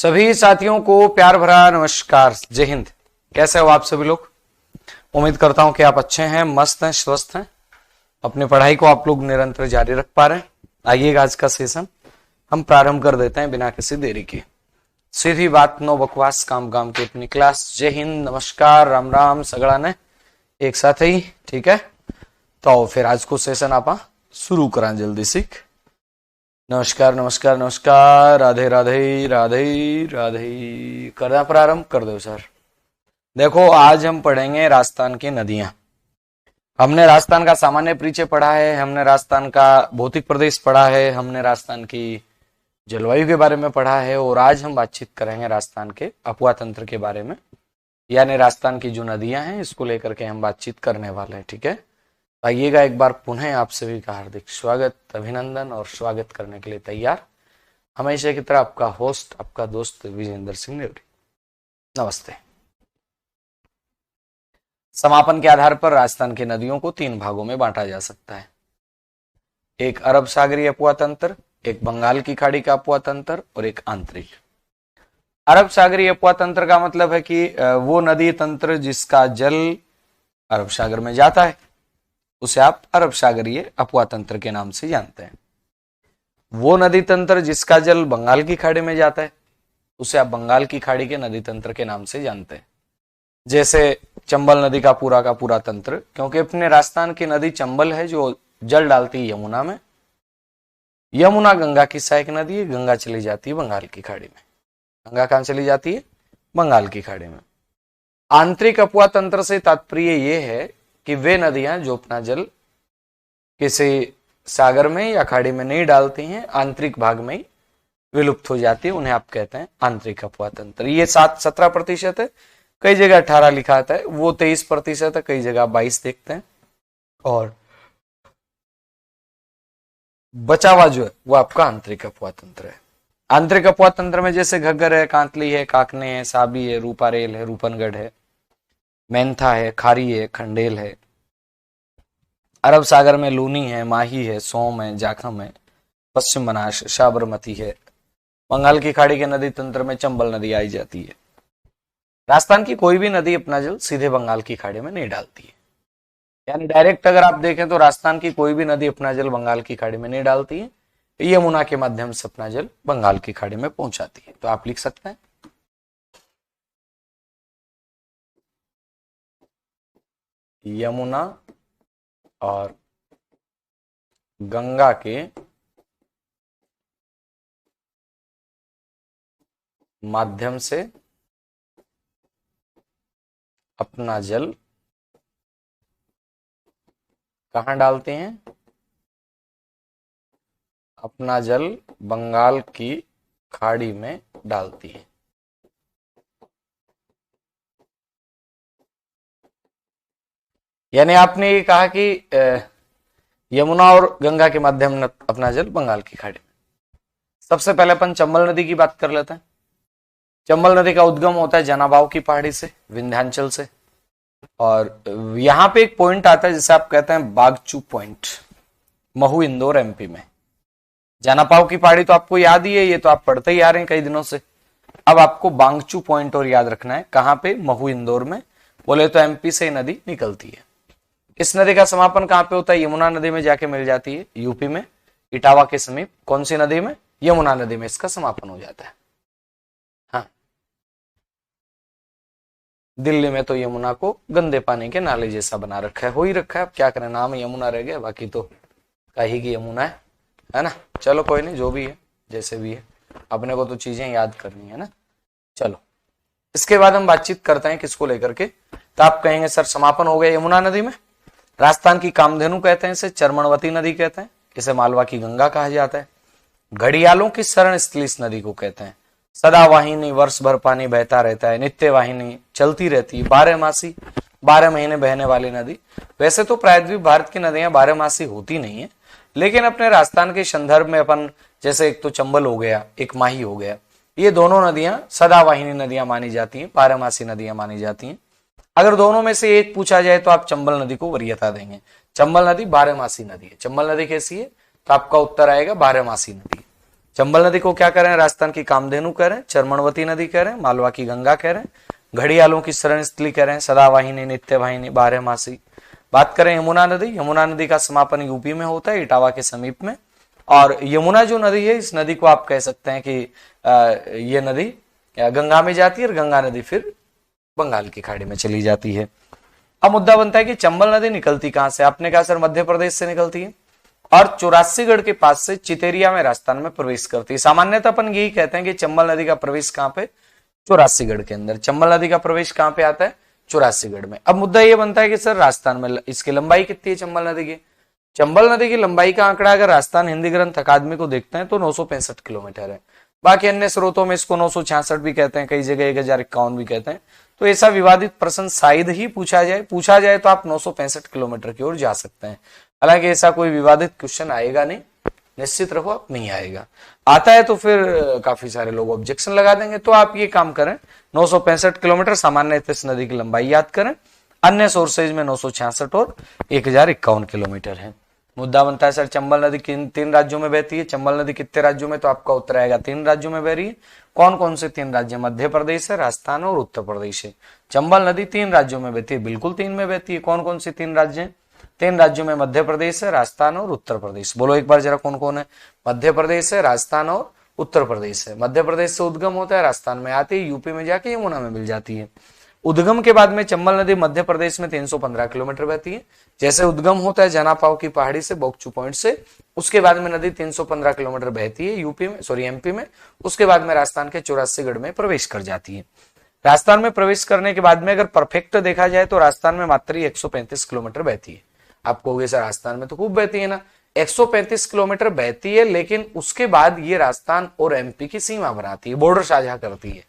सभी साथियों को प्यार भरा नमस्कार, जय हिंद। कैसे हो आप सभी लोग? उम्मीद करता हूं कि आप अच्छे हैं, मस्त हैं, स्वस्थ हैं। अपनी पढ़ाई को आप लोग निरंतर जारी रख पा रहे हैं। आइएगा, आज का सेशन हम प्रारंभ कर देते हैं बिना किसी देरी के। सीधी बात, नो बकवास, काम काम की अपनी क्लास। जय हिंद, नमस्कार, राम राम सगड़ा ने एक साथ ही, ठीक है। तो फिर आज को सेशन आप शुरू करा जल्दी सीख। नमस्कार नमस्कार नमस्कार, राधे राधे राधे राधे। करना प्रारंभ कर दो सर। देखो, आज हम पढ़ेंगे राजस्थान की नदियां। हमने राजस्थान का सामान्य परिचय पढ़ा है, हमने राजस्थान का भौतिक प्रदेश पढ़ा है, हमने राजस्थान की जलवायु के बारे में पढ़ा है, और आज हम बातचीत करेंगे राजस्थान के अफवाह तंत्र के बारे में, यानी राजस्थान की जो नदियां हैं इसको लेकर के हम बातचीत करने वाले हैं, ठीक है। आइएगा, एक बार पुनः आप सभी का हार्दिक स्वागत, अभिनंदन और स्वागत करने के लिए तैयार हमेशा की तरह आपका होस्ट, आपका दोस्त विजेंद्र सिंह नेवरी। नमस्ते। समापन के आधार पर राजस्थान की नदियों को 3 भागों में बांटा जा सकता है। एक अरब सागरीय अफवाह तंत्र, एक बंगाल की खाड़ी का अफवाह तंत्र और एक आंतरिक। अरब सागरीय अफवाह तंत्र का मतलब है कि वो नदी तंत्र जिसका जल अरब सागर में जाता है, उसे आप अरब सागरीय अफवाह तंत्र के नाम से जानते हैं। वो नदी तंत्र जिसका जल बंगाल की खाड़ी में जाता है, उसे आप बंगाल की खाड़ी के नदी तंत्र के नाम से जानते हैं। जैसे चंबल नदी का पूरा तंत्र, क्योंकि अपने राजस्थान की नदी चंबल है जो जल डालती है यमुना में। यमुना गंगा की सहायक नदी है, गंगा चली जाती है बंगाल की खाड़ी में। गंगा कहां चली जाती है? बंगाल की खाड़ी में। आंतरिक अफवाह तंत्र से तात्पर्य यह है कि वे नदियां जो अपना जल किसी सागर में या खाड़ी में नहीं डालती हैं, आंतरिक भाग में ही विलुप्त हो जाती है, उन्हें आप कहते हैं आंतरिक अफवाह तंत्र। ये 17% है, कई जगह 18 लिखा आता है, वो 23% है, कई जगह 22 देखते हैं, और बचा हुआ जो है वो आपका आंतरिक अफवाह तंत्र है। आंतरिक अफवाह तंत्र में जैसे घग्गर है, कांतली है, काकने है, साबी है, रूपारेल है, रूपनगढ़ है, मेंथा है, खारी है, खंडेल है। अरब सागर में लूनी है, माही है, सोम है, जाखम है, पश्चिम बनास, साबरमती है। बंगाल की खाड़ी के नदी तंत्र में चंबल नदी आई जाती है। राजस्थान की कोई भी नदी अपना जल सीधे बंगाल की खाड़ी में नहीं डालती है, यानी डायरेक्ट अगर आप देखें तो राजस्थान की कोई भी नदी अपना जल बंगाल की खाड़ी में नहीं डालती है, यमुना के माध्यम से अपना जल बंगाल की खाड़ी में पहुंचाती है। तो आप लिख सकते हैं यमुना और गंगा के माध्यम से अपना जल कहां डालते हैं? अपना जल बंगाल की खाड़ी में डालती है। यानी आपने ये कहा कि यमुना और गंगा के माध्यम अपना जल बंगाल की खाड़ी में। सबसे पहले अपन चंबल नदी की बात कर लेते हैं। चंबल नदी का उद्गम होता है जनाबाव की पहाड़ी से, विंध्याचल से, और यहां पे एक पॉइंट आता है जिसे आप कहते हैं बागचू पॉइंट, महू इंदौर एमपी में। जनापाव की पहाड़ी तो आपको याद ही है, ये तो आप पढ़ते ही आ रहे हैं कई दिनों से। अब आपको बांगचू पॉइंट और याद रखना है, कहां पे? महू इंदौर में। बोले तो एमपी से नदी निकलती है। इस नदी का समापन कहां पे होता है? यमुना नदी में जाके मिल जाती है, यूपी में, इटावा के समीप। कौन सी नदी में? यमुना नदी में इसका समापन हो जाता है। हाँ, दिल्ली में तो यमुना को गंदे पानी के नाले जैसा बना रखा है, हो ही रखा है, अब क्या करें, नाम यमुना रह गया, बाकी तो कहीं की यमुना है ना। चलो कोई नहीं, जो भी है जैसे भी है, अपने को तो चीजें याद करनी है ना। चलो, इसके बाद हम बातचीत करते हैं किसको लेकर के। तो आप कहेंगे सर समापन हो गया यमुना नदी में। राजस्थान की कामधेनु कहते हैं इसे, चरमणवती नदी कहते हैं इसे, मालवा की गंगा कहा जाता है। घड़ियालों की शरण स्थली इस नदी को कहते हैं। सदा वाहिनी, वर्ष भर पानी बहता रहता है, नित्य वाहिनी चलती रहती है, 12 मासी, 12 महीने बहने वाली नदी। वैसे तो प्रायद्वीप भारत की नदियां 12 मासी होती नहीं है, लेकिन अपने राजस्थान के संदर्भ में अपन, जैसे एक तो चंबल हो गया, एक माही हो गया, ये दोनों नदियां सदावाहिनी नदियां मानी जाती हैं, 12 मासी नदियां मानी जाती हैं। अगर दोनों में से एक पूछा जाए तो आप चंबल नदी को वरीयता देंगे। चंबल नदी 12 मासी नदी है। चंबल नदी कैसी है? तो आपका उत्तर आएगा 12 मासी नदी। चंबल नदी को क्या कह रहे हैं? राजस्थान की कामधेनु कह रहे हैं, चरमणवती नदी कह रहे हैं, मालवा की गंगा कह रहे हैं, घड़ियालों की शरण स्थली कह रहे हैं, सदावाहिनी, नित्यवाहिनी, बारहमासी। बात करें यमुना नदी, यमुना नदी का समापन यूपी में होता है, इटावा के समीप में। और यमुना जो नदी है, इस नदी को आप कह सकते हैं कि ये नदी गंगा में जाती है और गंगा नदी फिर बंगाल की खाड़ी में चली जाती है। अब मुद्दा बनता है कि चंबल नदी निकलती कहां से? आपने कहा सर मध्य प्रदेश से निकलती है और चौरासीगढ़ के पास से चितेरिया में राजस्थान में प्रवेश करती है। सामान्यतः अपन यही कहते हैं कि चंबल नदी का प्रवेश कहां पे? चौरासीगढ़ के अंदर। चंबल नदी का प्रवेश कहां पे आता है? चौरासीगढ़ में। अब मुद्दा यह बनता है कि सर राजस्थान में इसकी लंबाई कितनी है चंबल नदी की? चंबल नदी की लंबाई का आंकड़ा अगर राजस्थान हिंदी ग्रंथ अकादमी को देखते हैं तो 965 किलोमीटर है। बाकी अन्य स्रोतों में इसको 966 भी कहते हैं, कई जगह 1051 भी कहते हैं। तो ऐसा विवादित प्रश्न शायद ही पूछा जाए तो आप 965 किलोमीटर की ओर जा सकते हैं। हालांकि ऐसा कोई विवादित क्वेश्चन आएगा नहीं, निश्चित रहो आप नहीं आएगा। आता है तो फिर काफी सारे लोग ऑब्जेक्शन लगा देंगे। तो आप ये काम करें, 965 किलोमीटर सामान्यतः इस नदी की लंबाई याद करें। अन्य सोर्सेज में 966 और 1051 किलोमीटर है। मुद्दा बनता है सर चंबल नदी किन 3 राज्यों में बहती है? चंबल नदी कितने राज्यों में? तो आपका उत्तर आएगा 3 राज्यों में बह रही है। कौन कौन से 3 राज्य? मध्य प्रदेश है, राजस्थान और उत्तर प्रदेश है। चंबल नदी 3 राज्यों में बहती है, बिल्कुल 3 में बहती है। कौन कौन से 3 राज्य हैं? 3 राज्यों में मध्य प्रदेश है, राजस्थान और उत्तर प्रदेश। बोलो एक बार जरा कौन कौन है? मध्य प्रदेश है, राजस्थान और उत्तर प्रदेश है। मध्य प्रदेश से उद्गम होता है, राजस्थान में आती है, यूपी में जाके यमुना में मिल जाती है। उद्गम के बाद में चंबल नदी मध्य प्रदेश में 315 किलोमीटर बहती है। जैसे उद्गम होता है जनापाव की पहाड़ी से, बोकचू पॉइंट से, उसके बाद में नदी 315 किलोमीटर बहती है एमपी में। उसके बाद में राजस्थान के चौरासीगढ़ में प्रवेश कर जाती है। राजस्थान में प्रवेश करने के बाद में अगर परफेक्ट देखा जाए तो राजस्थान में मात्र 135 किलोमीटर बहती है। आप कहोगे सर राजस्थान में तो खूब बहती है ना, 135 किलोमीटर बहती है, लेकिन उसके बाद ये राजस्थान और एमपी की सीमा बनाती है, बॉर्डर साझा करती है।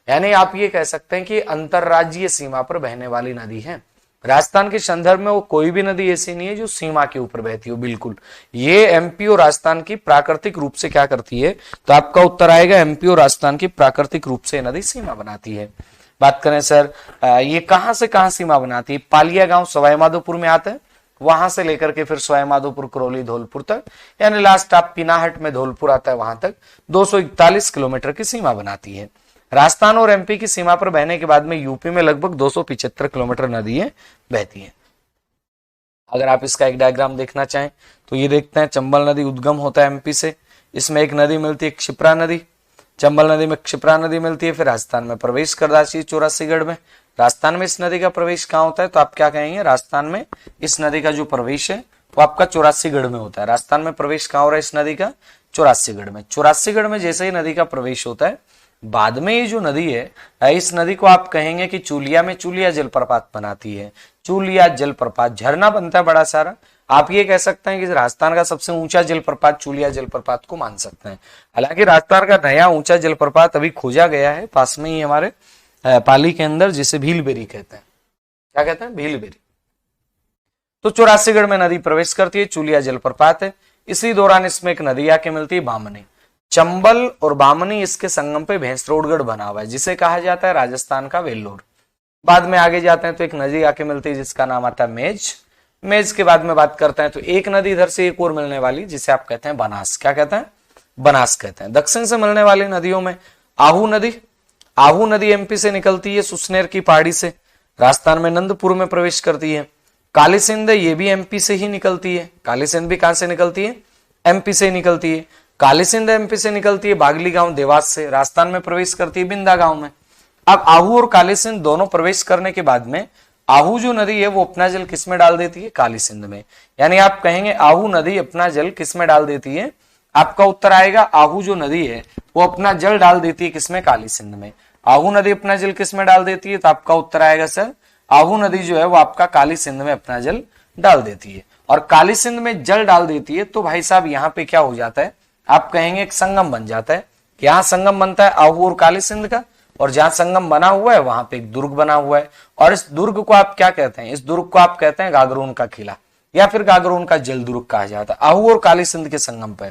यानी आप ये कह सकते हैं कि अंतरराज्यीय सीमा पर बहने वाली नदी है। राजस्थान के संदर्भ में वो कोई भी नदी ऐसी नहीं है जो सीमा के ऊपर बहती हो, बिल्कुल। ये एमपी और राजस्थान की प्राकृतिक रूप से क्या करती है? तो आपका उत्तर आएगा एमपी और राजस्थान की प्राकृतिक रूप से नदी सीमा बनाती है। बात करें सर ये कहां से कहां सीमा बनाती है? पालिया गांव सवाईमाधोपुर में आता है, वहां से लेकर के फिर सवाईमाधोपुर, करौली, धौलपुर तक, यानी लास्ट आप पिनाहट में धौलपुर आता है, वहां तक 241 किलोमीटर की सीमा बनाती है। राजस्थान और एमपी की सीमा पर बहने के बाद में यूपी में लगभग 275 किलोमीटर नदियां बहती हैं। अगर आप इसका एक डायग्राम देखना चाहें तो ये देखते हैं, चंबल नदी उद्गम होता है एमपी से, इसमें एक नदी मिलती है क्षिप्रा नदी, चंबल नदी में क्षिप्रा नदी मिलती है, फिर राजस्थान में प्रवेश कर जाती है चौरासीगढ़ में। राजस्थान में इस नदी का प्रवेश कहाँ होता है? तो आप क्या कहेंगे? राजस्थान में इस नदी का जो प्रवेश है वो आपका चौरासीगढ़ में होता है। राजस्थान में प्रवेश कहाँ हो रहा है इस नदी का? चौरासीगढ़ में। चौरासीगढ़ में जैसे ही नदी का प्रवेश होता है, बाद में ये जो नदी है, इस नदी को आप कहेंगे कि चूलिया में चूलिया जलप्रपात बनाती है। चूलिया जलप्रपात, झरना बनता है बड़ा सारा। आप ये कह सकते हैं कि राजस्थान का सबसे ऊंचा जलप्रपात चूलिया जलप्रपात को मान सकते हैं। हालांकि राजस्थान का नया ऊंचा जलप्रपात अभी खोजा गया है पास में ही हमारे पाली के अंदर, जिसे भीलबेरी कहते हैं। क्या कहते हैं? भीलबेरी। तो चौरासीगढ़ में नदी प्रवेश करती है, चूलिया जलप्रपात है। इसी दौरान इसमें एक नदी आके मिलती है, बामनी। चंबल और बामनी इसके संगम पे भैंसरोडगढ़ बना हुआ है, जिसे कहा जाता है राजस्थान का वेल्लोर। बाद में आगे जाते हैं तो एक नदी आके मिलती है जिसका नाम आता है मेज। मेज के बाद में बात करते हैं तो एक नदी इधर से एक और मिलने वाली, जिसे आप कहते हैं बनास। क्या कहते हैं? बनास कहते हैं। दक्षिण से मिलने वाली नदियों में आहू नदी, आहू नदी एमपी से निकलती है सुसनेर की पहाड़ी से, राजस्थान में नंदपुर में प्रवेश करती है। काली सिंध, ये भी एमपी से ही निकलती है। काली सिंध भी कहां से निकलती है? एमपी से निकलती है। काली सिंध एमपी से निकलती है बागली गांव देवास से, राजस्थान में प्रवेश करती है बिंदा गांव में। अब आहू और काली सिंध दोनों प्रवेश करने के बाद में आहू जो नदी है वो अपना जल किस में डाल देती है? काली सिंध में। यानी आप कहेंगे आहू नदी अपना जल किस में डाल देती है? आपका उत्तर आएगा आहू जो नदी है वो अपना जल डाल देती है किसमें? काली सिंध में। आहू नदी अपना जल किस में डाल देती है? तो आपका उत्तर आएगा सर आहू नदी जो है वो आपका काली सिंध में अपना जल डाल देती है। और काली सिंध में जल डाल देती है तो भाई साहब यहाँ पे क्या हो जाता है? आप कहेंगे एक संगम बन जाता है। यहाँ संगम बनता है आहू और काली सिंध का, और जहां संगम बना हुआ है वहां पे एक दुर्ग बना हुआ है। और इस दुर्ग को आप क्या कहते हैं? इस दुर्ग को आप कहते हैं गागरोन का किला, या फिर गागरोन का जल दुर्ग कहा जाता है। आहू और काली सिंध के संगम पे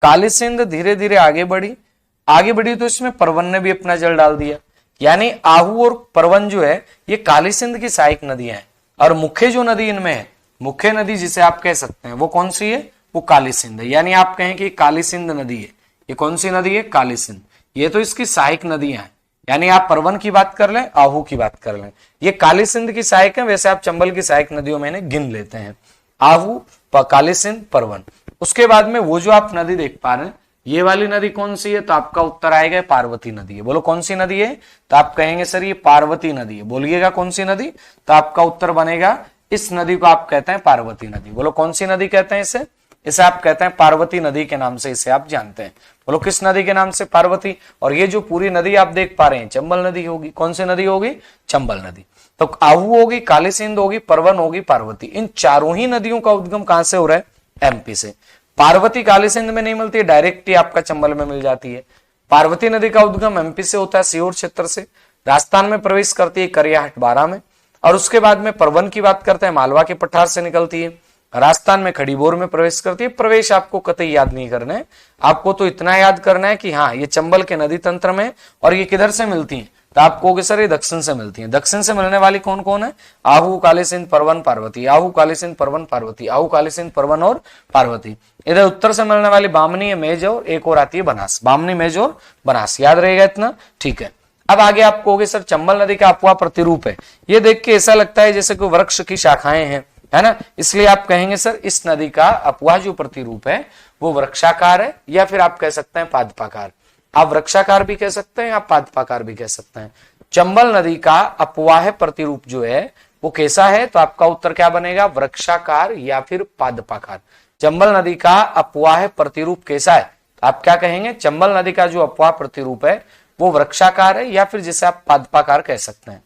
काली सिंध धीरे धीरे आगे बढ़ी तो इसमें परवन ने भी अपना जल डाल दिया। यानी आहू और परवन जो है ये काली सिंध की सहायक नदियां हैं, और मुख्य जो नदी इनमें है, मुख्य नदी जिसे आप कह सकते हैं वो कौन सी है? वो काली सिंध है। यानी आप कहें कि काली सिंध नदी है, ये कौन सी नदी है? काली सिंध। ये तो इसकी सहायक नदियां हैं, यानी आप परवन की बात कर लें, आहू की बात कर लें, ये काली सिंध की सहायक है। वैसे आप चंबल की सहायक नदियों में इन्हें गिन लेते हैं, आहू, काली सिंध, परवन। उसके बाद में वो जो आप नदी देख पा रहे हैं, ये वाली नदी कौन सी है? तो आपका उत्तर आएगा पार्वती नदी है। बोलो कौन सी नदी है? तो आप कहेंगे सर ये पार्वती नदी है। बोलिएगा कौन सी नदी? तो आपका उत्तर बनेगा इस नदी को आप कहते हैं पार्वती नदी। बोलो कौन सी नदी कहते हैं इसे? इसे आप कहते हैं पार्वती नदी के नाम से इसे आप जानते हैं। बोलो किस नदी के नाम से? पार्वती। और ये जो पूरी नदी आप देख पा रहे हैं चंबल नदी होगी। कौन सी नदी होगी? चंबल नदी। तो आहू होगी, काली सिंध होगी, परवन होगी, पार्वती। इन चारों ही नदियों का उद्गम कहां से हो रहा है? एमपी से। पार्वती काली सिंध में नहीं मिलती है, डायरेक्ट ही आपका चंबल में मिल जाती है। पार्वती नदी का उद्गम एमपी से होता है, सीहोर क्षेत्र से, राजस्थान में प्रवेश करती है करियाहट बारा में, और उसके बाद में परवन की बात करते हैं, मालवा के पठार से निकलती है, राजस्थान में खड़ीबोर में प्रवेश करती है। प्रवेश आपको कतई याद नहीं करना है, आपको तो इतना याद करना है कि हाँ ये चंबल के नदी तंत्र में, और ये किधर से मिलती है? तो आप कहोगे सर ये दक्षिण से मिलती है। दक्षिण से मिलने वाली कौन कौन है? आहू, काली सिंध, परवन, पार्वती। आहू, काली सिंध, परवन, पार्वती। आहू, काली सिंध, परवन और पार्वती। इधर उत्तर से मिलने वाली बामनी है, मेज, और एक और आती है बनास। बामनी, मेज और बनास, याद रहेगा इतना? ठीक है। अब आगे आप कहोगे सर चंबल नदी का अपवाह प्रतिरूप है। ये देख के ऐसा लगता है जैसे कोई वृक्ष की शाखाएं हैं, है ना, इसलिए आप कहेंगे सर इस नदी का अपवाह जो प्रतिरूप है वो वृक्षाकार है, या फिर आप कह सकते हैं पादपाकार। आप वृक्षाकार भी कह सकते हैं, आप पादपाकार भी कह सकते हैं। चंबल नदी का अपवाह प्रतिरूप जो है वो कैसा है? तो आपका उत्तर क्या बनेगा? वृक्षाकार या फिर पादपाकार। चंबल नदी का अपवाह प्रतिरूप कैसा है? आप क्या कहेंगे? चंबल नदी का जो अपवाह प्रतिरूप है वो वृक्षाकार है, या फिर जिसे आप पादपाकार कह सकते हैं।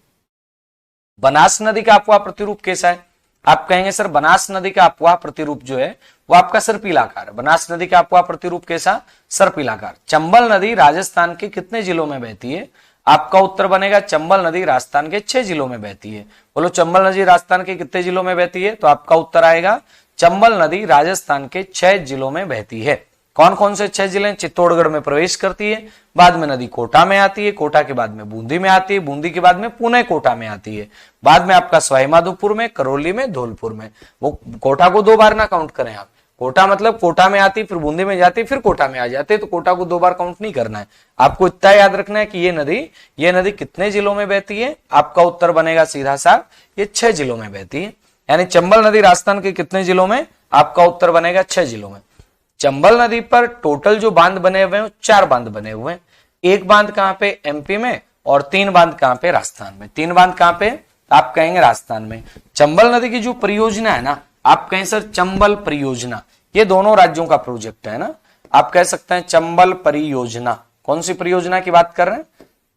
बनास नदी का अपवाह प्रतिरूप कैसा है? आप कहेंगे सर बनास नदी का अपवाह प्रतिरूप जो है वो आपका सर्पिलाकार है। बनास नदी का अपवाह प्रतिरूप कैसा? सर्पिलाकार। चंबल नदी राजस्थान के कितने जिलों में बहती है? आपका उत्तर बनेगा चंबल नदी राजस्थान के 6 जिलों में बहती है। बोलो चंबल नदी राजस्थान के कितने जिलों में बहती है? तो आपका उत्तर आएगा चंबल नदी राजस्थान के 6 जिलों में बहती है। कौन कौन से 6 जिले? चित्तौड़गढ़ में प्रवेश करती है, बाद में नदी कोटा में आती है, कोटा के बाद में बूंदी में आती है, बूंदी के बाद में पुणे कोटा में आती है, बाद में आपका सवाईमाधोपुर में, करौली में, धौलपुर में। वो कोटा को 2 बार ना काउंट करें आप। कोटा मतलब कोटा में आती, फिर बूंदी में जाती, फिर कोटा में आ जाते, तो कोटा को 2 बार काउंट नहीं करना है। आपको इतना याद रखना है कि ये नदी कितने जिलों में बहती है? आपका उत्तर बनेगा सीधा सा ये 6 जिलों में बहती है। यानी चंबल नदी राजस्थान के कितने जिलों में? आपका उत्तर बनेगा 6 जिलों में। चंबल नदी पर टोटल जो बांध बने हुए हैं 4 बांध बने हुए हैं। एक बांध कहां पे? एमपी में, और 3 बांध कहां पे? राजस्थान में। 3 बांध कहां पे? आप कहेंगे राजस्थान में। चंबल नदी की जो परियोजना है ना, आप कहें सर चंबल परियोजना, ये दोनों राज्यों का प्रोजेक्ट है ना, आप कह सकते हैं चंबल परियोजना। कौन सी परियोजना की बात कर रहे हैं?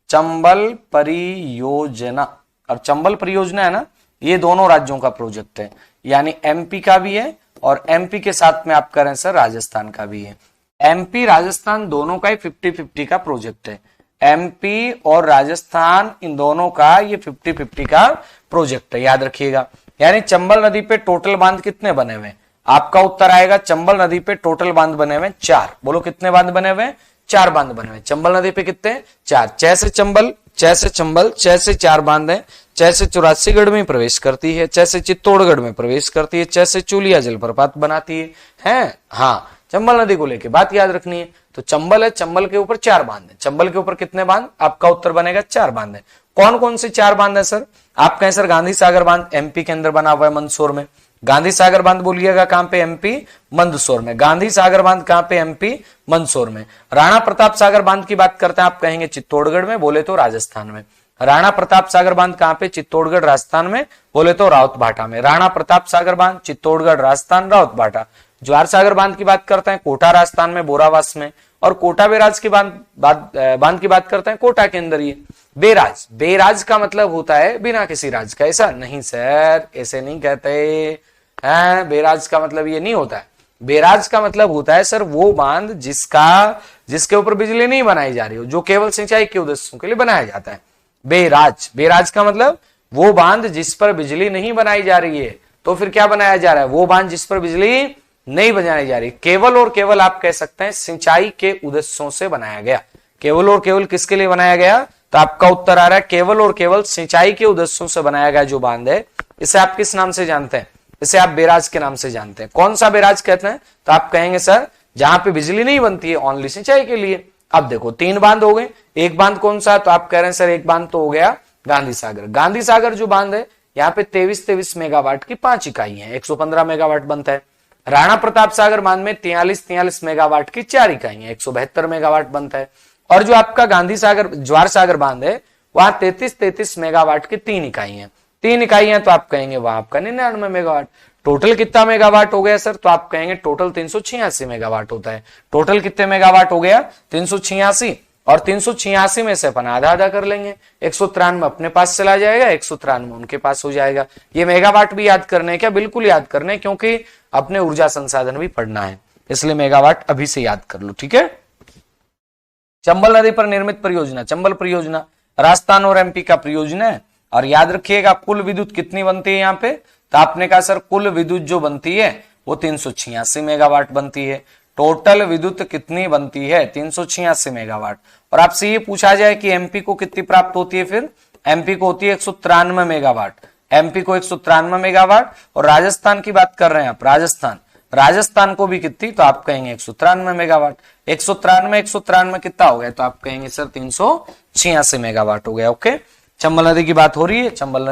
चंबल परियोजना। और चंबल परियोजना है ना, ये दोनों राज्यों का प्रोजेक्ट है, यानी एमपी का भी है और एमपी के साथ में आप करें सर राजस्थान का भी है। एमपी राजस्थान दोनों का ही 50-50 का प्रोजेक्ट है। एमपी और राजस्थान इन दोनों का ये 50-50 का प्रोजेक्ट है, याद रखिएगा। यानी चंबल नदी पे टोटल बांध कितने बने हुए हैं? आपका उत्तर आएगा चंबल नदी पे टोटल बांध बने हुए 4। बोलो कितने बांध बने हुए? 4 बांध बने हुए। चंबल नदी पे कितने? 4। 6 से चंबल, 6 से चंबल, 6 से 4 बांध है। 6 से चौरासीगढ़ में प्रवेश करती है, 6 से चित्तौड़गढ़ में प्रवेश करती है, 6 से चूलिया जलप्रपात बनाती है। हाँ, चंबल नदी को लेके बात याद रखनी है। तो चंबल है, चंबल के ऊपर 4 बांध है। चंबल के ऊपर कितने बांध? आपका उत्तर बनेगा 4 बांध है। कौन कौन से 4 बांध है सर? आप कहें सर गांधी सागर बांध एमपी के अंदर बना हुआ है, मंदसौर में। गांधी सागर बांध बोलिएगा कहां पे? एमपी मंदसौर में। गांधी सागर बांध कहां पे? एमपी मंदसौर में। राणा प्रताप सागर बांध की बात करते हैं, आप कहेंगे चित्तौड़गढ़ में, बोले तो राजस्थान में। राणा प्रताप सागर बांध कहां पे? चित्तौड़गढ़ राजस्थान में, बोले तो रावतभाटा में। राणा प्रताप सागर बांध चित्तौड़गढ़ राजस्थान, रावतभाटा। ज्वार सागर बांध की बात करते हैं कोटा राजस्थान में, बोरावास में। और कोटा बेराज की बांध की बात करते हैं कोटा के अंदर। ये बेराज, बेराज का मतलब होता है बिना किसी राज का। ऐसा नहीं सर, ऐसे नहीं कहते हैं। बेराज का मतलब ये नहीं होता है। बेराज का मतलब होता है सर वो बांध जिसके ऊपर बिजली नहीं बनाई जा रही हो, जो केवल सिंचाई के उद्देश्यों के लिए बनाया जाता है। बेराज, बेराज का मतलब वो बांध जिस पर बिजली नहीं बनाई जा रही है। तो फिर क्या बनाया जा रहा है? वो बांध जिस पर बिजली नहीं बनाई जा रही, केवल और केवल आप कह सकते हैं सिंचाई के उद्देश्यों से बनाया गया। केवल और केवल किसके लिए बनाया गया? तो आपका उत्तर आ रहा है केवल और केवल सिंचाई के उद्देश्यों से बनाया गया जो बांध है, इसे आप किस नाम से जानते हैं? इसे आप बेराज के नाम से जानते हैं। कौन सा बेराज कहते हैं? तो आप कहेंगे सर जहां पे बिजली नहीं बनती है, ओनली सिंचाई के लिए। अब देखो 3 बांध हो गए, एक बांध कौन सा है, तो आप कह रहे हैं सर एक बांध तो हो गया गांधी सागर। गांधी सागर जो बांध है यहाँ पे 23 मेगावाट की 5 इकाई है, 115 मेगावाट बनता है। राणा प्रताप सागर बांध में 43 मेगावाट की 4 इकाई है, 172 मेगावाट बनता है। और जो आपका गांधी सागर ज्वार सागर बांध है वहां 33 मेगावाट की 3 इकाई है, 3 इकाई है, तो आप कहेंगे वहां आपका 99 मेगावाट। टोटल कितना मेगावाट हो गया सर, तो आप कहेंगे टोटल 386 मेगावाट होता है। टोटल कितने मेगावाट हो गया, 386, और 386 में से अपन आधा आधा कर लेंगे, 193 अपने पास चला जाएगा, 193 उनके पास हो जाएगा। ये मेगावाट भी याद करने क्या, बिल्कुल याद करने, क्योंकि अपने ऊर्जा संसाधन भी पढ़ना है, इसलिए मेगावाट अभी से याद कर लो, ठीक है। चंबल नदी पर निर्मित परियोजना, चंबल परियोजना राजस्थान और एमपी का परियोजना है। और याद रखिएगा कुल विद्युत कितनी बनती है यहाँ पे, तो आपने कहा सर कुल विद्युत जो बनती है वो 386 मेगावाट बनती है। टोटल विद्युत कितनी बनती है, 386 मेगावाट। और आपसे ये पूछा जाए कि एमपी को कितनी प्राप्त होती है, फिर एमपी को होती है 193 मेगावाट, एमपी को 193 मेगावाट। और राजस्थान की बात कर रहे हैं आप, राजस्थान को भी कितनी, तो आप कहेंगे 193 मेगावाट। 193 कितना हो गया, तो आप कहेंगे सर 386 मेगावाट हो गया। ओके, चंबल नदी की बात हो रही है। चंबल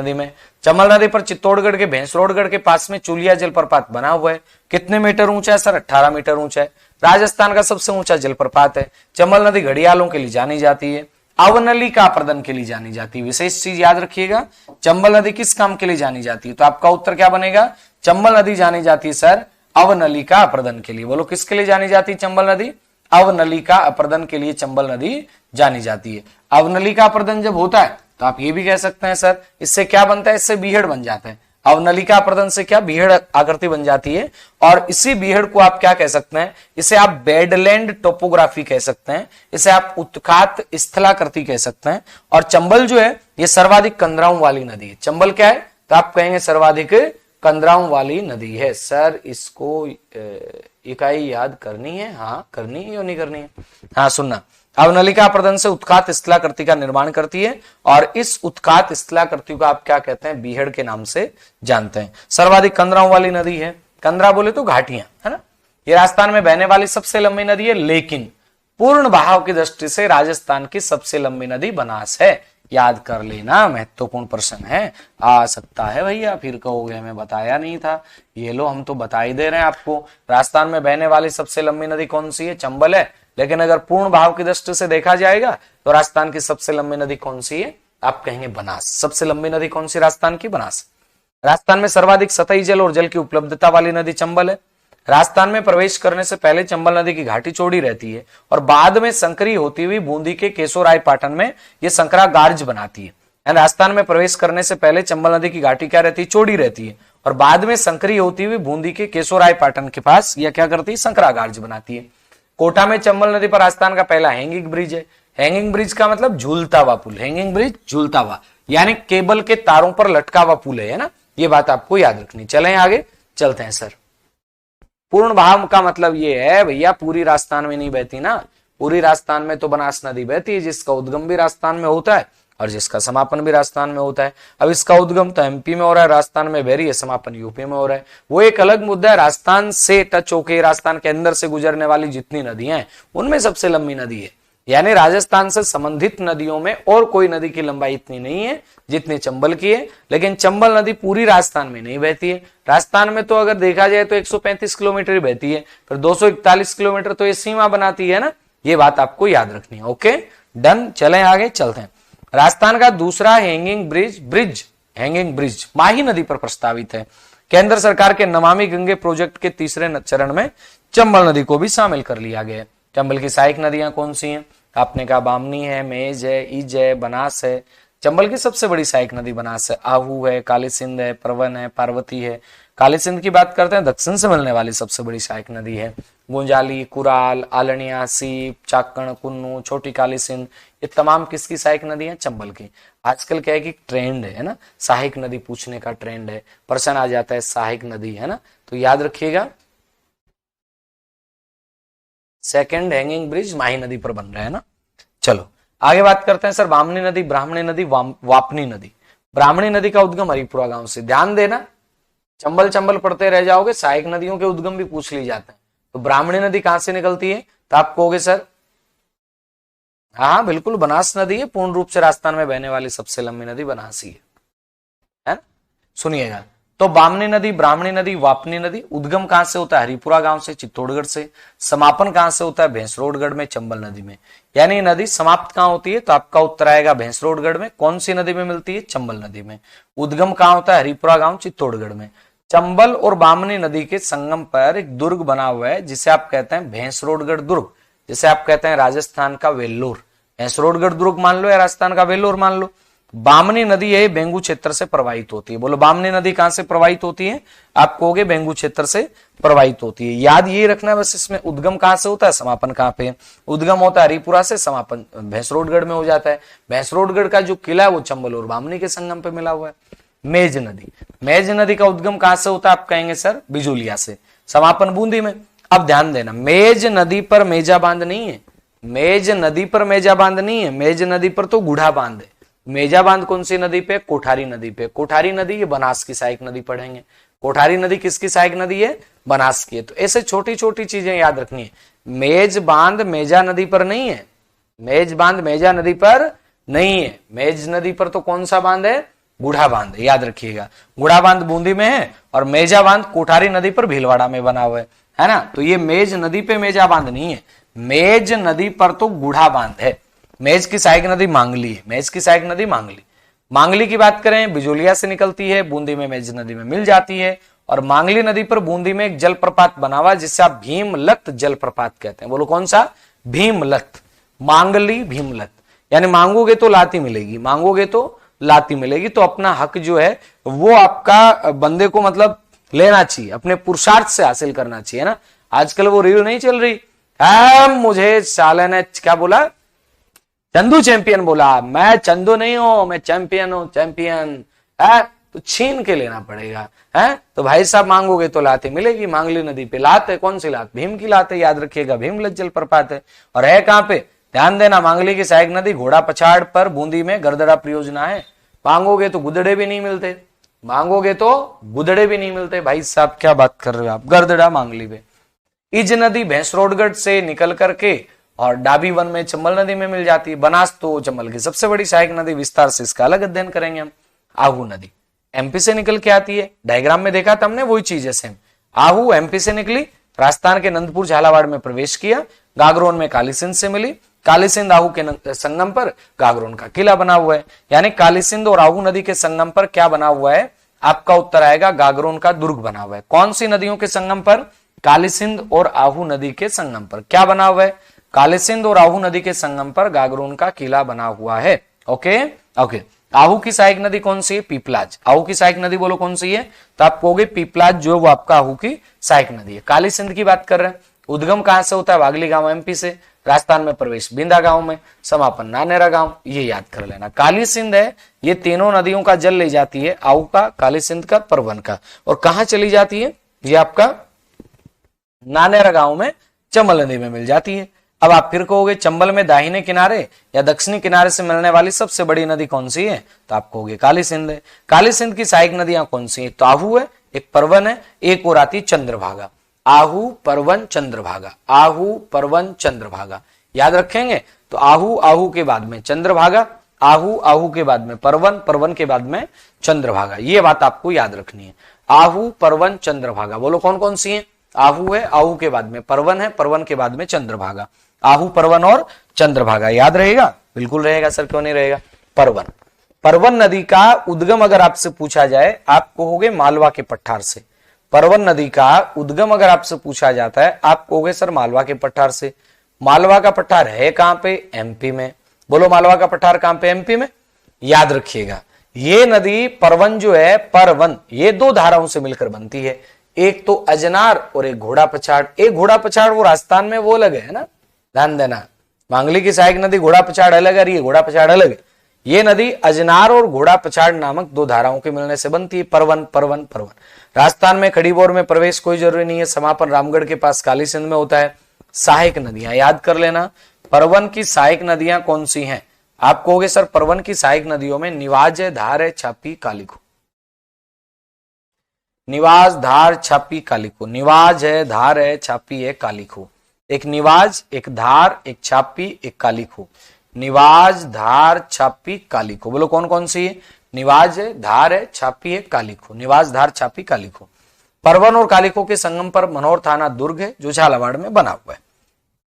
नदी पर चित्तौड़गढ़ के भैंसरोडगढ़ के पास में चूलिया जलप्रपात बना हुआ है। कितने मीटर ऊंचा है सर, 18 मीटर ऊंचा है। राजस्थान का सबसे ऊंचा जलप्रपात है। चंबल नदी घड़ियालों के लिए जानी जाती है, अवनलिका अपर्दन के लिए जानी जाती है। विशेष चीज याद रखिएगा, चंबल नदी किस काम के लिए जानी जाती है, तो आपका उत्तर क्या बनेगा, चंबल नदी जानी जाती है सर अवनलिका अपर्दन के लिए। बोलो किसके लिए जानी जाती है चंबल नदी, अवनलिका अपर्दन के लिए चंबल नदी जानी जाती है। अवनलिका अपर्दन जब होता है तो आप ये भी कह सकते हैं सर इससे क्या बनता है, इससे बीहड़ बन जाता है। अवनलिका अपर्दन से क्या, बीहड़ आकृति बन जाती है। और इसी बीहड़ को आप क्या कह सकते हैं, इसे आप बेडलैंड टोपोग्राफी कह सकते हैं, इसे आप उत्खात स्थलाकृति कह सकते हैं। और चंबल जो है ये सर्वाधिक कंदराओं वाली नदी है। चंबल क्या है, तो आप कहेंगे सर्वाधिक कंदराओं वाली नदी है। सर इसको इकाई याद करनी है, हाँ करनी है या नहीं करनी है, हाँ सुनना। अवनलिका अपर्दन से उत्खात स्थलाकृति का निर्माण करती है, और इस उत्खात स्थलाकृति को आप क्या कहते हैं, बीहड़ के नाम से जानते हैं। सर्वाधिक कंदराओं वाली नदी है। कंदरा बोले तो घाटियां, है ना। ये राजस्थान में बहने वाली सबसे लंबी नदी है, लेकिन पूर्ण बहाव की दृष्टि से राजस्थान की सबसे लंबी नदी बनास है। याद कर लेना, महत्वपूर्ण प्रश्न है, आ सकता है भैया फिर कहोगे हमें बताया नहीं था। ये लो हम तो बता ही दे रहे हैं आपको, राजस्थान में बहने वाली सबसे लंबी नदी कौन सी है, चंबल है। लेकिन अगर पूर्ण भाव की दृष्टि से देखा जाएगा तो राजस्थान की सबसे लंबी नदी कौन सी है, आप कहेंगे बनास। सबसे लंबी नदी कौन सी राजस्थान की, बनास। राजस्थान में सर्वाधिक सतही जल और जल की उपलब्धता वाली नदी चंबल है। राजस्थान में प्रवेश करने से पहले चंबल नदी की घाटी चौड़ी रहती है, और बाद में संकरी होती हुई बूंदी के केशोराय पाटन में यह संकरा गार्ज बनाती है। राजस्थान में प्रवेश करने से पहले चंबल नदी की घाटी क्या रहती है, चौड़ी रहती है, और बाद में संकरी होती हुई बूंदी के केशोराय पाटन के पास यह क्या करती है, संकरा गार्ज बनाती है। कोटा में चंबल नदी पर राजस्थान का पहला हैंगिंग ब्रिज है। हैंगिंग ब्रिज का मतलब झूलता हुआ पुल, हैंगिंग ब्रिज झूलता हुआ, यानी केबल के तारों पर लटका हुआ पुल है ना, ये बात आपको याद रखनी। चलें आगे चलते हैं सर। पूर्ण बहाव का मतलब ये है भैया पूरी राजस्थान में नहीं बहती ना, पूरी राजस्थान में तो बनास नदी बहती है, जिसका उद्गम भी राजस्थान में होता है और जिसका समापन भी राजस्थान में होता है। अब इसका उद्गम तो एमपी में हो रहा है, राजस्थान में बह रही है, समापन यूपी में हो रहा है, वो एक अलग मुद्दा है। राजस्थान से टच होके राजस्थान के अंदर से गुजरने वाली जितनी नदियां हैं उनमें सबसे लंबी नदी है, यानी राजस्थान से संबंधित नदियों में और कोई नदी की लंबाई इतनी नहीं है जितनी चंबल की है। लेकिन चंबल नदी पूरी राजस्थान में नहीं बहती है। राजस्थान में तो अगर देखा जाए तो 135 किलोमीटर ही बहती है, फिर 241 किलोमीटर तो ये सीमा बनाती है ना, ये बात आपको याद रखनी है। ओके डन, चलें आगे चलते हैं। राजस्थान का दूसरा हैंगिंग ब्रिज माही नदी पर प्रस्तावित है। केंद्र सरकार के नमामि गंगे प्रोजेक्ट के तीसरे चरण में चंबल नदी को भी शामिल कर लिया गया है। चंबल की सहायक नदियां कौन सी हैं, आपने कहा बामनी है, मेज है, ईज है, बनास है। चंबल की सबसे बड़ी सहायक नदी बनास है। आहू है, काली सिंध है, परवन है, पार्वती है। काली सिंध की बात करते हैं, दक्षिण से मिलने वाली सबसे बड़ी सहायक नदी है। गुंजाली, कुराल, आलनिया, सीप, चाकण, कुन्नू, छोटी काली सिंध, ये तमाम किसकी सहायक नदी है, चंबल की। आजकल क्या है कि ट्रेंड है ना, सहायक नदी पूछने का ट्रेंड है, प्रश्न आ जाता है सहायक नदी, है ना, तो याद रखिएगा। सेकंड हैंगिंग ब्रिज माही नदी पर बन रहा है ना। चलो आगे बात करते हैं सर, बामनी नदी, ब्राह्मणी नदी, वापनी नदी। ब्राह्मणी नदी का उद्गम हरिपुरा गांव से। ध्यान देना, चंबल पढ़ते रह जाओगे, सहायक नदियों के उद्गम भी पूछ ली जाते हैं। तो ब्राह्मणी नदी कहां से निकलती है? तो आप कहोगे सर हाँ बिल्कुल बनास नदी है, पूर्ण रूप से राजस्थान में बहने वाली सबसे लंबी नदी बनास ही है ना? सुनिएगा, तो बामनी नदी, ब्राह्मणी नदी, वापनी नदी, उद्गम कहां से होता है? हरिपुरा गांव से, चित्तौड़गढ़ से। समापन कहां से होता है? भैंसरोडगढ़ में, चंबल नदी में। यानी नदी समाप्त कहां होती है? तो आपका उत्तर आएगा भैंसरोडगढ़ में। कौन सी नदी में मिलती है? चंबल नदी में। उद्गम कहां होता है? हरिपुरा गांव, चित्तौड़गढ़ में। चंबल और बामनी नदी के संगम पर एक दुर्ग बना हुआ है जिसे आप कहते हैं भैंसरोडगढ़ दुर्ग, जिसे आप कहते हैं राजस्थान का वेल्लोर। भैंसरोडगढ़ दुर्ग मान लो या राजस्थान का वेल्लोर मान लो। बामनी नदी है बेंगू क्षेत्र से प्रवाहित होती है। बोलो बामनी नदी कहां से प्रवाहित होती है? आप कहोगे बेंगू क्षेत्र से प्रवाहित होती है। याद ये रखना है बस, इसमें उद्गम कहां से होता है, समापन कहां पे? उद्गम होता है हरिपुरा से, समापन भैंसरोडगढ़ में हो जाता है। भैंसरोडगढ़ का जो किला है वो चंबल और बामनी के संगम पे मिला हुआ है। मेज नदी, मेज नदी का उद्गम कहां से होता है? आप कहेंगे सर बिजुलिया से, समापन बूंदी में। अब ध्यान देना, मेज नदी पर मेजा बांध नहीं है, मेज नदी पर मेजा बांध नहीं है, मेज नदी पर तो गुढ़ा बांध है। मेजा बांध कौन सी नदी पे? कोठारी नदी पे। कोठारी नदी ये बनास की सहायक नदी पढ़ेंगे। कोठारी नदी किसकी सहायक नदी है? बनास की है। तो ऐसे छोटी छोटी चीजें याद रखनी है। मेज बांध मेजा नदी पर नहीं है, मेज बांध मेजा नदी पर नहीं है, मेज नदी पर तो कौन सा बांध है? गुढ़ा बांध, याद रखिएगा। गुढ़ा बांध बूंदी में है और मेजा बांध कोठारी नदी पर भीलवाड़ा में बना हुआ है ना? तो ये मेज नदी पे मेजा बांध नहीं है, मेज नदी पर तो गुढ़ा बांध है। मेज की सहायक नदी मांगली है, मेज की सहायक नदी मांगली। मांगली की बात करें, बिजोलिया से निकलती है, बूंदी में मेज नदी में मिल जाती है। और मांगली नदी पर बूंदी में एक जलप्रपात बना हुआ जिससे आप भीमलत जलप्रपात कहते हैं। बोलो कौन सा? भीमलत, मांगली भीमलत। यानी मांगोगे तो लाती मिलेगी, मांगोगे तो लाती मिलेगी। तो अपना हक जो है वो आपका बंदे को मतलब लेना चाहिए, अपने पुरुषार्थ से हासिल करना चाहिए ना। आजकल वो रील नहीं चल रही, मुझे साले ने क्या बोला? चंदू चैंपियन बोला। मैं चंदू नहीं हूं, मैं चैंपियन हूं, चैंपियन है। तो छीन के लेना पड़ेगा है। तो भाई साहब मांगोगे तो लाते मिलेगी। मांगली नदी पे लात है, कौन सी लात? भीम की लात है, याद रखिएगा। भीमलत जलप्रपात है। और है कहां पे? ध्यान देना, मांगली की सहायक नदी घोड़ा पछाड़ पर बूंदी में गरदड़ा परियोजना है। मांगोगे तो गुदड़े भी नहीं मिलते, मांगोगे तो गुदड़े भी नहीं मिलते। भाई साहब क्या बात कर रहे हो आप? गरदड़ा मांगली पे। इज नदी भैंसरोडगढ़ से निकल करके और डाबी वन में चंबल नदी में मिल जाती है। बनास तो चंबल की सबसे बड़ी सहायक नदी, विस्तार से इसका अलग अध्ययन करेंगे हम। आहू नदी एमपी से निकल के आती है, डायग्राम में देखा था हमने, वही चीज है सेम। आहू एमपी से निकली, राजस्थान के नंदपुर झालावाड़ में प्रवेश किया, गागरोन में कालीसिंध से मिली। कालीसिंध आहू के संगम पर गागरोन का किला बना हुआ है। यानी कालीसिंध और आहू नदी के संगम पर क्या बना हुआ है? आपका उत्तर आएगा गागरोन का दुर्ग बना हुआ है। कौन सी नदियों के संगम पर? कालीसिंध और आहू नदी के संगम पर क्या बना हुआ है? कालीसिंध और आहू नदी के संगम पर गागरोन का किला बना हुआ है। Okay okay. आहू की सहायक नदी कौन सी है? पीपलाज। आहू की सहायक नदी बोलो कौन सी है? तो आप कहोगे पीपलाज जो है वो आपका आहू की सहायक नदी है। कालीसिंध की बात कर रहे हैं, उद्गम कहां से होता है? वागली गांव एमपी से, राजस्थान में प्रवेश बिंदा गांव में, समापन नानेरा गांव। ये याद कर लेना। कालीसिंध है, ये तीनों नदियों का जल ले जाती है, आहू का, कालीसिंध का, परवन का। और कहां चली जाती है? ये आपका नानेरा गांव में चंबल नदी में मिल जाती है। अब आप फिर कहोगे चंबल में दाहिने किनारे या दक्षिणी किनारे से मिलने वाली सबसे बड़ी नदी कौन सी है? तो आप कहोगे कालीसिंध है। कालीसिंध की सहायक नदियां कौन सी है? तो आहू है, एक परवन है, एक और आती चंद्रभागा। आहू परवन चंद्रभागा, आहू परवन चंद्रभागा, याद रखेंगे। तो आहू, आहू के बाद में चंद्रभागा, आहू, आहू के बाद में परवन, परवन के बाद में चंद्रभागा। ये बात आपको याद रखनी है। आहू परवन चंद्रभागा, बोलो कौन कौन सी है? आहू है, आहू के बाद में परवन है, परवन के बाद में चंद्रभागा। आहू, परवन और चंद्रभागा, याद रहेगा? बिल्कुल रहेगा सर, क्यों नहीं रहेगा? परवन, परवन नदी का उद्गम अगर आपसे पूछा जाए, आप कहोगे मालवा के पठार से। परवन नदी का उद्गम अगर आपसे पूछा जाता है, आप कहोगे सर मालवा के पठार से। मालवा का पठार है कहां पे? एमपी में। बोलो मालवा का पठार कहां पे? एमपी में। याद रखिएगा, ये नदी परवन जो है, परवन, ये दो धाराओं से मिलकर बनती है, एक तो अजनार और एक घोड़ा पछाड़। एक घोड़ा पछाड़ वो राजस्थान में वो अलग है ना, ध्यान देना। मांगली की सहायक नदी घोड़ा पछाड़ अलग है, ये घोड़ा पछाड़ अलग है। ये नदी अजनार और घोड़ा पछाड़ नामक दो धाराओं के मिलने से बनती है। परवन, परवन, परवन। राजस्थान में खड़ीबोर में प्रवेश कोई जरूरी नहीं है, समापन रामगढ़ के पास कालीसिंध में होता है। सहायक नदियां याद कर लेना। परवन की सहायक नदियां कौन सी हैं? आप कहोगे सर परवन की सहायक नदियों में निवाज है, धार है, छापी, कालीखो। निवाज, धार, छापी, कालिखो। निवाज है, धार है, छापी है, कालिखो। एक निवाज, एक धार, एक छापी, एक कालिखो। निवाज, धार, छापी, कालिखो। बोलो कौन कौन सी है? निवाज है, धार है, छापी है, कालिखो। निवाज, धार, छापी, कालिखो। परवन और कालिखो के संगम पर मनोहर थाना दुर्ग है जो झालावाड़ में बना हुआ है।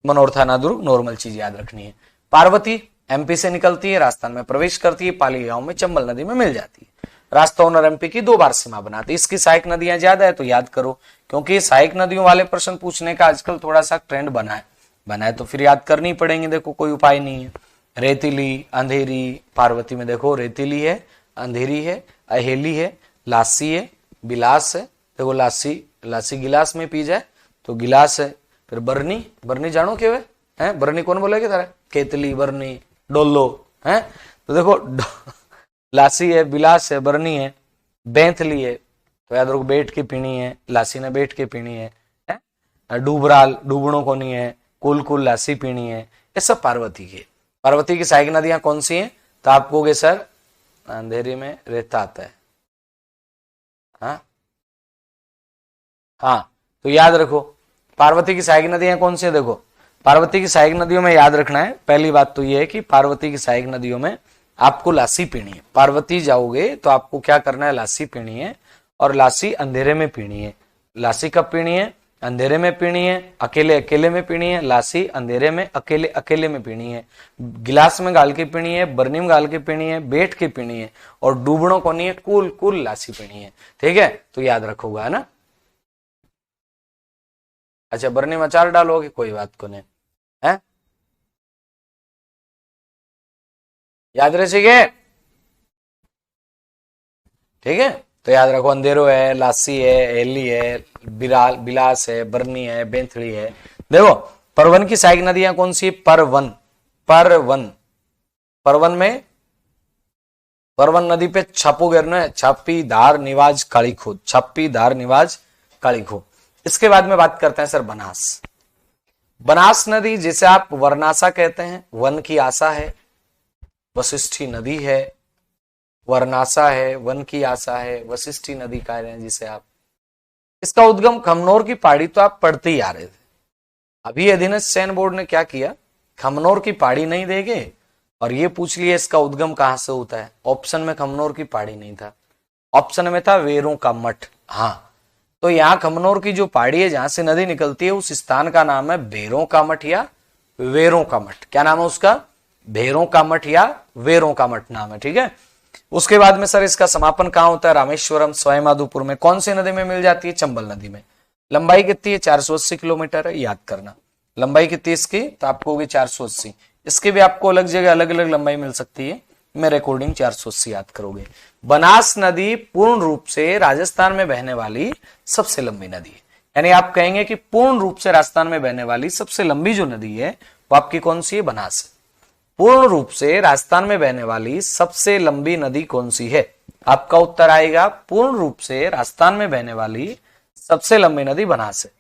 मनोहर थाना दुर्ग नॉर्मल चीज याद रखनी है। पार्वती एमपी से निकलती है, राजस्थान में प्रवेश करती है, पाली गांव में चंबल नदी में मिल जाती है। राजस्थान और एमपी की 2 बार सीमा बनाती है। इसकी सहायक नदियां ज्यादा है तो याद करो, क्योंकि सहायक नदियों वाले प्रश्न पूछने का आजकल थोड़ा सा ट्रेंड बना है तो फिर याद करनी पड़ेंगे। देखो कोई उपाय नहीं है। रेतीली, अंधेरी, पार्वती में देखो रेतीली है, अंधेरी है, अहेली है, लासी है, बिलास है। देखो लासी गिलास में पी जाए तो गिलास है। फिर बरनी जानो के वे है, बरनी कौन बोलेगा तारा? केतली, बरनी, डोलो है। तो देखो लासी है, बिलास है, बरनी है, बैंथली है तो याद रखो बैठ के पीनी है, लासी ने बैठ के पीनी है। डूबराल, डूबणों को नहीं है, कुल लासी पीनी है। ये सब पार्वती की। पार्वती की सहायक नदियां कौन सी हैं? तो आप कहोगे सर अंधेरी में रेता आता है। हाँ तो याद रखो पार्वती की सहायक नदियां कौन सी है। देखो पार्वती की सहायक नदियों में याद रखना है, पहली बात तो यह है कि पार्वती की सहायक नदियों में आपको लासी पीनी है। पार्वती जाओगे तो आपको क्या करना है? लासी पीनी है, और लासी अंधेरे में पीनी है। लासी कब पीनी है? अंधेरे में पीनी है, अकेले अकेले में पीनी है। लासी अंधेरे में अकेले अकेले में पीनी है। गिलास में गाल के पीनी है, बरनी में गाल के पीनी है, बैठ के पीनी है, और डूबणों को नहीं है, कुल लासी पीनी है। ठीक है, तो याद रखोगा है ना। अच्छा बरनी में अचार डालोगे, कोई बात को नहीं है, याद रहे। ठीक है, तो याद रखो अंधेरो है, लासी है, एली है, बिलास है, बरनी है, बेंथड़ी है। देखो परवन की सहायक नदियां कौन सी? परवन में परवन नदी पे छापू गिरना है, छापी, धार, निवाज, कालीखो। छापी, धार, निवाज, कालीखो। इसके बाद में बात करते हैं सर बनास नदी, जिसे आप वर्णासा कहते हैं, वन की आशा है। वशिष्ठी नदी है, वर्णासा है, वन की आशा है, वशिष्ठी नदी कह रहे हैं जिसे आप। इसका उद्गम खमनोर की पहाड़ी तो आप पढ़ते ही आ रहे थे। अभी अधीनस्थ चयन बोर्ड ने क्या किया? खमनोर की पहाड़ी नहीं देंगे और ये पूछ लिया इसका उद्गम कहां से होता है। ऑप्शन में खमनोर की पहाड़ी नहीं था, ऑप्शन में था वेरों का मठ। हाँ तो यहाँ खमनोर की जो पहाड़ी है जहां से नदी निकलती है उस स्थान का नाम है भैरों का मठ या वेरों का मठ। क्या नाम है उसका? भैरों का मठ या वेरों का मठ नाम है। ठीक है, उसके बाद में सर इसका समापन कहां होता है? रामेश्वरम, सवाईमाधोपुर में। कौन सी नदी में मिल जाती है? चंबल नदी में। लंबाई कितनी है? 480 किलोमीटर है, याद करना। लंबाई कितनी इसकी? तो आपको होगी 480। इसके भी आपको अलग जगह अलग अलग लंबाई मिल सकती है, मैं रिकॉर्डिंग 480 याद करोगे। बनास नदी पूर्ण रूप से राजस्थान में बहने वाली सबसे लंबी नदी है। यानी आप कहेंगे कि पूर्ण रूप से राजस्थान में बहने वाली सबसे लंबी जो नदी है वो आपकी कौन सी है? बनास। पूर्ण रूप से राजस्थान में बहने वाली सबसे लंबी नदी कौन सी है? आपका उत्तर आएगा पूर्ण रूप से राजस्थान में बहने वाली सबसे लंबी नदी बनास है।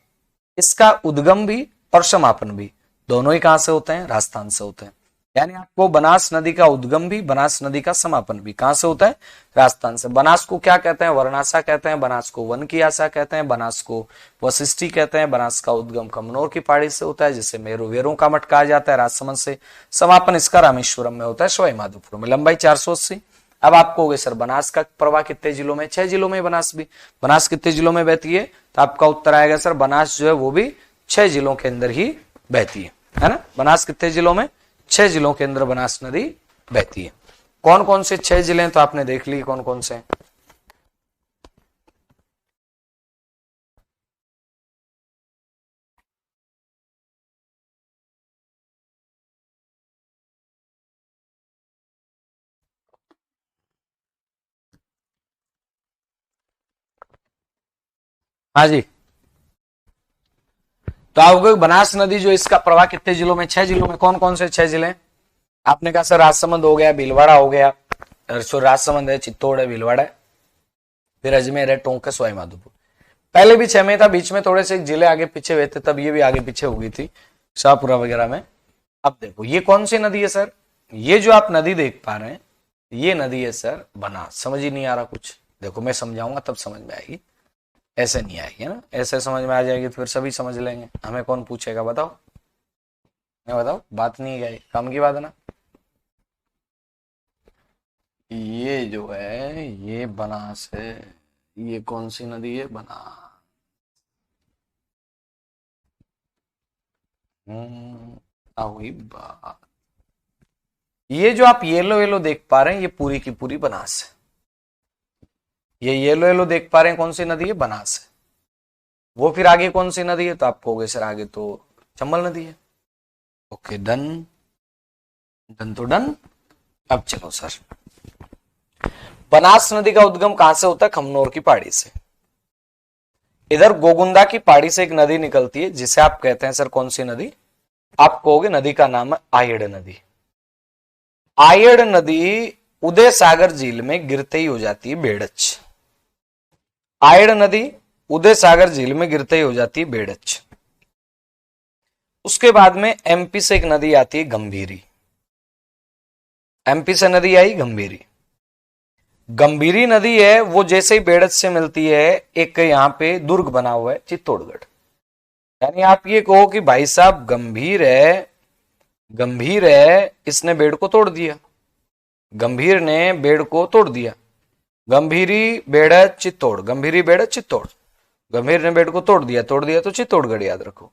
इसका उद्गम भी और समापन भी दोनों ही कहां से होते हैं? राजस्थान से होते हैं। यानी आपको बनास नदी का उद्गम भी, बनास नदी का समापन भी कहां से होता है? राजस्थान से। बनास को क्या कहते हैं? वर्णासा कहते हैं। बनास को वन की आशा कहते हैं। बनास को वशिष्ठी कहते हैं। बनास का उद्गम खमनोर की पहाड़ी से होता है जिसे वेरों का मठ कहा जाता है राजसमंद से। समापन इसका रामेश्वरम में होता है, सवाईमाधोपुर में। लंबाई 480। अब आपको हो गए सर बनास का प्रवाह कितने जिलों में? 6 जिलों में बनास भी। बनास कितने जिलों में बहती है? तो आपका उत्तर आएगा सर बनास जो है वो भी 6 जिलों के अंदर ही बहती है ना। बनास कितने जिलों में? 6 जिलों के अंदर बनास नदी बहती है। कौन कौन से 6 जिले तो आपने देख ली कौन कौन से। हाँ जी, तो आपको बनास नदी जो इसका प्रवाह कितने जिलों में? 6 जिलों में। कौन कौन से 6 जिले? आपने कहा सर राजसमंद हो गया, भीलवाड़ा हो गया, राजसमंद है, चित्तौड़ है, भीलवाड़ा है, फिर अजमेर है, टोंक है, सवाईमाधोपुर। पहले भी 6 में था, बीच में थोड़े से जिले आगे पीछे हुए थे, तब ये भी आगे पीछे हो गई थी शाहपुरा वगैरह में। अब देखो ये कौन सी नदी है सर? ये जो आप नदी देख पा रहे हैं ये नदी है सर बनास। समझ ही नहीं आ रहा कुछ? देखो मैं समझाऊंगा तब समझ में आएगी। ऐसे नहीं आएगी ना, ऐसे समझ में आ जाएगी तो फिर सभी समझ लेंगे, हमें कौन पूछेगा बताओ, मैं बताओ, बात नहीं गई, काम की बात है ना। ये जो है ये बनास है, ये कौन सी नदी है, बनास। हुई बात। ये जो आप येलो येलो देख पा रहे हैं ये पूरी की पूरी बनास है। ये येलो येलो देख पा रहे हैं कौन सी नदी है, बनास है। वो फिर आगे कौन सी नदी है, तो आप कहोगे सर आगे तो चंबल नदी है। ओके डन, डन तो डन। अब चलो सर, बनास नदी का उद्गम कहां से होता है, खमनोर की पहाड़ी से। इधर गोगुंदा की पहाड़ी से एक नदी निकलती है जिसे आप कहते हैं सर कौन सी नदी, आप कहोगे नदी का नाम है आयड़ नदी। आयड़ नदी उदय सागर झील में गिरते ही हो जाती है बेड़च। आयड़ नदी उदय सागर झील में गिरते ही हो जाती है बेड़च। उसके बाद में एमपी से एक नदी आती है गंभीरी। एमपी से नदी आई गंभीरी। गंभीरी नदी है वो जैसे ही बेड़च से मिलती है, एक यहां पे दुर्ग बना हुआ है चित्तौड़गढ़। यानी आप ये कहो कि भाई साहब गंभीर है, गंभीर है, इसने बेड़ को तोड़ दिया, गंभीर ने बेड़ को तोड़ दिया। गंभीरी बेड़च चित्तौड़, गंभीरी बेड़च चित्तौड़, गंभीर ने बेड़ को तोड़ दिया, तोड़ दिया तो चित्तौड़गढ़ याद रखो।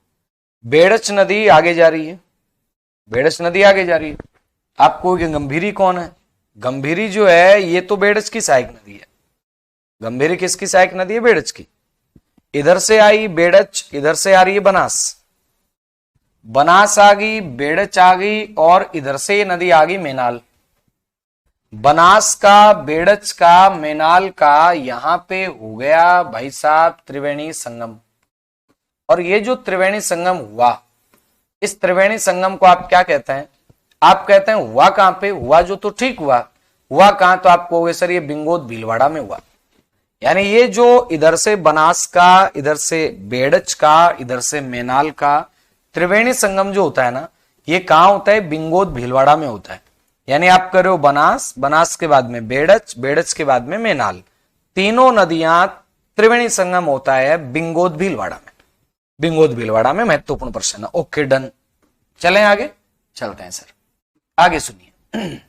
बेड़च नदी आगे जा रही है, बेड़च नदी आगे जा रही है। आपको गंभीरी कौन है, गंभीरी जो है ये तो बेड़च की सहायक नदी है। गंभीरी किसकी सहायक नदी है, बेड़च की। इधर से आई बेड़च, इधर से आ रही है बनास, बनास आ गई, बेड़च आ गई, और इधर से ये नदी आ गई मेनाल। बनास का, बेड़च का, मेनाल का यहां पे हो गया भाई साहब त्रिवेणी संगम। और ये जो त्रिवेणी संगम हुआ, इस त्रिवेणी संगम को आप क्या कहते हैं, आप कहते हैं हुआ कहां पे, हुआ जो तो ठीक हुआ, हुआ कहां, तो आप कहोगे सर ये बिंगोद भीलवाड़ा में हुआ। यानी ये जो इधर से बनास का, इधर से बेड़च का, इधर से मेनाल का त्रिवेणी संगम जो होता है ना, ये कहां होता है, बिंगोद भीलवाड़ा में होता है। यानी आप कर रहे हो बनास, बनास के बाद में बेड़च, बेड़च के बाद में मेनाल, तीनों नदियां त्रिवेणी संगम होता है बिंगोद भीलवाड़ा में। बिंगोद भीलवाड़ा में महत्वपूर्ण प्रश्न है। ओके डन, चलें आगे, चलते हैं सर, आगे सुनिए।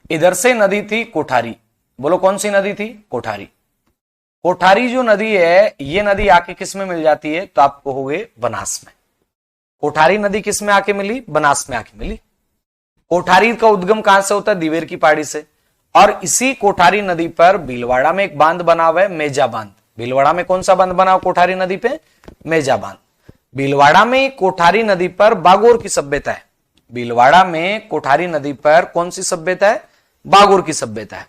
इधर से नदी थी कोठारी, बोलो कौन सी नदी थी, कोठारी। कोठारी जो नदी है ये नदी आके किस में मिल जाती है, तो आप कहोगे बनास में। कोठारी नदी किस में आके मिली, बनास में आके मिली। कोठारी का उद्गम कहां से होता है, दिवेर की पहाड़ी से। और इसी कोठारी नदी पर भीलवाड़ा में एक बांध बना हुआ है, मेजा बांध। भीलवाड़ा में कौन सा बांध बना हुआ कोठारी नदी पे, मेजा बांध। भीलवाड़ा में कोठारी नदी पर बागोर की सभ्यता है। भीलवाड़ा में कोठारी नदी पर कौन सी सभ्यता है, बागोर की सभ्यता है।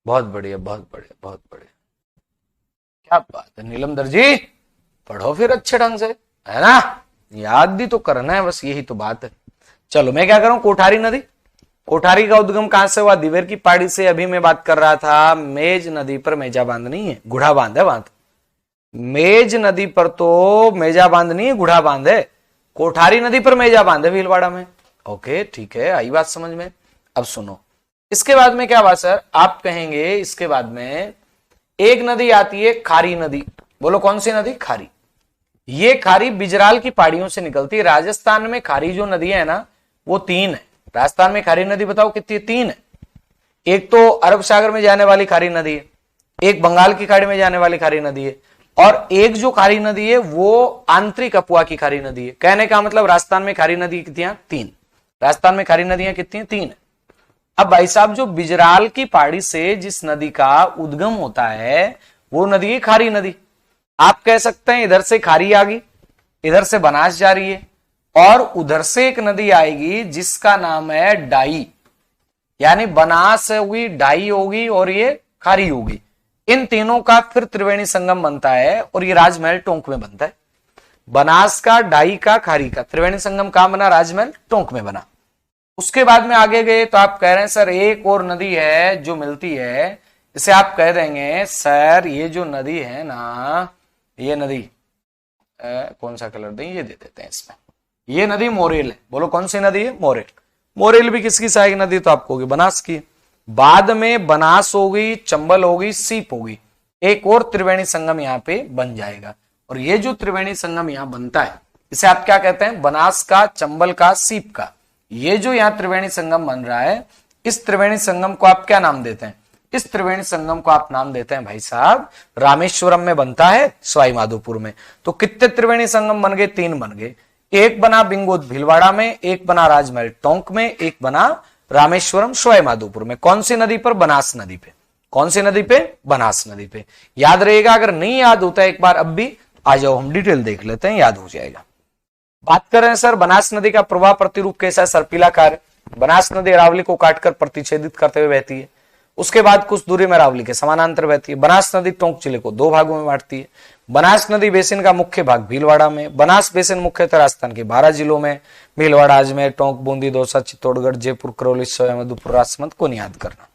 बहुत बढ़िया, बहुत बढ़िया, बहुत बढ़िया, क्या बात है नीलमधर जी, पढ़ो फिर अच्छे ढंग से, है ना, याद भी तो करना है, बस यही तो बात है। चलो मैं क्या करूं, कोठारी नदी, कोठारी का उद्गम कहां से हुआ, दिवेर की पहाड़ी से। अभी मैं बात कर रहा था मेज नदी पर मेजा बांध नहीं है, गुढ़ा बांध है बांध। मेज नदी पर तो मेजा बांध नहीं है, गुढ़ा बांध है। कोठारी नदी पर मेजा बांध है भीलवाड़ा में। ओके ठीक है, आई बात समझ में। अब सुनो, इसके बाद में क्या बात सर, आप कहेंगे इसके बाद में एक नदी आती है खारी नदी। बोलो कौन सी नदी, खारी। ये खारी बिजराल की पहाड़ियों से निकलती है। राजस्थान में खारी जो नदियां है ना वो तीन है। राजस्थान में खारी नदी बताओ कितनी है, तीन है। एक तो अरब सागर में जाने वाली खारी नदी है, एक बंगाल की खाड़ी में जाने वाली खारी नदी है, और एक जो खारी नदी है वो आंतरिक अपुआ की खारी नदी है। कहने का मतलब राजस्थान में खारी नदी कितनी है, तीन। राजस्थान में खारी नदियां कितनी है, तीन है। अब भाई साहब जो बिजराल की पहाड़ी से जिस नदी का उद्गम होता है वो नदी है खारी नदी। आप कह सकते हैं इधर से खारी आ गई, इधर से बनास जा रही है, और उधर से एक नदी आएगी जिसका नाम है डाई। यानी बनास होगी, डाई होगी और ये खारी होगी। इन तीनों का फिर त्रिवेणी संगम बनता है और ये राजमहल टोंक में बनता है। बनास का, डाई का, खारी का त्रिवेणी संगम कहां बना, राजमहल टोंक में बना। उसके बाद में आगे गए तो आप कह रहे हैं सर एक और नदी है जो मिलती है, इसे आप कह देंगे सर ये जो नदी है ना, ये नदी कौन सा कलर दें, ये दे देते हैं इसमें, ये नदी मोरेल है। बोलो कौन सी नदी है, मोरेल। मोरेल भी किसकी सहायक नदी, तो आपको होगी बनास की। बाद में बनास होगी, चंबल होगी, सीप होगी, एक और त्रिवेणी संगम यहाँ पे बन जाएगा। और ये जो त्रिवेणी संगम यहाँ बनता है इसे आप क्या कहते हैं, बनास का, चंबल का, सीप का। ये जो यहाँ त्रिवेणी संगम बन रहा है, इस त्रिवेणी संगम को आप क्या नाम देते हैं, इस त्रिवेणी संगम को आप नाम देते हैं भाई साहब, रामेश्वरम में बनता है, सवाई माधोपुर में। तो कितने त्रिवेणी संगम बन गए, 3 बन गए। एक बना बिंगोद भीलवाड़ा में, एक बना राजमहल टोंक में, एक बना रामेश्वरम सवाई माधोपुर में। कौन सी नदी पर, बनास नदी पे। कौन सी नदी पे, बनास नदी पे। याद रहेगा, अगर नहीं याद होता है एक बार अब भी आ जाओ, हम डिटेल देख लेते हैं, याद हो जाएगा। बात कर रहे हैं सर बनास नदी का प्रवाह प्रतिरूप कैसा है, सर्पिलाकार। बनास नदी अरावली को काटकर प्रतिच्छेदित करते हुए बहती है, उसके बाद कुछ दूरी में अरावली के समानांतर बहती है। बनास नदी टोंक जिले को 2 भागों में बांटती है। बनास नदी बेसिन का मुख्य भाग भीलवाड़ा में। बनास बेसिन मुख्यतः राजस्थान के 12 जिलों में, भीलवाड़ा, अजमेर, टोंक, बूंदी, दौसा, चित्तौड़गढ़, जयपुर, करौली, सवाई माधोपुर, राजसमंद को याद करना।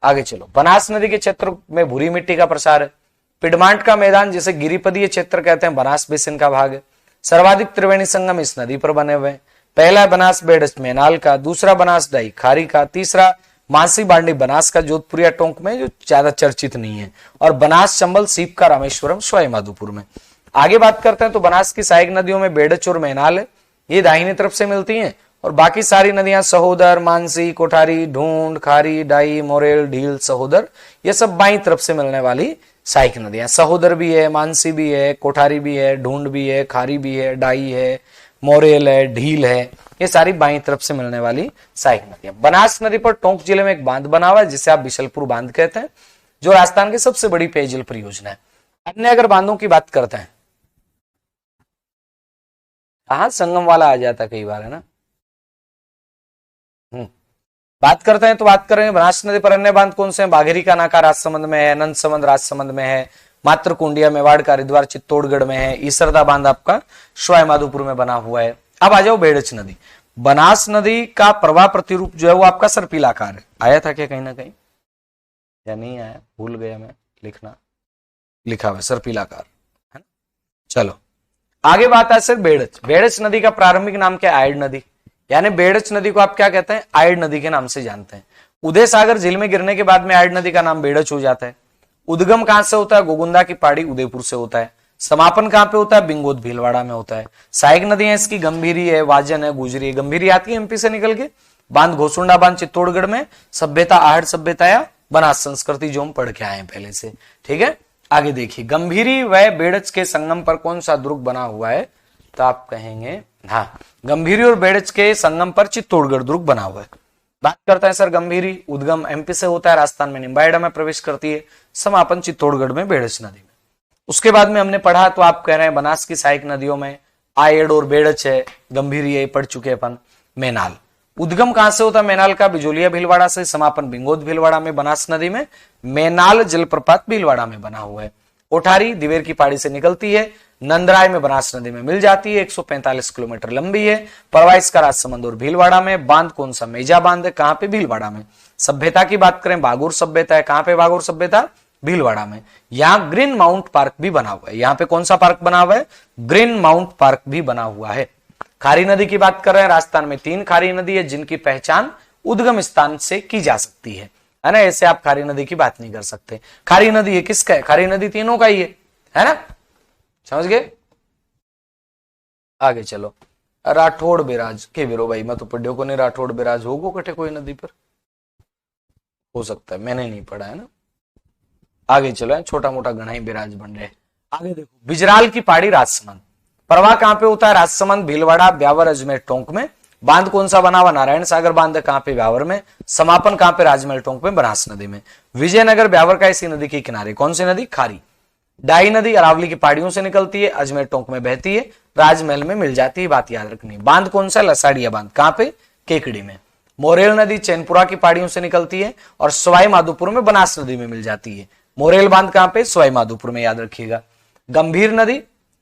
आगे चलो, बनास नदी के क्षेत्र में भूरी मिट्टी का प्रसार है। पिडमांट का मैदान जिसे गिरिपदीय क्षेत्र कहते हैं, बनास बेसिन का भाग है। सर्वाधिक त्रिवेणी संगम इस नदी पर बने हुए हैं। पहला बनास बेडस मैनाल का, दूसरा बनास डाई खारी का, तीसरा मानसी बांडी बनास का जोधपुरिया टोंक में, जो ज्यादा चर्चित नहीं है, और बनास, चंबल, सीप का रामेश्वरम सवाई माधोपुर में। आगे बात करते हैं तो बनास की सहायक नदियों में बेडच और मैनाल है, ये दाहिनी तरफ से मिलती हैं, और बाकी सारी नदियां सहोदर, मानसी, कोठारी, ढूंढ, खारी, डाई, मोरेल, ढील, सहोदर, ये सब बाई तरफ से मिलने वाली सहायक नदियां। सहोदर भी है, मानसी भी है, कोठारी भी है, ढूंढ भी है, खारी भी है, डाई है, मोरेल है, ढील है, ये सारी बाईं तरफ से मिलने वाली सहायक नदियां। बनास नदी पर टोंक जिले में एक बांध बना हुआ है जिसे आप बिशलपुर बांध कहते हैं, जो राजस्थान की सबसे बड़ी पेयजल परियोजना है। अन्य अगर बांधों की बात करते हैं, हाँ संगम वाला आ जाता कई बार, है ना। बात करते हैं तो बात करेंगे बनास नदी पर अन्य बांध कौन से हैं। बाघेरी का नाका राजसमंद में है, नंदसमंद राजसमंद में है, मात्रकुंडिया, मेवाड़ का हरिद्वार, चित्तौड़गढ़ में है, ईसरदा बांध आपका सवाई माधोपुर में बना हुआ है। अब आ जाओ बेड़च नदी। बनास नदी का प्रवाह प्रतिरूप जो है वो आपका सर्पिलाकार है। आया था क्या कहीं ना कहीं, या नहीं आया, भूल गया मैं लिखना, लिखा हुआ सर्पिलाकार, है ना। चलो आगे बात है सर बेड़च। बेड़च नदी का प्रारंभिक नाम क्या है, आयड नदी। यानी बेड़च नदी को आप क्या कहते हैं, आयड नदी के नाम से जानते हैं। उदय सागर झील में गिरने के बाद में आयड नदी का नाम बेड़च हो जाता है। उद्गम कहां से होता है, गोगुंदा की पहाड़ी उदयपुर से होता है। समापन कहां पे होता है, बिंगोद भीलवाड़ा में होता है। सहायक नदियां इसकी गंभीरी है, वाजन है, गुजरी है। गंभीरी आती है एमपी से निकल के, बांध घोसुंडा बांध चित्तौड़गढ़ में, सभ्यता आहड़ सभ्यता या बनास संस्कृति जो हम पढ़ के आए हैं पहले से, ठीक है। आगे देखिए, गंभीरी व बेड़च के संगम पर कौन सा दुर्ग बना हुआ है, तो आप कहेंगे हाँ, गंभीरी और बेड़च के संगम पर चित्तौड़गढ़ दुर्ग बना हुआ है। बात करते हैं सर गंभीरी, उद्गम एमपी से होता है, राजस्थान में निम्बाहेड़ा में प्रवेश करती है, समापन चित्तौड़गढ़ में बेड़च नदी में। उसके बाद में हमने पढ़ा तो आप कह रहे हैं बनास की सहायक नदियों में आयड और बेड़च है, गंभीरी है, पढ़ चुके अपन। मैनाल, उद्गम कहां से होता है मैनाल का, बिजोलिया भीलवाड़ा से, समापन बिंगोद भीलवाड़ा में, बनास नदी में। मैनाल जलप्रपात भीलवाड़ा में बना हुआ है। कोठारी दिवेर की पहाड़ी से निकलती है, नंदराय में बनास नदी में मिल जाती है, 145 किलोमीटर लंबी है। प्रवाहित का राजसमंद और भीलवाड़ा में। बांध कौन सा, मेजा बांध है, कहां पे, भीलवाड़ा में। सभ्यता की बात करें, बागोर सभ्यता है, कहां पे बागोर सभ्यता, भीलवाड़ा में। यहां ग्रीन माउंट पार्क भी बना हुआ है। यहां पे कौन सा पार्क बना हुआ है, ग्रीन माउंट पार्क भी बना हुआ है। खारी नदी की बात कर रहे हैं, राजस्थान में 3 खारी नदी है जिनकी पहचान उद्गम स्थान से की जा सकती है ना। ऐसे आप खारी नदी की बात नहीं कर सकते। खारी नदी ये किसका है, खारी नदी तीनों का ही है ना, समझ गए। आगे चलो, राठौड़ बिराज के वीरो भाई, मैं तो पढ़ियो को नहीं, राठौड़ बिराज होगो कटे कोई नदी पर, हो सकता है, मैंने नहीं पढ़ा है ना। आगे चलो, छोटा मोटा गणाई बिराज बन रहे। आगे देखो, बिजराल की पहाड़ी राजसमंद, प्रवाह कहां पे होता है, राजसमंद, भीलवाड़ा, ब्यावर, अजमेर, टोंक में। बांध कौन सा बना हुआ, नारायण सागर बांध कहां पे, ब्यावर में। समापन कहां पे, राजमहल टोंक में, बनास नदी में। विजयनगर ब्यावर का इसी नदी के किनारे, कौन सी नदी, खारी। डाई नदी अरावली की पहाड़ियों से निकलती है, अजमेर टोंक में बहती है, राजमहल में मिल जाती है, बात याद रखनी। बांध कौन सा, लसाड़िया बांध, कहां पे, केकड़ी में। मोरेल नदी चैनपुरा की पहाड़ियों से निकलती है और सवाई माधोपुर में बनास नदी में मिल जाती है। मोरेल बांध कहां पे, सवाई माधोपुर में, याद रखिएगा। गंभीर नदी,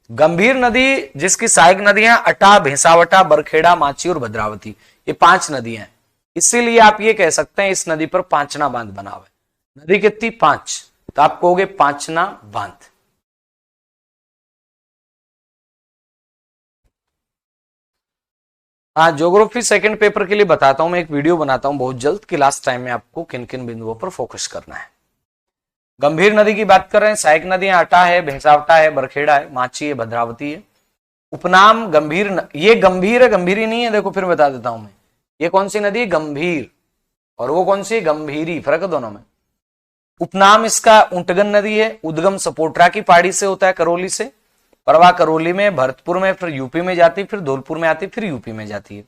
गंभीर नदी जिसकी सहायक नदियां अटा, भेसावटा, बरखेड़ा, माची और भद्रावती, ये 5 नदियां हैं। इसीलिए आप ये कह सकते हैं इस नदी पर पांचना बांध बना हुआ है। नदी कितनी, 5, तो आप कहोगे पांचना बांध। हाँ, ज्योग्राफी सेकंड पेपर के लिए बताता हूं, मैं एक वीडियो बनाता हूं बहुत जल्द कि लास्ट टाइम में आपको किन किन बिंदुओं पर फोकस करना है। गंभीर नदी की बात कर रहे हैं। सहायक नदियां अटा है, भैंसावटा है, बरखेड़ा है, माची है, भद्रावती है। उपनाम गंभीर ये गंभीर है, गंभीरी नहीं है। देखो फिर बता देता हूं मैं, ये कौन सी नदी है? गंभीर। और वो कौन सी? गंभीरी। फर्क है दोनों में। उपनाम इसका ऊंटगन नदी है। उद्गम सपोट्रा की पहाड़ी से होता है, करौली से। प्रवाह करौली में, भरतपुर में, फिर यूपी में जाती, फिर धौलपुर में आती, फिर यूपी में जाती है।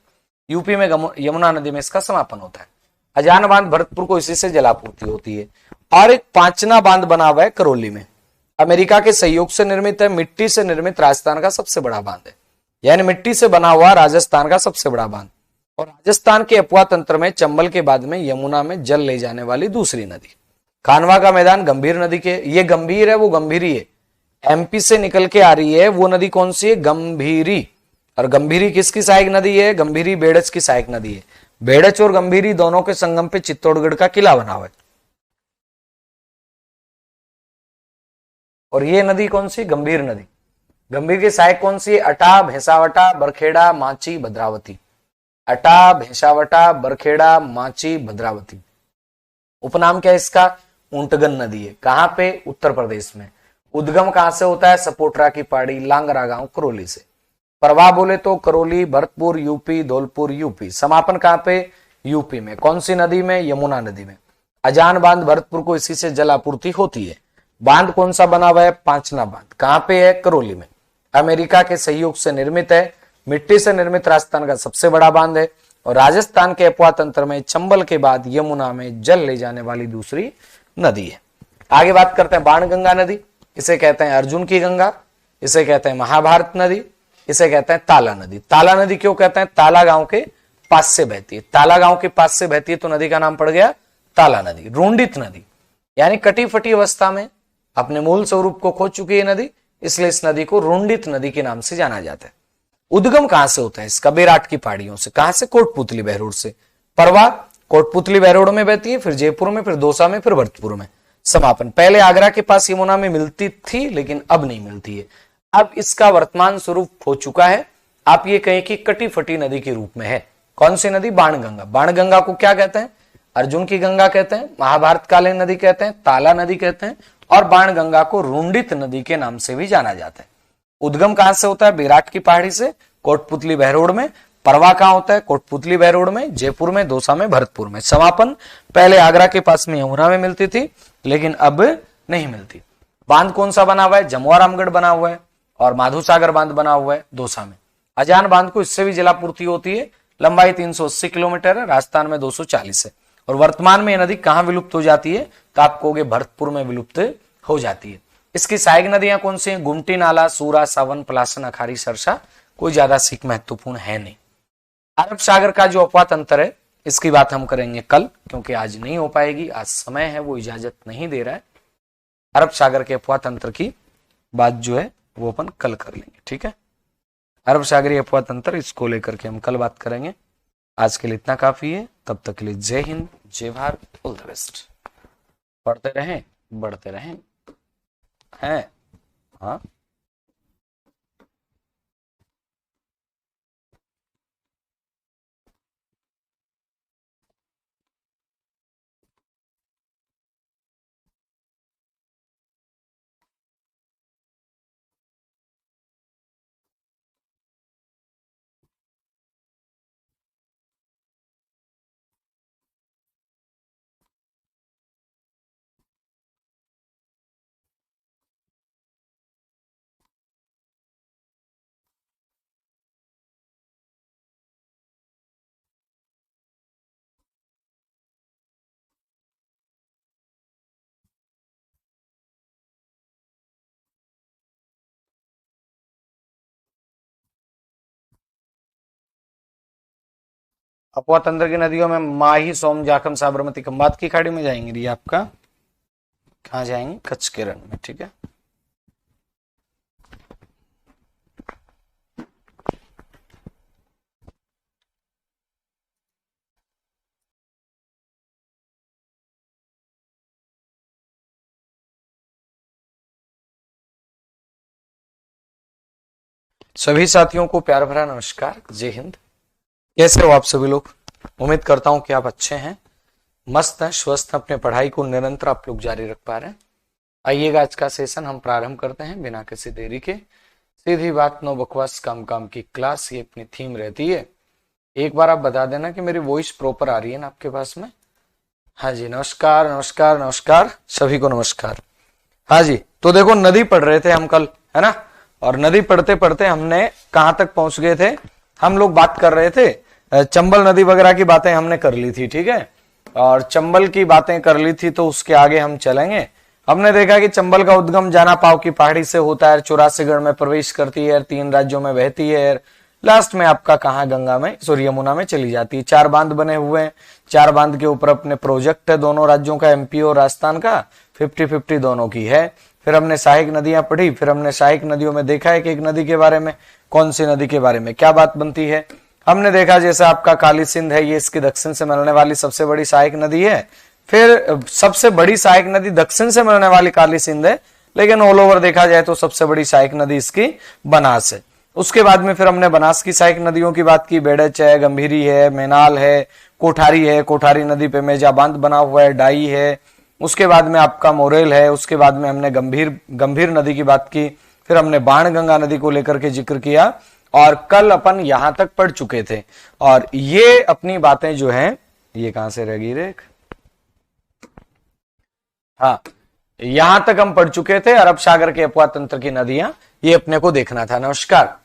यूपी में यमुना नदी में इसका समापन होता है। अजान बांध भरतपुर को इसी से जलापूर्ति होती है। और एक पांचना बांध बना हुआ है करौली में, अमेरिका के सहयोग से निर्मित है। मिट्टी से निर्मित राजस्थान का सबसे बड़ा बांध है, यानी मिट्टी से बना हुआ राजस्थान का सबसे बड़ा बांध। और राजस्थान के अपुआ तंत्र में चंबल के बाद में यमुना में जल ले जाने वाली दूसरी नदी। खानवा का मैदान गंभीर नदी के, ये गंभीर है, वो गंभीरी है। एमपी से निकल के आ रही है, वो नदी कौन सी है? गंभीरी। और गंभीरी किसकी सहायक नदी है? गंभीरी बेड़च की सहायक नदी है। बेड़च और गंभीरी दोनों के संगम पे चित्तौड़गढ़ का किला बना हुआ है। और ये नदी कौन सी? गंभीर नदी। गंभीर की सहायक कौन सी है? अटा, भैंसावटा, बरखेड़ा, माची, भद्रावती। अटा, भैंसावटा, बरखेड़ा, माची, भद्रावती। उपनाम क्या है इसका? ऊंटगन नदी है। कहां पे? उत्तर प्रदेश में। उद्गम कहां से होता है? सपोट्रा की पहाड़ी, लांगरा गांव, करौली से। प्रवाह बोले तो करौली, भरतपुर यूपी, धौलपुर यूपी। समापन कहां पे? यूपी में। कौन सी नदी में? यमुना नदी में। अजान बांध भरतपुर को इसी से जल आपूर्ति होती है। बांध कौन सा बना हुआ है? पांचना बांध। कहां पे है? करौली में। अमेरिका के सहयोग से निर्मित है। मिट्टी से निर्मित राजस्थान का सबसे बड़ा बांध है। और राजस्थान के अपुआ तंत्र में चंबल के बाद यमुना में जल ले जाने वाली दूसरी नदी है। आगे बात करते हैं बाणगंगा नदी। इसे कहते हैं अर्जुन की गंगा, इसे कहते हैं महाभारत नदी, इसे कहते हैं ताला नदी। ताला नदी क्यों कहते हैं? ताला गांव के पास से बहती है। ताला गांव के पास से बहती है तो नदी का नाम पड़ गया ताला नदी। रुंडित नदी, यानी कटी फटी अवस्था में अपने मूल स्वरूप को खो चुकी है नदी, इसलिए इस नदी को रुंडित नदी के नाम से जाना जाता है। उद्गम कहां से होता है इसका? बेराट की पहाड़ियों से। कहां से? कोटपुतली बहरोड से। परवा कोटपुतली बहरोड में बहती है, फिर जयपुर में, फिर दौसा में, फिर भरतपुर में। समापन पहले आगरा के पास यमुना में मिलती थी, लेकिन अब नहीं मिलती है। अब इसका वर्तमान स्वरूप खो चुका है। आप ये कहें कि कटी फटी नदी के रूप में है। कौन सी नदी? बाणगंगा। बाणगंगा को क्या कहते हैं? अर्जुन की गंगा कहते हैं, महाभारत कालीन नदी कहते हैं, ताला नदी कहते हैं, और बाणगंगा को रुंडित नदी के नाम से भी जाना जाता है। उद्गम कहां से होता है? बेराट की पहाड़ी से, कोटपुतली बहरोड में। परवा कहां होता है? कोटपुतली बहरोड में, जयपुर में, दौसा में, भरतपुर में। समापन पहले आगरा के पास में यमुना में मिलती थी, लेकिन अब नहीं मिलती। बांध कौन सा बना हुआ है? जमुआ रामगढ़ बना हुआ है, और माधोसागर बांध बना हुआ है दौसा में। अजान बांध को इससे भी जलापूर्ति होती है। लंबाई 380 किलोमीटर है, राजस्थान में 240 है। और वर्तमान में यह नदी कहां विलुप्त हो जाती है? तो आप कहोगे भरतपुर में विलुप्त हो जाती है। इसकी सहायक नदियां कौन सी हैं? गुमटी नाला, सूरा, सावन, पलासन, अखारी, सरसा। कोई ज्यादा सीख महत्वपूर्ण है नहीं। अरब सागर का जो अफवाह तंत्र है, इसकी बात हम करेंगे कल, क्योंकि आज नहीं हो पाएगी। आज समय है वो इजाजत नहीं दे रहा है। अरब सागर के अफवाह तंत्र की बात जो है वो अपन कल कर लेंगे, ठीक है। अरब सागरीय अफवाह तंत्र, इसको लेकर के हम कल बात करेंगे। आज के लिए इतना काफी है। तब तक के लिए जय हिंद, जय भारत, ऑल द बेस्ट। पढ़ते रहें, बढ़ते रहें, हैं? हाँ, अफवाह तंत्र की नदियों में माही, सोम, जाखम, साबरमती, खंबात की खाड़ी में जाएंगे। ये आपका कहाँ जाएंगे? कच्छ के रण में, ठीक है। सभी साथियों को प्यार भरा नमस्कार, जय हिंद। कैसे हो आप सभी लोग? उम्मीद करता हूं कि आप अच्छे हैं, मस्त हैं, स्वस्थ हैं, अपने पढ़ाई को निरंतर आप लोग जारी रख पा रहे हैं। आइएगा, आज का सेशन हम प्रारंभ करते हैं बिना किसी देरी के। सीधी बात, नो बकवास, काम काम की क्लास, ये अपनी थीम रहती है। एक बार आप बता देना कि मेरी वॉइस प्रॉपर आ रही है ना आपके पास में। हाँ जी, नमस्कार नमस्कार नमस्कार, सभी को नमस्कार। हाँ जी, तो देखो नदी पढ़ रहे थे हम कल, है ना। और नदी पढ़ते पढ़ते हमने कहां तक पहुंच गए थे? हम लोग बात कर रहे थे चंबल नदी वगैरह की बातें हमने कर ली थी, ठीक है। और चंबल की बातें कर ली थी तो उसके आगे हम चलेंगे। हमने देखा कि चंबल का उद्गम जाना पाव की पहाड़ी से होता है, 84 में प्रवेश करती है, 3 राज्यों में बहती है, लास्ट में आपका कहा गंगा में, सॉरी यमुना में चली जाती है। 4 बांध बने हुए हैं, 4 बांध के ऊपर अपने प्रोजेक्ट है दोनों राज्यों का, एमपी और राजस्थान का, 50-50 दोनों की है। फिर हमने सहायक नदियां पढ़ी, फिर हमने सहायक नदियों में देखा है कि एक नदी के बारे में, कौन सी नदी के बारे में क्या बात बनती है। हमने देखा जैसे आपका काली सिंध है, ये इसकी दक्षिण से मिलने वाली सबसे बड़ी सहायक नदी है। फिर सबसे बड़ी सहायक नदी दक्षिण से मिलने वाली काली सिंध है, लेकिन ऑल ओवर देखा जाए तो सबसे बड़ी सहायक नदी इसकी बनास है। उसके बाद में फिर हमने बनास की सहायक नदियों की बात की, बेड़च है, गंभीरी है, मेनाल है, कोठारी है, कोठारी नदी पे मेजा बांध बना हुआ है, डाई है। उसके बाद में आपका मोरेल है। उसके बाद में हमने गंभीर नदी की बात की। फिर हमने बाण गंगा नदी को लेकर के जिक्र किया और कल अपन यहां तक पढ़ चुके थे। और ये अपनी बातें जो हैं, ये कहां से रह गई रेख? हाँ, यहां तक हम पढ़ चुके थे अरब सागर के अपवा तंत्र की नदियां, ये अपने को देखना था। नमस्कार।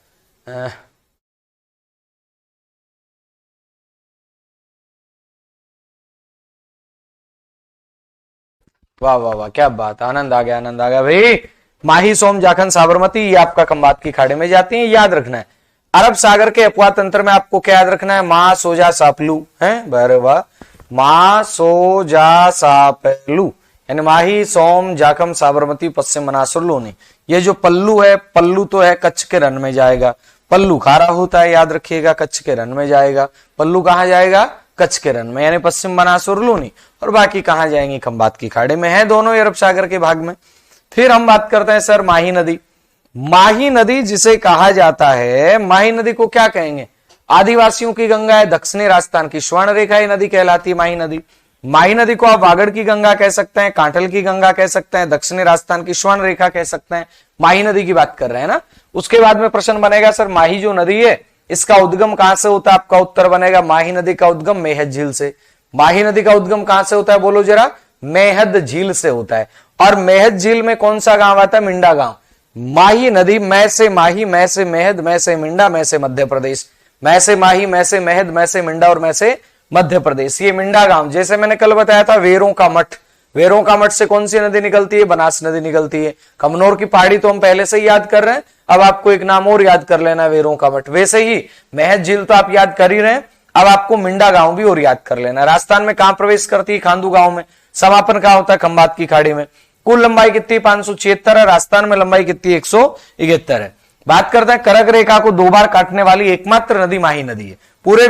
वाह वाह वाह, क्या बात, आनंद आ गया, आनंद आ गया भाई। माही, सोम, जाखन, साबरमती, ये आपका खंबात की खाड़ी में जाती है, याद रखना है। अरब सागर के अपवा तंत्र में आपको क्या याद रखना है? मां, सोजा, सापलू है, वाह, मां, सोजा, सापलू, यानी माही, सोम, जाखम, साबरमती, पश्चिम मनासुर, लोनी। ये जो पल्लू है, पल्लू तो है कच्छ के रन में जाएगा। पल्लू खारा होता है, याद रखिएगा, कच्छ के रन में जाएगा। पल्लू कहां जाएगा? कच्छ के रन में, यानी पश्चिम मनासुर, लोनी। और बाकी कहां जाएंगी? खंबात की खाड़ी में है, दोनों अरब सागर के भाग में। फिर हम बात करते हैं सर माही नदी। माही नदी जिसे कहा जाता है, माही नदी को क्या कहेंगे? आदिवासियों की गंगा है, दक्षिणी राजस्थान की स्वर्ण रेखा ये नदी कहलाती है माही नदी। माही नदी को आप वागड़ की गंगा कह सकते हैं, कांठल की गंगा कह सकते हैं, दक्षिणी राजस्थान की स्वर्ण रेखा कह सकते हैं। माही नदी की बात कर रहे हैं ना। उसके बाद में प्रश्न बनेगा सर माही जो नदी है इसका उद्गम कहां से होता है? आपका उत्तर बनेगा माही नदी का उद्गम मेहद झील से। माही नदी का उद्गम कहां से होता है बोलो जरा? मेहद झील से होता है। और मेहद झील में कौन सा गांव आता है? मिंडा गांव। माही नदी, मैं से माही, मैं से मेहद, मैं से मिंडा, मैं से मध्य प्रदेश। मैं से माही, मैं से मेहद, मैं से मिंडा और मैं से मध्य प्रदेश। ये मिंडा गांव, जैसे मैंने कल बताया था वेरों का मठ, वेरों का मठ से कौन सी नदी निकलती है? बनास नदी निकलती है। कमनौर की पहाड़ी तो हम पहले से ही याद कर रहे हैं, अब आपको एक नाम और याद कर लेना, वेरों का मठ। वैसे ही मेहद झील तो आप याद कर ही रहे हैं, अब आपको मिंडा गांव भी और याद कर लेना। राजस्थान में कहां प्रवेश करती है? खांडू गांव में। समापन कहां होता है? खंबात की खाड़ी में। कुल लंबाई कितनी? 576 है। राजस्थान में लंबाई कितनी? 171 है। बात करते हैं कर्क रेखा को 2 बार काटने वाली एकमात्र नदी माही नदी है। पूरे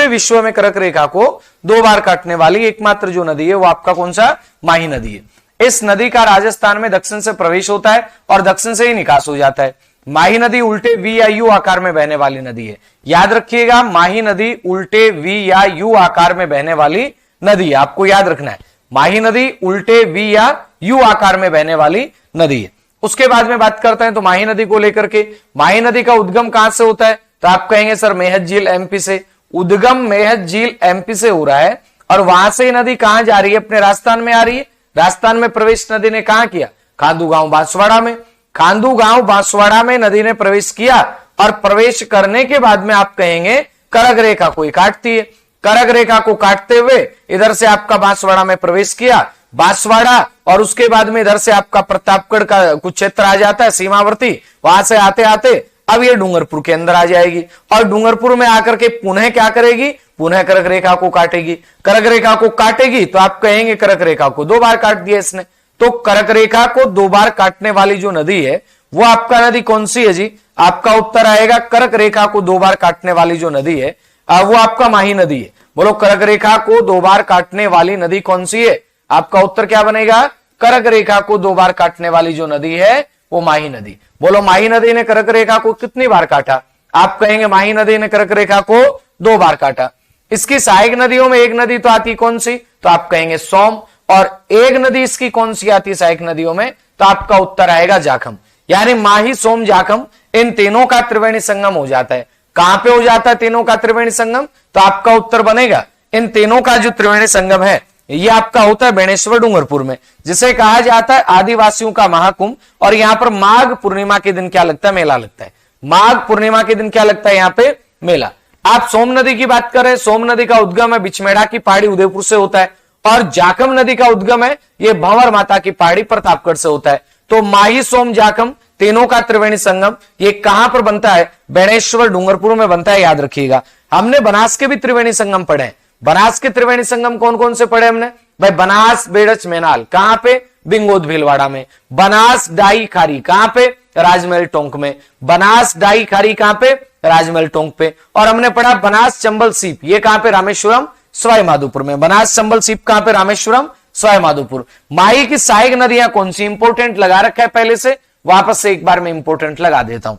विश्व में कर्क रेखा को 2 बार काटने वाली एकमात्र जो नदी है वो आपका कौन सा? माही नदी है। इस नदी का राजस्थान में दक्षिण से प्रवेश होता है और दक्षिण से ही निकास हो जाता है। माही नदी उल्टे वी या यू आकार में बहने वाली नदी है। याद रखिएगा, माही नदी उल्टे वी या यू आकार में बहने वाली नदी है, आपको याद रखना है। माही नदी उल्टे वी या यू आकार में बहने वाली नदी है। उसके बाद में बात करते हैं तो माही नदी को लेकर के, माही नदी का उद्गम कहां से होता है? तो आप कहेंगे सर मेहद झील एमपी से। उद्गम मेहद झील एमपी से हो रहा है और वहां से नदी कहां जा रही है? अपने राजस्थान में आ रही है। राजस्थान में प्रवेश नदी ने कहां किया? खांडू गांव बांसवाड़ा में। खांडू गांव बांसवाड़ा में नदी ने प्रवेश किया और प्रवेश करने के बाद में आप कहेंगे कर्क रेखा को काटती है। कर्क रेखा को काटते हुए इधर से आपका बांसवाड़ा में प्रवेश किया, बांसवाड़ा, और उसके बाद में इधर से आपका प्रतापगढ़ का कुछ क्षेत्र आ जाता है सीमावर्ती। वहां से आते आते अब ये डूंगरपुर के अंदर आ जाएगी और डूंगरपुर में आकर के पुनः क्या करेगी? पुनः कर्क रेखा को काटेगी। कर्क रेखा को काटेगी तो आप कहेंगे कर्क रेखा को 2 बार काट दिया इसने। तो कर्क रेखा को 2 बार काटने वाली जो नदी है वो आपका नदी कौन सी है जी? आपका उत्तर आएगा कर्क रेखा को 2 बार काटने वाली जो नदी है वो आपका माही नदी है। बोलो कर्क रेखा को 2 बार काटने वाली नदी कौन सी है? आपका उत्तर क्या बनेगा? कर्क रेखा को 2 बार काटने वाली जो नदी है वो माही नदी। बोलो माही नदी ने कर्क रेखा को कितनी बार काटा? आप कहेंगे माही नदी ने कर्क रेखा को 2 बार काटा। इसकी सहायक नदियों में एक नदी तो आती कौन सी, तो आप कहेंगे सोम, और एक नदी इसकी कौन सी आती है सहायक नदियों में, तो आपका उत्तर आएगा जाखम। यानी माही, सोम, जाखम इन तीनों का त्रिवेणी संगम हो जाता है। कहां पे हो जाता है तीनों का त्रिवेणी संगम, तो आपका उत्तर बनेगा इन तीनों का जो त्रिवेणी संगम है ये आपका होता है बेणेश्वर डूंगरपुर में, जिसे कहा जाता है आदिवासियों का महाकुंभ। और यहां पर माघ पूर्णिमा के दिन क्या लगता है, मेला लगता है। माघ पूर्णिमा के दिन क्या लगता है यहाँ पे, मेला। आप सोम नदी की बात करें, सोम नदी का उद्गम है बिछमेड़ा की पहाड़ी उदयपुर से होता है, और जाखम नदी का उद्गम है ये भंवर माता की पहाड़ी प्रतापगढ़ से होता है। तो माही, सोम, जाखम तीनों का त्रिवेणी संगम ये कहां पर बनता है, बेणेश्वर डूंगरपुर में बनता है, याद रखिएगा। हमने बनास के भी त्रिवेणी संगम पढ़े हैं। बनास के त्रिवेणी संगम कौन कौन से पढ़े हमने भाई, बनास, बेड़च, मेनाल कहां पे, बिंगोद भीलवाड़ा में। बनास, डाई, खारी कहां पे, राजमहल टोंक में। बनास, डाई, खारी कहां पे, राजमहल टोंक पे। और हमने पढ़ा बनास, चंबल, सीप ये कहां पे, रामेश्वरम, सवाई माधोपुर में। बनास, चंबल, सीप कहां पे, रामेश्वरम, सवाई माधोपुर। माही की सहायक नदियां कौन सी, इंपोर्टेंट लगा रखा है पहले से, वापस से एक बार मैं इंपोर्टेंट लगा देता हूं,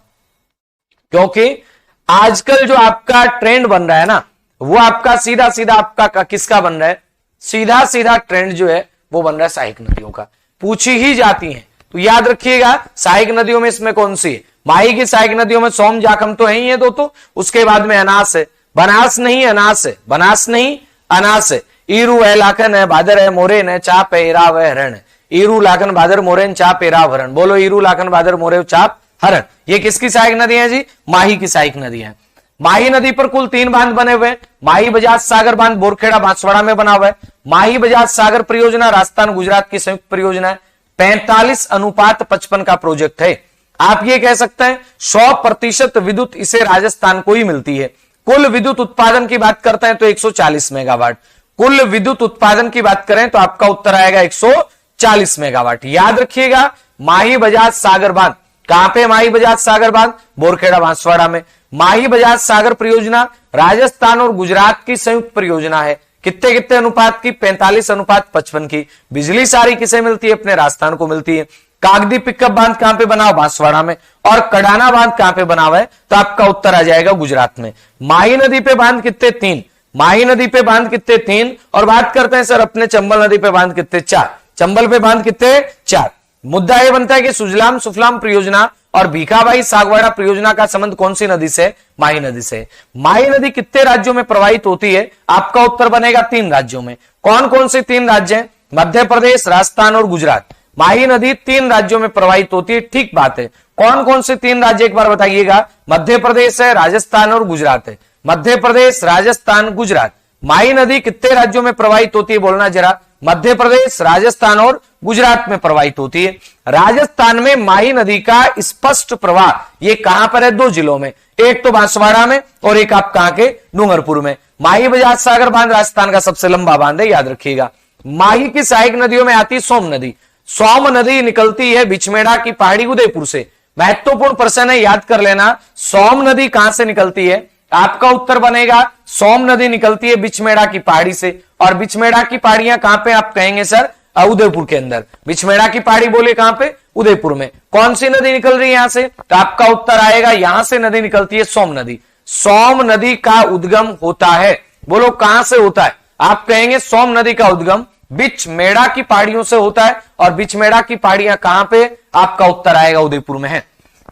क्योंकि आजकल जो आपका ट्रेंड बन रहा है ना, वो आपका सीधा सीधा आपका किसका बन रहा है, सीधा सीधा ट्रेंड जो है वो बन रहा है सहायक नदियों का, पूछी ही जाती हैं। तो याद रखिएगा सहायक नदियों में इसमें कौन सी है, माही की सहायक नदियों में सोम, जाखम तो है ही है दो, तो उसके बाद में अनास है, बनास नहीं अनास है, बनास नहीं अनास है। ईरू है, लाखन है, भादर है, मोरेन है, चाप है, इराव है, हरण है। ईरू, लाखन, भादर, मोरेन, चाप, इराव, हरण। बोलो ईरू, लाखन, भादर, मोरे, चाप, हरण। ये किसकी सहायक नदी है जी, माही की सहायक नदी है। माही नदी पर कुल 3 बांध बने हुए हैं। माही बजाज सागर बांध बोरखेड़ा बांसवाड़ा में बना हुआ है। माही बजाज सागर परियोजना राजस्थान गुजरात की संयुक्त परियोजना है। 45:55 का प्रोजेक्ट है। आप ये कह सकते हैं 100% विद्युत इसे राजस्थान को ही मिलती है। कुल विद्युत उत्पादन की बात करते हैं तो 140 मेगावाट। कुल विद्युत उत्पादन की बात करें तो आपका उत्तर आएगा 140 मेगावाट। याद रखिएगा माही बजाज सागर बांध कहां पे, माही बजाज सागर बांध बोरखेड़ा बांसवाड़ा में। माही बजाज सागर परियोजना राजस्थान और गुजरात की संयुक्त परियोजना है। कितने कितने अनुपात की, 45:55 की। बिजली सारी किसे मिलती है, अपने राजस्थान को मिलती है। कागदी पिकअप बांध कहां पे बना हुआ, बांसवाड़ा में। और कडाना बांध कहां पे बना हुआ है, तो आपका उत्तर आ जाएगा गुजरात में। माही नदी पे बांध कितने, 3। माही नदी पे बांध कितने, 3। और बात करते हैं सर अपने चंबल नदी पे बांध कितने, 4। चंबल पे बांध कितने, 4। मुद्दा यह बनता है कि सुजलाम सुफलाम परियोजना और भीखाबाई सागवाड़ा परियोजना का संबंध कौन सी नदी से, माही नदी से। माही नदी कितने राज्यों में प्रवाहित होती है, आपका उत्तर बनेगा 3 राज्यों में। कौन कौन से 3 राज्य हैं, मध्य प्रदेश, राजस्थान और गुजरात। माही नदी 3 राज्यों में प्रवाहित होती है, ठीक बात है। कौन कौन से 3 राज्य एक बार बताइएगा, मध्य प्रदेश है, राजस्थान और गुजरात है। मध्य प्रदेश, राजस्थान, गुजरात। माही नदी कितने राज्यों में प्रवाहित होती है, बोलना जरा। मध्य प्रदेश, राजस्थान और गुजरात में प्रवाहित होती है। राजस्थान में माही नदी का स्पष्ट प्रवाह ये कहां पर है, 2 जिलों में, एक तो बांसवाड़ा में और एक आप कहां के, डूंगरपुर में। माही बजाज सागर बांध राजस्थान का सबसे लंबा बांध है, याद रखिएगा। माही की सहायक नदियों में आती सोम नदी। सोम नदी निकलती है बिछमेड़ा की पहाड़ी उदयपुर से। महत्वपूर्ण प्रश्न है, याद कर लेना, सोम नदी कहां से निकलती है, आपका उत्तर बनेगा सोम नदी निकलती है बिछमेड़ा की पहाड़ी से। और बिछमेड़ा की पहाड़ियां कहां पे, आप कहेंगे सर उदयपुर के अंदर। बिछमेड़ा की पहाड़ी बोले कहां पे, उदयपुर में। कौन सी नदी निकल रही है यहां से, तो आपका उत्तर आएगा यहां से नदी निकलती है सोम नदी। सोम नदी का उद्गम होता है, बोलो कहां से होता है, आप कहेंगे सोम नदी का उद्गम बिछमेड़ा की पहाड़ियों से होता है। और बिछमेड़ा की पहाड़ियां कहां पे, आपका उत्तर आएगा उदयपुर में है।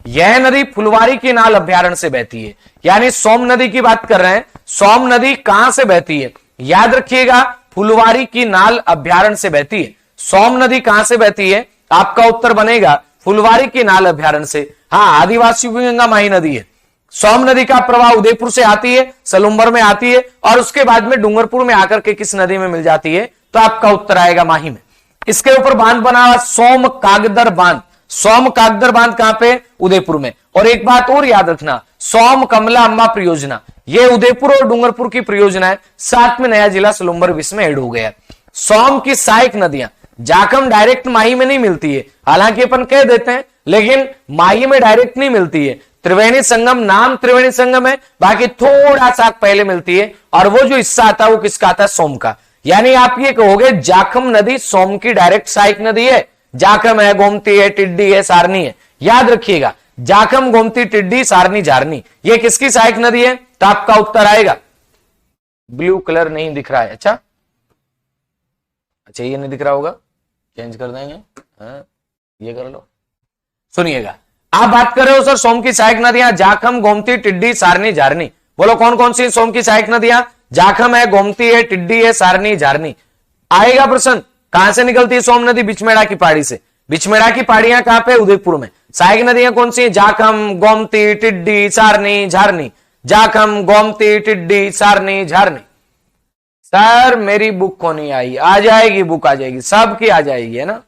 यह नदी फुलवारी की नाल अभ्यारण्य से बहती है। यानी सोम नदी की बात कर रहे हैं, सोम नदी कहां से बहती है, याद रखिएगा फुलवारी की नाल अभ्यारण्य से बहती है। सोम नदी कहां से बहती है, आपका उत्तर बनेगा फुलवारी की नाल अभ्यारण्य से। हाँ, आदिवासियों की गंगा माही नदी है। सोम नदी का प्रवाह उदयपुर से आती है, सलुम्बर में आती है, और उसके बाद में डूंगरपुर में आकर के किस नदी में मिल जाती है, तो आपका उत्तर आएगा माही में। इसके ऊपर बांध बना हुआ सोम कागदर बांध। सोम कागदर बांध कहां पे, उदयपुर में। और एक बात और याद रखना, सोम कमला अम्मा परियोजना ये उदयपुर और डूंगरपुर की परियोजना है। साथ में नया जिला सलुम्बर विश्व में ऐड हो गया। सोम की सहायक नदियां जाखम डायरेक्ट माही में नहीं मिलती है, हालांकि अपन कह देते हैं, लेकिन माही में डायरेक्ट नहीं मिलती है। त्रिवेणी संगम, नाम त्रिवेणी संगम है, बाकी थोड़ा सा पहले मिलती है। और वो जो हिस्सा आता है वो किसका आता है, सोम का। यानी आप ये कहोगे जाखम नदी सोम की डायरेक्ट सहायक नदी है। जाखम है, गोमती है, टिड्डी है, सारनी है। याद रखिएगा जाखम, गोमती, टिड्डी, सारनी, जारनी ये किसकी सहायक नदी है, तो आपका उत्तर आएगा ब्लू कलर नहीं दिख रहा है। अच्छा अच्छा, ये नहीं दिख रहा होगा, चेंज कर देंगे। हाँ, ये कर लो। सुनिएगा, आप बात कर रहे हो सर सोम की सहायक नदियां जाखम, गोमती, टिड्डी, सारनी, झारनी। बोलो कौन कौन सी सोम की सहायक नदियां? जाखम है, गोमती है, टिड्डी है, सारनी, झारनी। आएगा प्रश्न, कहां से निकलती है सोम नदी? बिचमेड़ा की पहाड़ी से। बिचमेड़ा की पहाड़ियां कहां पे? उदयपुर में। सहायक नदियां कौन सी है? जाखम, गोमती, टिड्डी, सारनी, झारनी। जाखम, गोमती, टिड्डी, सारनी, झारनी। सर मेरी बुक को नहीं आई, आ जाएगी बुक, आ जाएगी, सबकी आ जाएगी, है ना।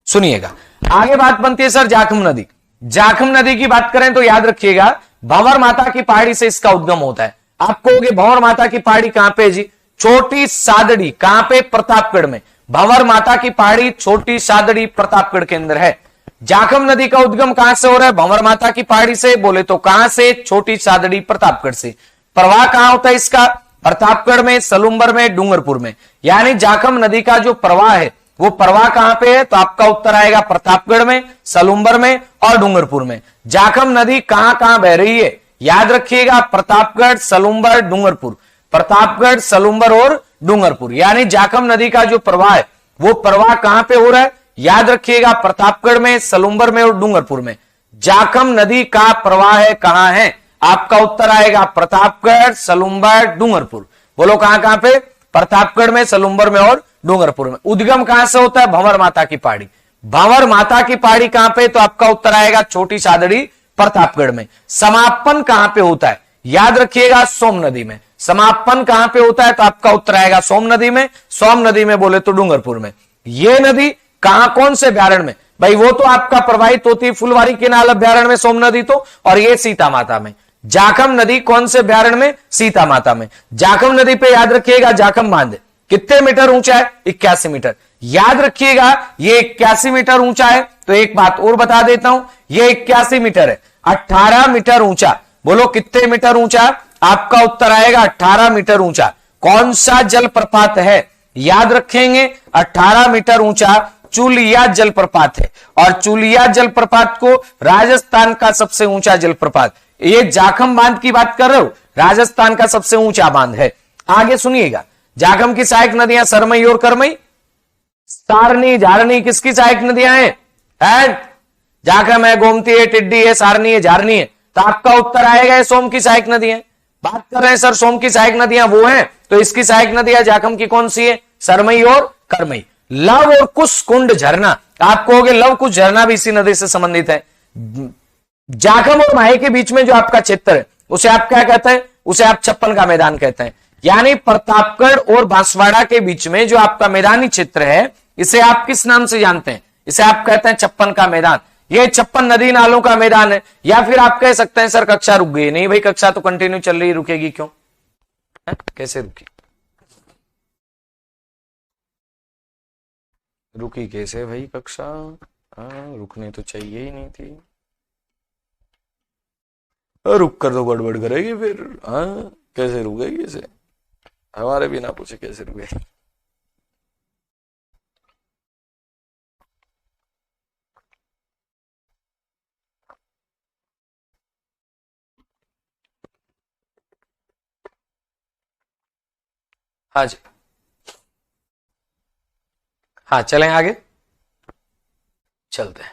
सुनिएगा, आगे बात बनती है सर जाखम नदी। जाखम नदी की बात करें तो याद रखिएगा, भंवर माता की पहाड़ी से इसका उद्गम होता है। आप कहोगे भंवर माता की पहाड़ी कहां पे जी? छोटी सादड़ी। कहां पे? प्रतापगढ़ में। भंवर माता की पहाड़ी छोटी सादड़ी प्रतापगढ़ के अंदर है। जाखम नदी का उद्गम कहां से हो रहा है? भंवर माता की पहाड़ी से। बोले तो कहां से? छोटी सादड़ी प्रतापगढ़ से। प्रवाह कहां होता है इसका? प्रतापगढ़ में, सलुम्बर में, डूंगरपुर में। यानी जाखम नदी का जो प्रवाह है वो प्रवाह कहां पे है? तो आपका उत्तर आएगा प्रतापगढ़ में, सलुम्बर में और डूंगरपुर में। जाखम नदी कहां कहां बह रही है? याद रखिएगा, प्रतापगढ़, सलुम्बर, डूंगरपुर। प्रतापगढ़, सलुम्बर और डूंगरपुर। यानी जाखम नदी का जो प्रवाह है वो प्रवाह कहां पे हो रहा है? याद रखिएगा, प्रतापगढ़ में, सलुम्बर में और डूंगरपुर में। जाखम नदी का प्रवाह है कहां है? आपका उत्तर आएगा प्रतापगढ़, सलुम्बर, डूंगरपुर। बोलो कहां कहां पे? प्रतापगढ़ में, सलुम्बर में और डूंगरपुर में। उद्गम कहां से होता है? भंवर माता की पहाड़ी। भंवर माता की पहाड़ी कहां पे? तो आपका उत्तर आएगा छोटी सादड़ी प्रतापगढ़ में। समापन कहां पे होता है? याद रखिएगा, सोम नदी में। समापन कहां पे होता है? तो आपका उत्तर आएगा सोम नदी में। सोम नदी में बोले तो डूंगरपुर में। ये नदी कहां, कौन से अभ्यारण्य में? भाई वो तो आपका प्रवाहित होती है फुलवारी केनाल अभ्यारण्य में सोम नदी तो, और ये सीता माता में। जाखम नदी कौन से अभ्यारण्य में? सीता माता में। जाखम नदी पे याद रखिएगा जाखम बांध कितने मीटर ऊंचा है? 81 मीटर। याद रखिएगा ये 81 मीटर ऊंचा है। तो एक बात और बता देता हूं, ये 81 मीटर है, 18 मीटर ऊंचा। बोलो कितने मीटर ऊंचा? आपका उत्तर आएगा 18 मीटर ऊंचा। कौन सा जलप्रपात है? याद रखेंगे 18 मीटर ऊंचा चुलिया जलप्रपात है। और चुलिया जलप्रपात को राजस्थान का सबसे ऊंचा जलप्रपात, ये जाखम बांध की बात कर रहे हो, राजस्थान का सबसे ऊंचा बांध है। आगे सुनिएगा, जाखम की सहायक नदियां सरमई और करमई। सारनी, झारनी किसकी सहायक नदियां हैं? जाखम है, गोमती है, टिड्डी है, सारनी है, झारनी है। तो आपका उत्तर आएगा सोम की सहायक नदियां। बात कर रहे हैं सर सोम की सहायक नदियां वो हैं, तो इसकी सहायक नदियां जाखम की कौन सी है? सरमई और करमई। लव और कुश कुंड झरना, आप कहोगे लव कुश झरना भी इसी नदी से संबंधित है। जाखम और माहे के बीच में जो आपका क्षेत्र है उसे आप क्या कहते हैं? उसे आप छप्पन का मैदान कहते हैं। यानी प्रतापगढ़ और बांसवाड़ा के बीच में जो आपका मैदानी क्षेत्र है इसे आप किस नाम से जानते हैं? इसे आप कहते हैं छप्पन का मैदान। ये 56 नदी नालों का मैदान है। या फिर आप कह सकते हैं सर कक्षा रुक गई। नहीं भाई, कक्षा तो कंटिन्यू चल रही, रुकेगी क्यों? कैसे रुकी? रुकी कैसे भाई कक्षा? रुकनी तो चाहिए ही नहीं थी। रुक कर तो गड़बड़ करेगी फिर। कैसे रुकेगी? इसे हमारे बिना पूछे कैसे रुकेगी? हाँ जी, हाँ चलें आगे, चलते हैं।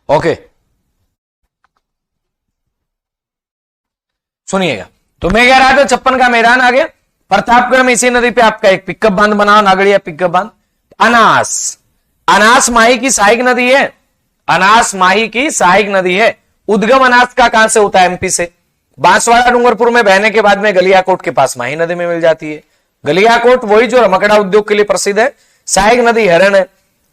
ओके, सुनिएगा, तो मैं कह रहा था 56 का मैदान आ गया। प्रतापगढ़ में इसी नदी पे आपका एक पिकअप बांध बनाओ, नागड़िया पिकअप बांध। अनास, अनास माही की सहायक नदी है। अनास माही की सहायक नदी है। उद्गम अनास का कहां से होता है? एमपी से। बांसवाड़ा डूंगरपुर में बहने के बाद में गलियाकोट के पास माही नदी में मिल जाती है। गलियाकोट वही जो रमकड़ा उद्योग के लिए प्रसिद्ध है। सहायक नदी हरण है।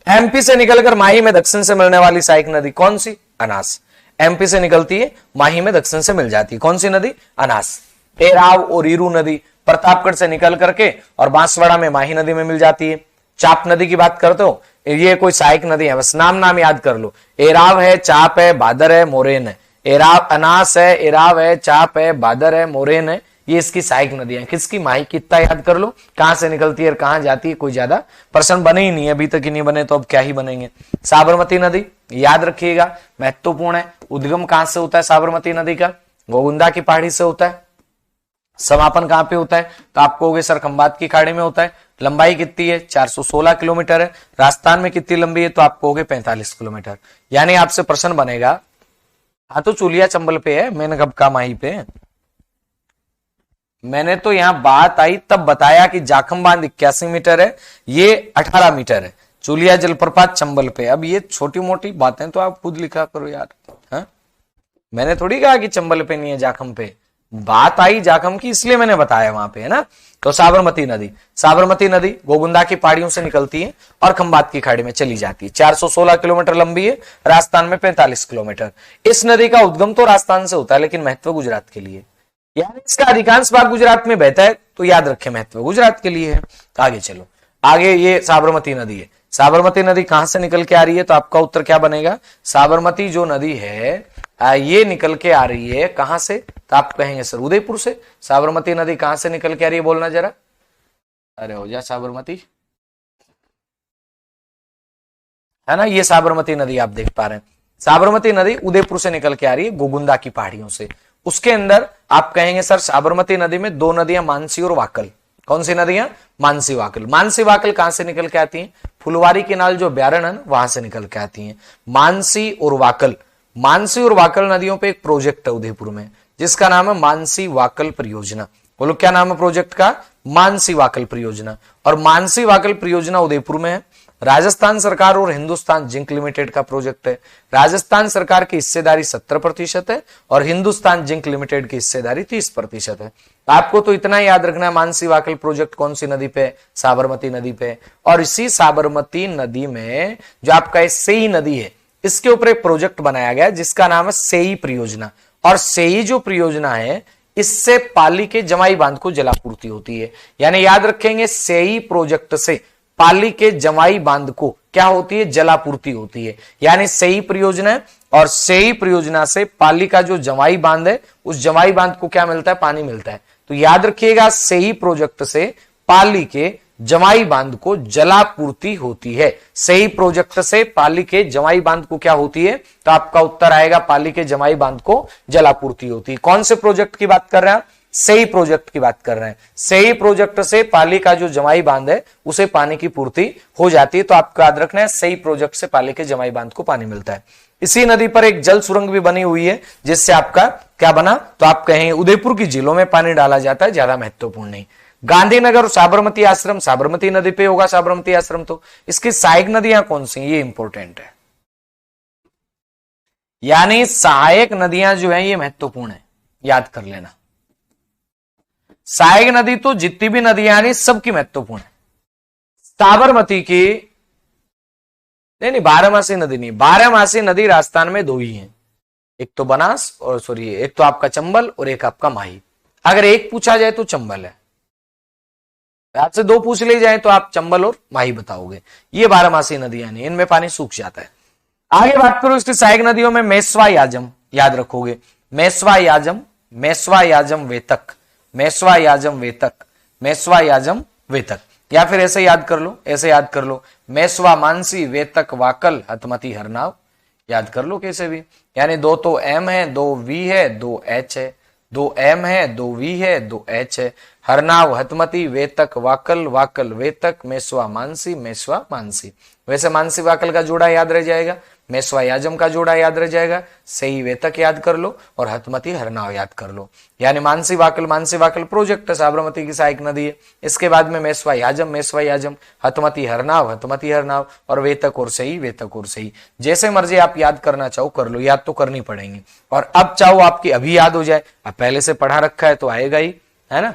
एमपी से निकलकर माही में दक्षिण से मिलने वाली सहायक नदी कौन सी? अनास। एमपी से निकलती है, माही में दक्षिण से मिल जाती है। कौन सी नदी? अनास। एराव और ईरू नदी प्रतापगढ़ से निकल करके और बांसवाड़ा में माही नदी में मिल जाती है। चाप नदी की बात करते हो, ये कोई सहायक नदी है, बस नाम याद कर लो। एराव है, चाप है, बादर है, मोरेन है। एराव अनास है, एराव है, चाप है, बादर है, मोरेन है। ये इसकी सहायक नदियां। किसकी? माही। कितना याद कर लो, कहां से निकलती है और कहां जाती है। कोई ज्यादा प्रश्न बने ही नहीं अभी तक ही नहीं बने, तो अब क्या ही बनेंगे। साबरमती नदी याद रखिएगा, महत्वपूर्ण है। उद्गम कहां से होता है साबरमती नदी का? गोविंदा की पहाड़ी से होता है। समापन कहां पे होता है? तो आप कहोगे सर खंबात की खाड़ी में होता है। लंबाई कितनी है? 416 किलोमीटर है। राजस्थान में कितनी लंबी है? तो आप कहोगे 45 किलोमीटर। यानी आपसे प्रश्न बनेगा, हाँ तो चूलिया चंबल पे है, मैंने कब कहा माही पे? मैंने तो यहां बात आई तब बताया कि जाखम बांध 81 मीटर है, ये 18 मीटर है। चूलिया जलप्रपात चंबल पे। अब ये छोटी मोटी बातें तो आप खुद लिखा करो यार। हा? मैंने थोड़ी कहा कि चंबल पे नहीं है, जाखम पे। बात आई जाखम की इसलिए मैंने बताया वहां पे, है ना। तो साबरमती नदी, साबरमती नदी गोगुंदा की पहाड़ियों से निकलती है और खंबात की खाड़ी में चली जाती है। 416 किलोमीटर लंबी है, राजस्थान में 45 किलोमीटर। इस नदी का उद्गम तो राजस्थान से होता है, लेकिन महत्व गुजरात के लिए, यानी इसका अधिकांश भाग गुजरात में बहता है, तो याद रखें महत्व गुजरात के लिए है। आगे चलो, आगे ये साबरमती नदी है। साबरमती नदी कहां से निकल के आ रही है? तो आपका उत्तर क्या बनेगा? साबरमती जो नदी है ये निकल के आ रही है कहां से? तो आप कहेंगे सर उदयपुर से। साबरमती नदी कहां से निकल के आ रही है? बोलना जरा। अरे हो जा साबरमती, है ना, ये साबरमती नदी आप देख पा रहे हैं। साबरमती नदी उदयपुर से निकल के आ रही है, गोगुंदा की पहाड़ियों से। उसके अंदर आप कहेंगे सर साबरमती नदी में दो नदियां मानसी और वाकल। कौन सी नदियां? मानसी वाकल। मानसी वाकल कहां से निकल के आती हैं? फुलवारी के नाल जो ब्यारण है वहां से निकल के आती हैं। मानसी और वाकल, मानसी और वाकल नदियों पे एक प्रोजेक्ट है उदयपुर में, जिसका नाम है मानसी वाकल परियोजना। बोलो क्या नाम है प्रोजेक्ट का? मानसी वाकल परियोजना। और मानसी वाकल परियोजना उदयपुर में है। राजस्थान सरकार और हिंदुस्तान जिंक लिमिटेड का प्रोजेक्ट है। राजस्थान सरकार की हिस्सेदारी 70% है और हिंदुस्तान जिंक लिमिटेड की हिस्सेदारी 30% है। आपको तो इतना याद रखना है, मानसी वाकल प्रोजेक्ट कौन सी नदी पे? साबरमती नदी पे। और इसी साबरमती नदी में जो आपका सेई नदी है, इसके ऊपर एक प्रोजेक्ट बनाया गया जिसका नाम है सेई परियोजना। और सेई जो परियोजना है, इससे पाली के जमाई बांध को जलापूर्ति होती है। यानी याद रखेंगे, सेई प्रोजेक्ट से पाली के जमाई बांध को क्या होती है? जलापूर्ति होती है। यानी सेई परियोजना है और सेई परियोजना से पाली का जो जमाई बांध है, उस जमाई बांध को क्या मिलता है? पानी मिलता है। तो याद रखिएगा, सेई प्रोजेक्ट से पाली के जमाई बांध को जलापूर्ति होती है। सेई प्रोजेक्ट से पाली के जमाई बांध को क्या होती है? तो आपका उत्तर आएगा पाली के जमाई बांध को जलापूर्ति होती है। कौन से प्रोजेक्ट की बात कर रहे हैं? सेई प्रोजेक्ट की बात कर रहे हैं। सेई प्रोजेक्ट से पाली का जो जमाई बांध है उसे पानी की पूर्ति हो जाती है। तो आपको याद रखना है, सेई प्रोजेक्ट से पाली के जमाई बांध को पानी मिलता है। इसी नदी पर एक जल सुरंग भी बनी हुई है, जिससे आपका क्या बना? तो आप कहेंगे उदयपुर की झीलों में पानी डाला जाता है, ज्यादा महत्वपूर्ण नहीं। गांधीनगर साबरमती आश्रम, साबरमती नदी पे होगा साबरमती आश्रम। तो इसकी सहायक नदियां कौन सी? ये इंपॉर्टेंट है। यानी सहायक नदियां जो है ये महत्वपूर्ण है, याद कर लेना। सहायक नदी तो जितनी भी नदियां हैं सबकी महत्वपूर्ण है। साबरमती की नहीं, बारहमासी नदी नहीं। बारहमासी नदी राजस्थान में दो ही हैं, एक तो बनास और सॉरी एक तो आपका चंबल और एक आपका माही। अगर एक पूछा जाए तो चंबल है, आपसे दो पूछ ले जाए तो आप चंबल और माही बताओगे। ये बारहमासी नदियां नहीं, इनमें पानी सूख जाता है। आगे बात करो इसकी सहायक नदियों में, मेस्वा याजम याद रखोगे। मेस्वा याजम, मेस्वा याजम वेतक, मेस्वा याजम वेतक, मेस्वा याजम वेतक। या फिर ऐसे याद कर लो, ऐसे याद कर लो, मेस्वा मानसी वेतक वाकल हतमती हरनाव। याद कर लो कैसे भी। यानी दो तो एम है, दो वी है, दो एच है। दो एम है, दो वी है, दो एच है। हरनाव हतमती वेतक वाकल, वाकल वेतक, मेस्वा मानसी, मेस्वा मानसी। वैसे मानसी वाकल का जोड़ा याद रह जाएगा, मेस्वा याजम का जोड़ा याद रह जाएगा, सही वेतक याद कर लो और हतमती हरनाव याद कर लो। यानी मानसी वाकल प्रोजेक्ट है, साबरमती की सहायक नदी है। इसके बाद में मेस्वा याजम, हतमती हरनाव और वेतक और सही, वेतक और सही। जैसे मर्जी आप याद करना चाहो कर लो, याद तो करनी पड़ेंगी। और अब चाहो आपकी अभी याद हो जाए, अब पहले से पढ़ा रखा है तो आएगा ही, है ना,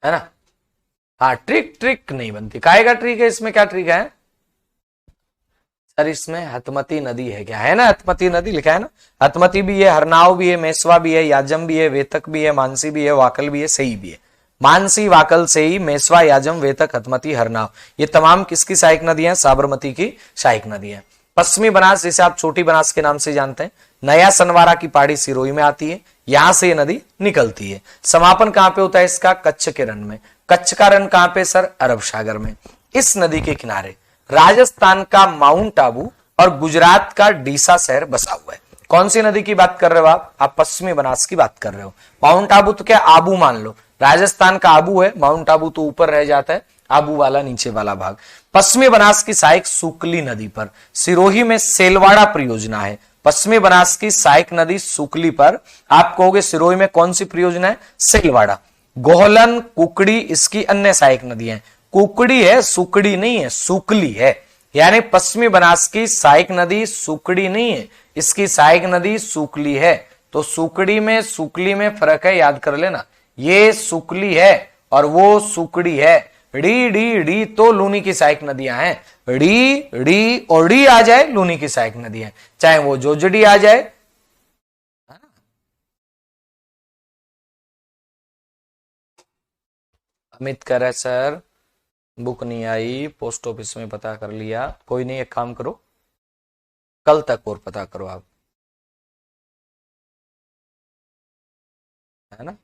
है ना। हाँ, ट्रिक नहीं बनती। काएगा ट्रिक है इसमें? क्या ट्रिक है सर इसमें? हतमती नदी है क्या, है ना, हतमती नदी लिखा है ना। हतमती भी है, हरनाव भी है, मेस्वा भी है, याजम भी है, वेतक भी है, मानसी भी है, वाकल भी है, सही भी है। मानसी, वाकल, सही, मेस्वा, याजम, वेतक, हतमती, हरनाव, ये तमाम किसकी सहायक नदी है? साबरमती की सहायक नदी है। पश्चिमी बनास, जिसे आप छोटी बनास के नाम से जानते हैं, नया सनवारा की पहाड़ी सिरोही में आती है, यहां से ये नदी निकलती है। समापन कहां पे होता है इसका? कच्छ के रण में। कच्छ का रण कहां पे सर? अरब सागर में। इस नदी के किनारे राजस्थान का माउंट आबू और गुजरात का डीसा शहर बसा हुआ है। कौन सी नदी की बात कर रहे हो आप पश्चिमी बनास की बात कर रहे हो। माउंट आबू तो क्या आबू मान लो, राजस्थान का आबू है, माउंट आबू तो ऊपर रह जाता है, आबू वाला नीचे वाला भाग। पश्चिमी बनास की सहायक सुकली नदी पर सिरोही में सेलवाड़ा परियोजना है। पश्चिमी बनास की सहायक नदी सुकली पर आप कहोगे सिरोही में कौन सी परियोजना है, सेलवाड़ा। गोहलन, कुकड़ी इसकी अन्य सहायक नदियां। कुकड़ी है, सुकड़ी नहीं है, सुकली है। यानी पश्चिमी बनास की सहायक नदी सुकड़ी नहीं है, इसकी सहायक नदी सुकली है। तो सुकड़ी में सुकली में फर्क है, याद कर लेना। ये सुकली है और वो सुकड़ी है। डी डी डी तो लूनी की सहायक नदियां हैं। डी डी और डी आ जाए लूनी की सहायक नदियां, चाहे वो जोजडी आ जाए। अमित कह रहे सर बुक नहीं आई, पोस्ट ऑफिस में पता कर लिया। कोई नहीं, एक काम करो कल तक और पता करो आप, है ना।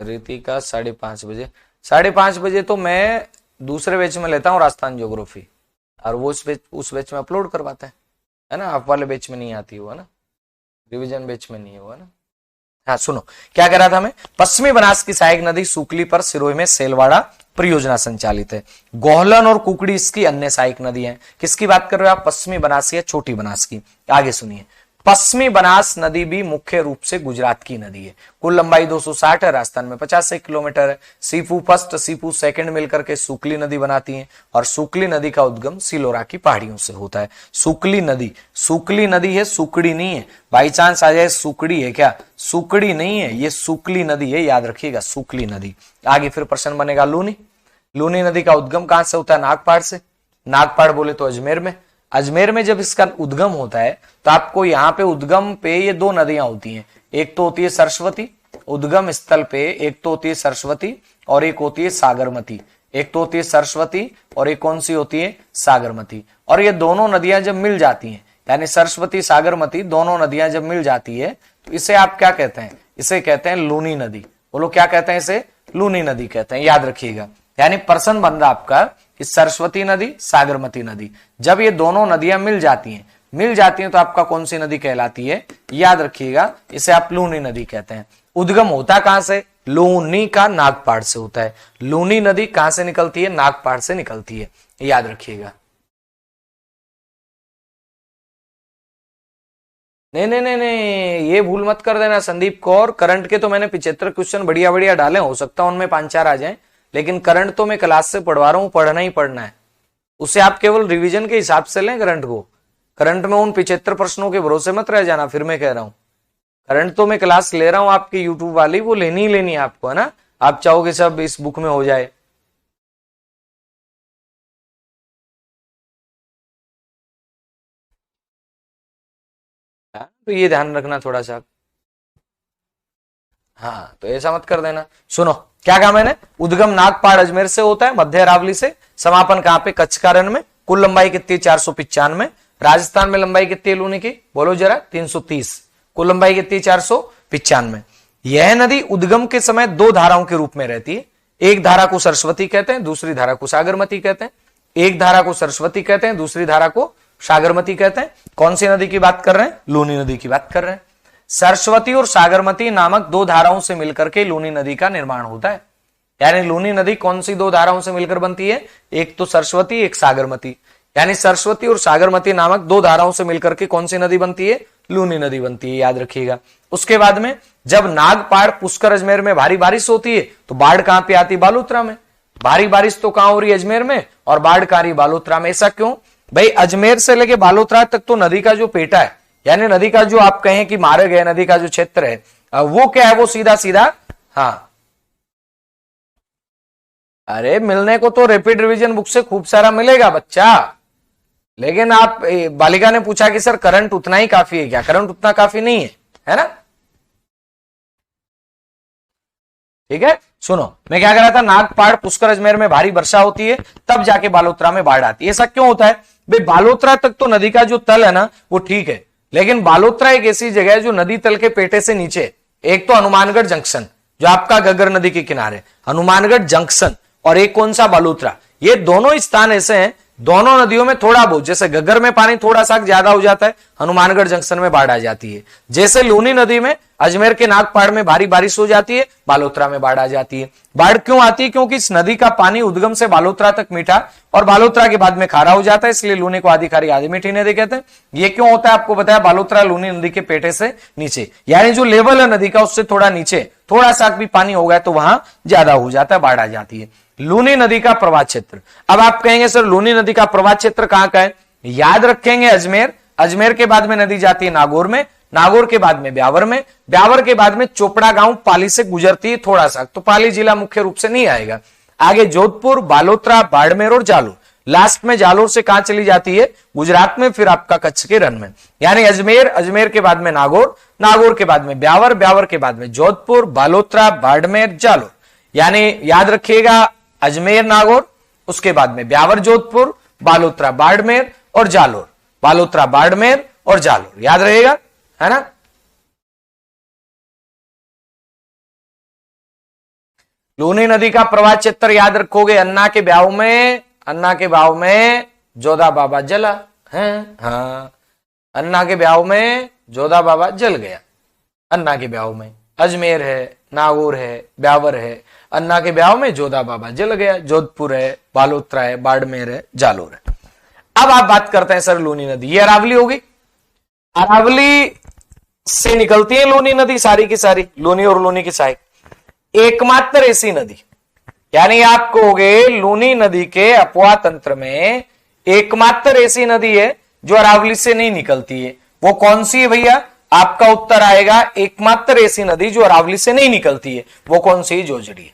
रितिका 5:30 बजे, 5:30 बजे तो मैं दूसरे बैच में लेता हूँ राजस्थान ज्योग्राफी, और वो उस बैच में अपलोड करवाता है ना। आप वाले बैच में नहीं आती हुआ ना, रिवीजन बैच में नहीं हुआ ना। हाँ सुनो क्या कह रहा था मैं, पश्चिमी बनास की सहायक नदी सुकली पर सिरोही में सेलवाड़ा परियोजना संचालित है। गोहलन और कुकड़ी इसकी अन्य सहायक नदी है। किसकी बात कर रहे हो आप, पश्चिमी बनास या छोटी बनास की। आगे सुनिए, पश्चिमी बनास नदी भी मुख्य रूप से गुजरात की नदी है। कुल लंबाई 260 है, राजस्थान में 50 किलोमीटर है। सीपू फर्स्ट सीपू सेकंड मिलकर के सुकली नदी बनाती है, और सुकली नदी का उद्गम सिलोरा की पहाड़ियों से होता है। सुकली नदी है, सुकड़ी नहीं है। बाई चांस आ जाए सुकड़ी है क्या, सुकड़ी नहीं है, ये सुकली नदी है, याद रखिएगा सुकली नदी। आगे फिर प्रश्न बनेगा लूनी नदी का उद्गम कहां से होता है, नागपाड़ से। नागपाड़ बोले तो अजमेर में। अजमेर में जब इसका उद्गम होता है तो आपको यहाँ पे उद्गम पे ये दो नदियां होती हैं। एक तो होती है सरस्वती, उद्गम स्थल पे एक तो होती है सरस्वती और एक होती है सागरमती। एक तो होती है सरस्वती और एक कौन सी होती है, सागरमती। और ये दोनों नदियां जब मिल जाती हैं, यानी सरस्वती सागरमती दोनों नदियां जब मिल जाती है तो इसे आप क्या कहते हैं, इसे कहते हैं लूनी नदी। बोलो क्या कहते हैं इसे, लूनी नदी कहते हैं, याद रखिएगा। यानी प्रश्न बन रहा आपका कि सरस्वती नदी सागरमती नदी जब ये दोनों नदियां मिल जाती हैं तो आपका कौन सी नदी कहलाती है, याद रखिएगा, इसे आप लूनी नदी कहते हैं। उद्गम होता कहां से, लूनी का नागपाड़ से होता है। लूनी नदी कहां से निकलती है, नागपाड़ से निकलती है, याद रखिएगा। नहीं, ये भूल मत कर देना संदीप कौर। करंट के तो मैंने 75 क्वेश्चन बढ़िया बढ़िया डाले, हो सकता है उनमें 5-4 आ जाएं, लेकिन करंट तो मैं क्लास से पढ़वा रहा हूं, पढ़ना ही पढ़ना है। उसे आप केवल रिवीजन के हिसाब से लें करंट को। करंट में उन 75 प्रश्नों के भरोसे मत रह जाना। फिर मैं कह रहा हूं करंट तो मैं क्लास ले रहा हूं आपकी यूट्यूब वाली, वो लेनी ही लेनी है आपको, है ना। आप चाहोगे सब इस बुक में हो जाए। तो ये ध्यान रखना थोड़ा सा। हाँ तो ऐसा मत कर देना। सुनो क्या कहा मैंने, उद्गम नागपाड़ अजमेर से होता है, मध्य अरावली से। समापन कहां पे, कच्छ का रण में। कुल लंबाई कितनी, 495। राजस्थान में लंबाई कितनी है लूनी की, बोलो जरा, 330। कुल लंबाई कितनी, 495। यह नदी उद्गम के समय दो धाराओं के रूप में रहती है। एक धारा को सरस्वती कहते हैं, दूसरी धारा को सागरमती कहते हैं। एक धारा को सरस्वती कहते हैं, दूसरी धारा को सागरमती कहते हैं। कौन सी नदी की बात कर रहे हैं, लूनी नदी की बात कर रहे हैं। सरस्वती और सागरमती नामक दो धाराओं से मिलकर के लूनी नदी का निर्माण होता है। यानी लूनी नदी कौन सी दो धाराओं से मिलकर बनती है, एक तो सरस्वती एक सागरमती। यानी सरस्वती और सागरमती नामक दो धाराओं से मिलकर के कौन सी नदी बनती है, लूनी नदी बनती है, याद रखिएगा। उसके बाद में जब नागपाड़ पुष्कर अजमेर में भारी बारिश होती है तो बाढ़ कहां पे आती, बालोतरा में। भारी बारिश तो कहां हो रही है, अजमेर में, और बाढ़ कहां रही, बालोतरा में। ऐसा क्यों भाई, अजमेर से लेके बालोतरा तक तो नदी का जो पेटा है, यानी नदी का जो आप कहें कि मारे गए नदी का जो क्षेत्र है, वो क्या है, वो सीधा सीधा, हाँ अरे मिलने को तो रैपिड रिवीजन बुक से खूब सारा मिलेगा बच्चा, लेकिन आप बालिका ने पूछा कि सर करंट उतना ही काफी है क्या, करंट उतना काफी नहीं है ना। ठीक है, सुनो मैं क्या कह रहा था, नागपाड़ पुष्कर अजमेर में भारी वर्षा होती है तब जाके बालोतरा में बाढ़ आती है। ऐसा क्यों होता है भाई, बालोतरा तक तो नदी का जो तल है ना वो ठीक है, लेकिन बालोतरा एक ऐसी जगह है जो नदी तल के पेटे से नीचे, एक तो हनुमानगढ़ जंक्शन जो आपका घग्गर नदी के किनारे, हनुमानगढ़ जंक्शन, और एक कौन सा, बालोतरा। ये दोनों स्थान ऐसे हैं दोनों नदियों में थोड़ा बहुत, जैसे घग्गर में पानी थोड़ा सा ज्यादा हो जाता है, हनुमानगढ़ जंक्शन में बाढ़ आ जाती है। जैसे लूनी नदी में अजमेर के नागपाड़ में भारी बारिश हो जाती है, बालोतरा में बाढ़ आ जाती है। बाढ़ क्यों आती है? क्योंकि इस नदी का पानी उद्गम से बालोतरा तक मीठा और बालोतरा के बाद में खारा हो जाता है, इसलिए लूनी को आधी खारी आधी मीठी नदी कहते हैं। ये क्यों होता है आपको बताया, बालोतरा लूनी नदी के पेटे से नीचे, यानी जो लेवल है नदी का उससे थोड़ा नीचे, थोड़ा सा भी पानी हो गया तो वहां ज्यादा हो जाता है, बाढ़ आ जाती है। लूनी नदी का प्रवाह क्षेत्र। अब आप कहेंगे सर लूनी नदी का प्रवाह क्षेत्र कहां का है? याद रखेंगे अजमेर, अजमेर के बाद में नदी जाती है नागौर में, नागौर के बाद में ब्यावर में, ब्यावर के बाद में चोपड़ा गांव पाली से गुजरती है थोड़ा सा, तो पाली जिला मुख्य रूप से नहीं आएगा। आगे जोधपुर, बालोतरा, बाड़मेर और जालोर, लास्ट में जालोर से कहां चली जाती है? गुजरात में, फिर आपका कच्छ के रण में। यानी अजमेर, अजमेर के बाद में नागौर, नागौर के बाद में ब्यावर, ब्यावर के बाद में जोधपुर, बालोतरा, बाड़मेर, जालोर। यानी याद रखिएगा अजमेर, नागौर, उसके बाद में ब्यावर, जोधपुर, बालोतरा, बाड़मेर और जालोर, बालोतरा, बाड़मेर और जालोर, याद रहेगा, है ना। लूनी नदी का प्रवाह क्षेत्र याद रखोगे, अन्ना के ब्याव में, अन्ना के ब्याव में जोधा बाबा जला है, हाँ, अन्ना के ब्याव में जोधा बाबा जल गया। अन्ना के ब्याव में अजमेर है, नागौर है, ब्यावर है, अन्ना के ब्याव में जोधा बाबा जल गया, जोधपुर है, बालोतरा है, बाड़मेर है, जालोर है। अब आप बात करते हैं सर लूनी नदी, ये अरावली होगी, अरावली से निकलती है लूनी नदी सारी की सारी, लूनी और लूनी की सहायक एकमात्र ऐसी नदी, यानी आप कहोगे लूनी नदी के अपवाह तंत्र में एकमात्र ऐसी नदी है जो अरावली से नहीं निकलती है। वो कौन सी है भैया? आपका उत्तर आएगा एकमात्र ऐसी नदी जो अरावली से नहीं निकलती है, वो कौन सी? जोजड़ी है।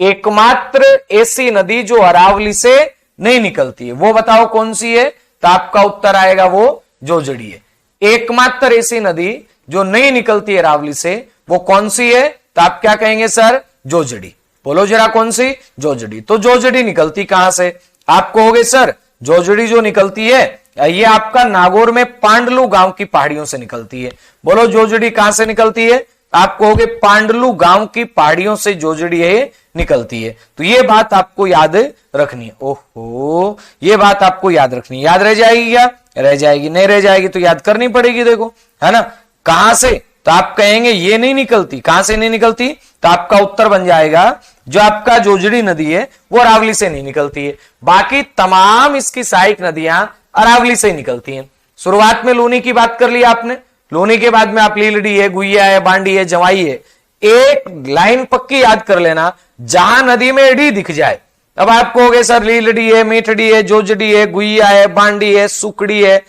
एकमात्र ऐसी नदी जो अरावली से नहीं निकलती है, वो बताओ कौन सी है? तो आपका उत्तर आएगा वो जोजड़ी है। एकमात्र ऐसी नदी जो नहीं निकलती है अरावली से, वो कौन सी है? तो आप क्या कहेंगे सर? जोजड़ी। बोलो जरा कौन सी? जोजड़ी। तो जोजड़ी निकलती कहां से? आप कहोगे सर जोजड़ी जो निकलती है ये आपका नागौर में पांडलू गांव की पहाड़ियों से निकलती है। बोलो जोजड़ी कहां से निकलती है? आप कहोगे पांडलू गांव की पहाड़ियों से जोजड़ी है निकलती है। तो ये बात आपको याद रखनी है। ओहो, ये बात आपको याद रखनी है। याद रह जाएगी क्या? रह जाएगी। नहीं रह जाएगी तो याद करनी पड़ेगी, देखो, है ना। कहां से? तो आप कहेंगे ये नहीं निकलती। कहां से नहीं निकलती? तो आपका उत्तर बन जाएगा जो आपका जोजड़ी नदी है वो अरावली से नहीं निकलती है, बाकी तमाम इसकी सहायक नदियां अरावली से ही निकलती हैं। शुरुआत में लूनी की बात कर ली आपने, लूनी के बाद में आप लीलड़ी है, गुइया है, बांडी है, जवाई है। एक लाइन पक्की याद कर लेना, जहां नदी में एडी दिख जाए, अब आप कहोगे सर लीलड़ी है, मीठड़ी है, जोजड़ी है, गुइया है, बांडी है, सुकड़ी है,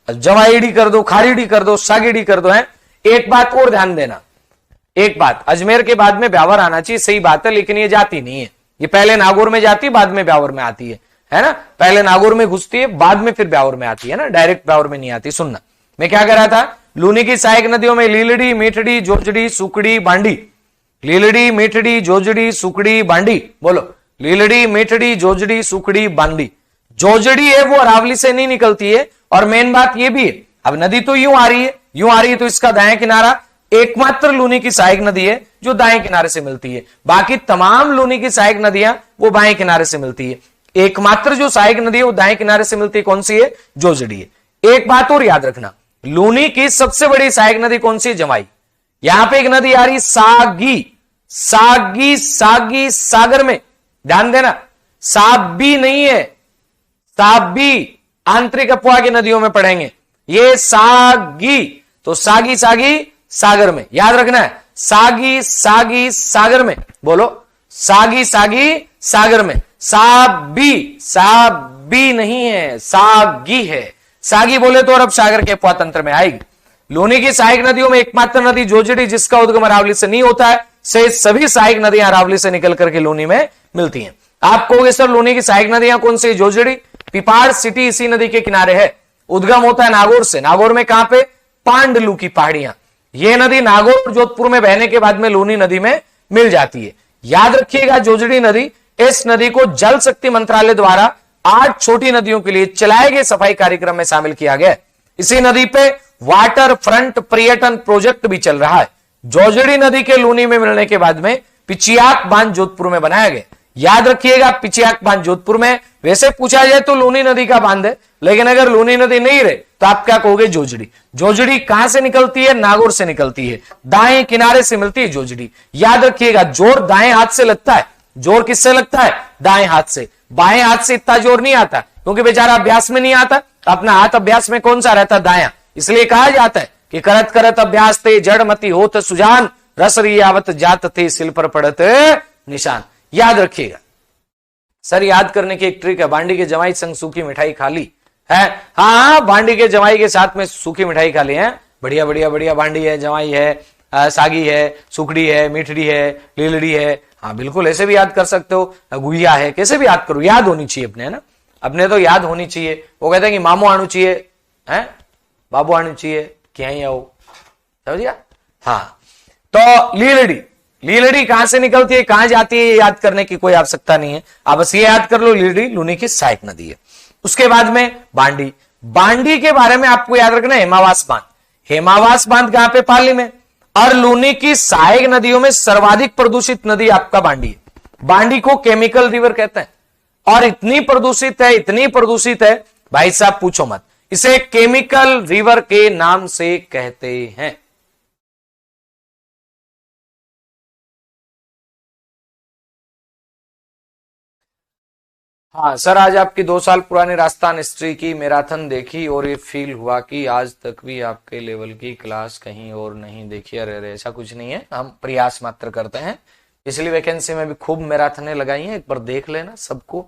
जवाईडी कर दो, खारीडी कर दो, सागीडी कर दो, है। एक बात और ध्यान देना, एक बात, अजमेर के बाद में ब्यावर आना चाहिए, सही बात है, लेकिन ये जाती नहीं है। ये पहले नागौर में जाती है, बाद में ब्यावर में आती है ना। पहले नागौर में घुसती है, बाद में फिर ब्यावर में आती है ना, डायरेक्ट ब्यावर में नहीं आती। सुनना, मैं क्या कह रहा था, लूनी की सहायक नदियों में लीलड़ी, मीठड़ी, जोजड़ी, सुकड़ी, बांडी। लीलड़ी, मीठड़ी, जोजड़ी, सुकड़ी, बांडी। बोलो, लीलड़ी, मीठड़ी, जोजड़ी, सुकड़ी, बांडी। जोजड़ी है वो अरावली से नहीं निकलती है, और मेन बात ये भी है, अब नदी तो यूं आ रही है, यूं आ रही है, तो इसका दाएं किनारा एकमात्र लूनी की सहायक नदी है जो दाएं किनारे से मिलती है। बाकी तमाम लूनी की सहायक नदियां वो बाएं किनारे से मिलती है। एकमात्र जो सहायक नदी है वो दाएं किनारे से मिलती है, कौन सी है? जोजड़ी है। एक बात और याद रखना, लूनी की सबसे बड़ी सहायक नदी कौन सी है? जमाई। यहां पे एक नदी आ रही सागी, सागी, सागी सागर में, ध्यान देना, साबी नहीं है, साबी आंतरिक अपवाह की नदियों में पढ़ेंगे, ये सागी, तो सागी, सागी सागर में, याद रखना है, सागी, सागी सागर में। बोलो, सागी, सागी सागर में। साबी, साबी नहीं है, सागी है। सागी बोले तो अरब सागर के अपवाह तंत्र में आएगी। लूनी की सहायक नदियों में एकमात्र नदी जोजड़ी, जिसका उद्गम अरावली से नहीं होता है, से सभी सहायक नदियां अरावली से निकल करके लूनी में मिलती हैं। आप कहोगे सर लूनी की सहायक नदियां कौन सी? जोजड़ी। पिपाड़ सिटी इसी नदी के किनारे है, उद्गम होता है नागौर से। नागौर में कहां पे? पांडलू की पहाड़ियां। यह नदी नागौर और जोधपुर में बहने के बाद में लूनी नदी में मिल जाती है। याद रखिएगा जोजड़ी नदी, इस नदी को जल शक्ति मंत्रालय द्वारा 8 छोटी नदियों के लिए चलाए गए सफाई कार्यक्रम में शामिल किया गया। इसी नदी पे वाटर फ्रंट पर्यटन प्रोजेक्ट भी चल रहा है। जोजड़ी नदी के लूनी में मिलने के बाद में पिचियाक बांध जोधपुर में बनाया गया। याद रखिएगा पिचियाक बांध जोधपुर में। वैसे पूछा जाए तो लूनी नदी का बांध है, लेकिन अगर लूनी नदी नहीं रहे तो आप क्या कहोगे? जोजड़ी। जोजड़ी कहां से निकलती है? नागौर से निकलती है, दाएं किनारे से मिलती है जोजड़ी। याद रखिएगा जोर दाएं हाथ से लगता है। जोर किससे लगता है? दाएं हाथ से। बाएं हाथ से इतना जोर नहीं आता, क्योंकि बेचारा अभ्यास में नहीं आता। अपना हाथ अभ्यास में कौन सा रहता है? दायां। इसलिए कहा जाता है कि करत करत अभ्यास थे जड़मती होत सुजान, रस रियावत जात थे सिल पर पड़त निशान। याद रखिएगा। सर याद करने की एक ट्रिक है, बांडी के जमाई संग सूखी मिठाई खा ली है। हाँ, बांडी के जमाई के साथ में सूखी मिठाई खा ली है। बढ़िया बढ़िया बढ़िया बांडी है, जमाई है, सागी है, सुखड़ी है, मीठड़ी है, लीलड़ी है। हाँ बिल्कुल, ऐसे भी याद कर सकते हो। गुड़िया है, कैसे भी याद करो, याद होनी चाहिए अपने, है ना। अपने तो याद होनी चाहिए। वो कहते हैं कि मामू आणु चाहिए, है बाबू आणु चाहिए, क्या ही आओ, समझिए। हाँ, तो लीलड़ी, लीलड़ी कहां से निकलती है, कहां जाती है, याद करने की कोई आवश्यकता नहीं है। आप बस ये याद कर लो, लीलड़ी लूनी की सहायक नदी है। उसके बाद में बांडी। बांडी के बारे में आपको याद रखना है हेमावास बांध। हेमावास बांध कहां पे? पाली में। और लूनी की सहायक नदियों में सर्वाधिक प्रदूषित नदी आपका बांडी है। बांडी को केमिकल रिवर कहते हैं, और इतनी प्रदूषित है, इतनी प्रदूषित है भाई साहब पूछो मत। इसे केमिकल रिवर के नाम से कहते हैं। हाँ सर, आज आपकी 2 साल पुरानी राजस्थान हिस्ट्री की मैराथन देखी और ये फील हुआ कि आज तक भी आपके लेवल की क्लास कहीं और नहीं देखी। अरे ऐसा कुछ नहीं है, हम प्रयास मात्र करते हैं। पिछली वैकेंसी में भी खूब मैराथनें लगाई हैं, एक बार देख लेना। सबको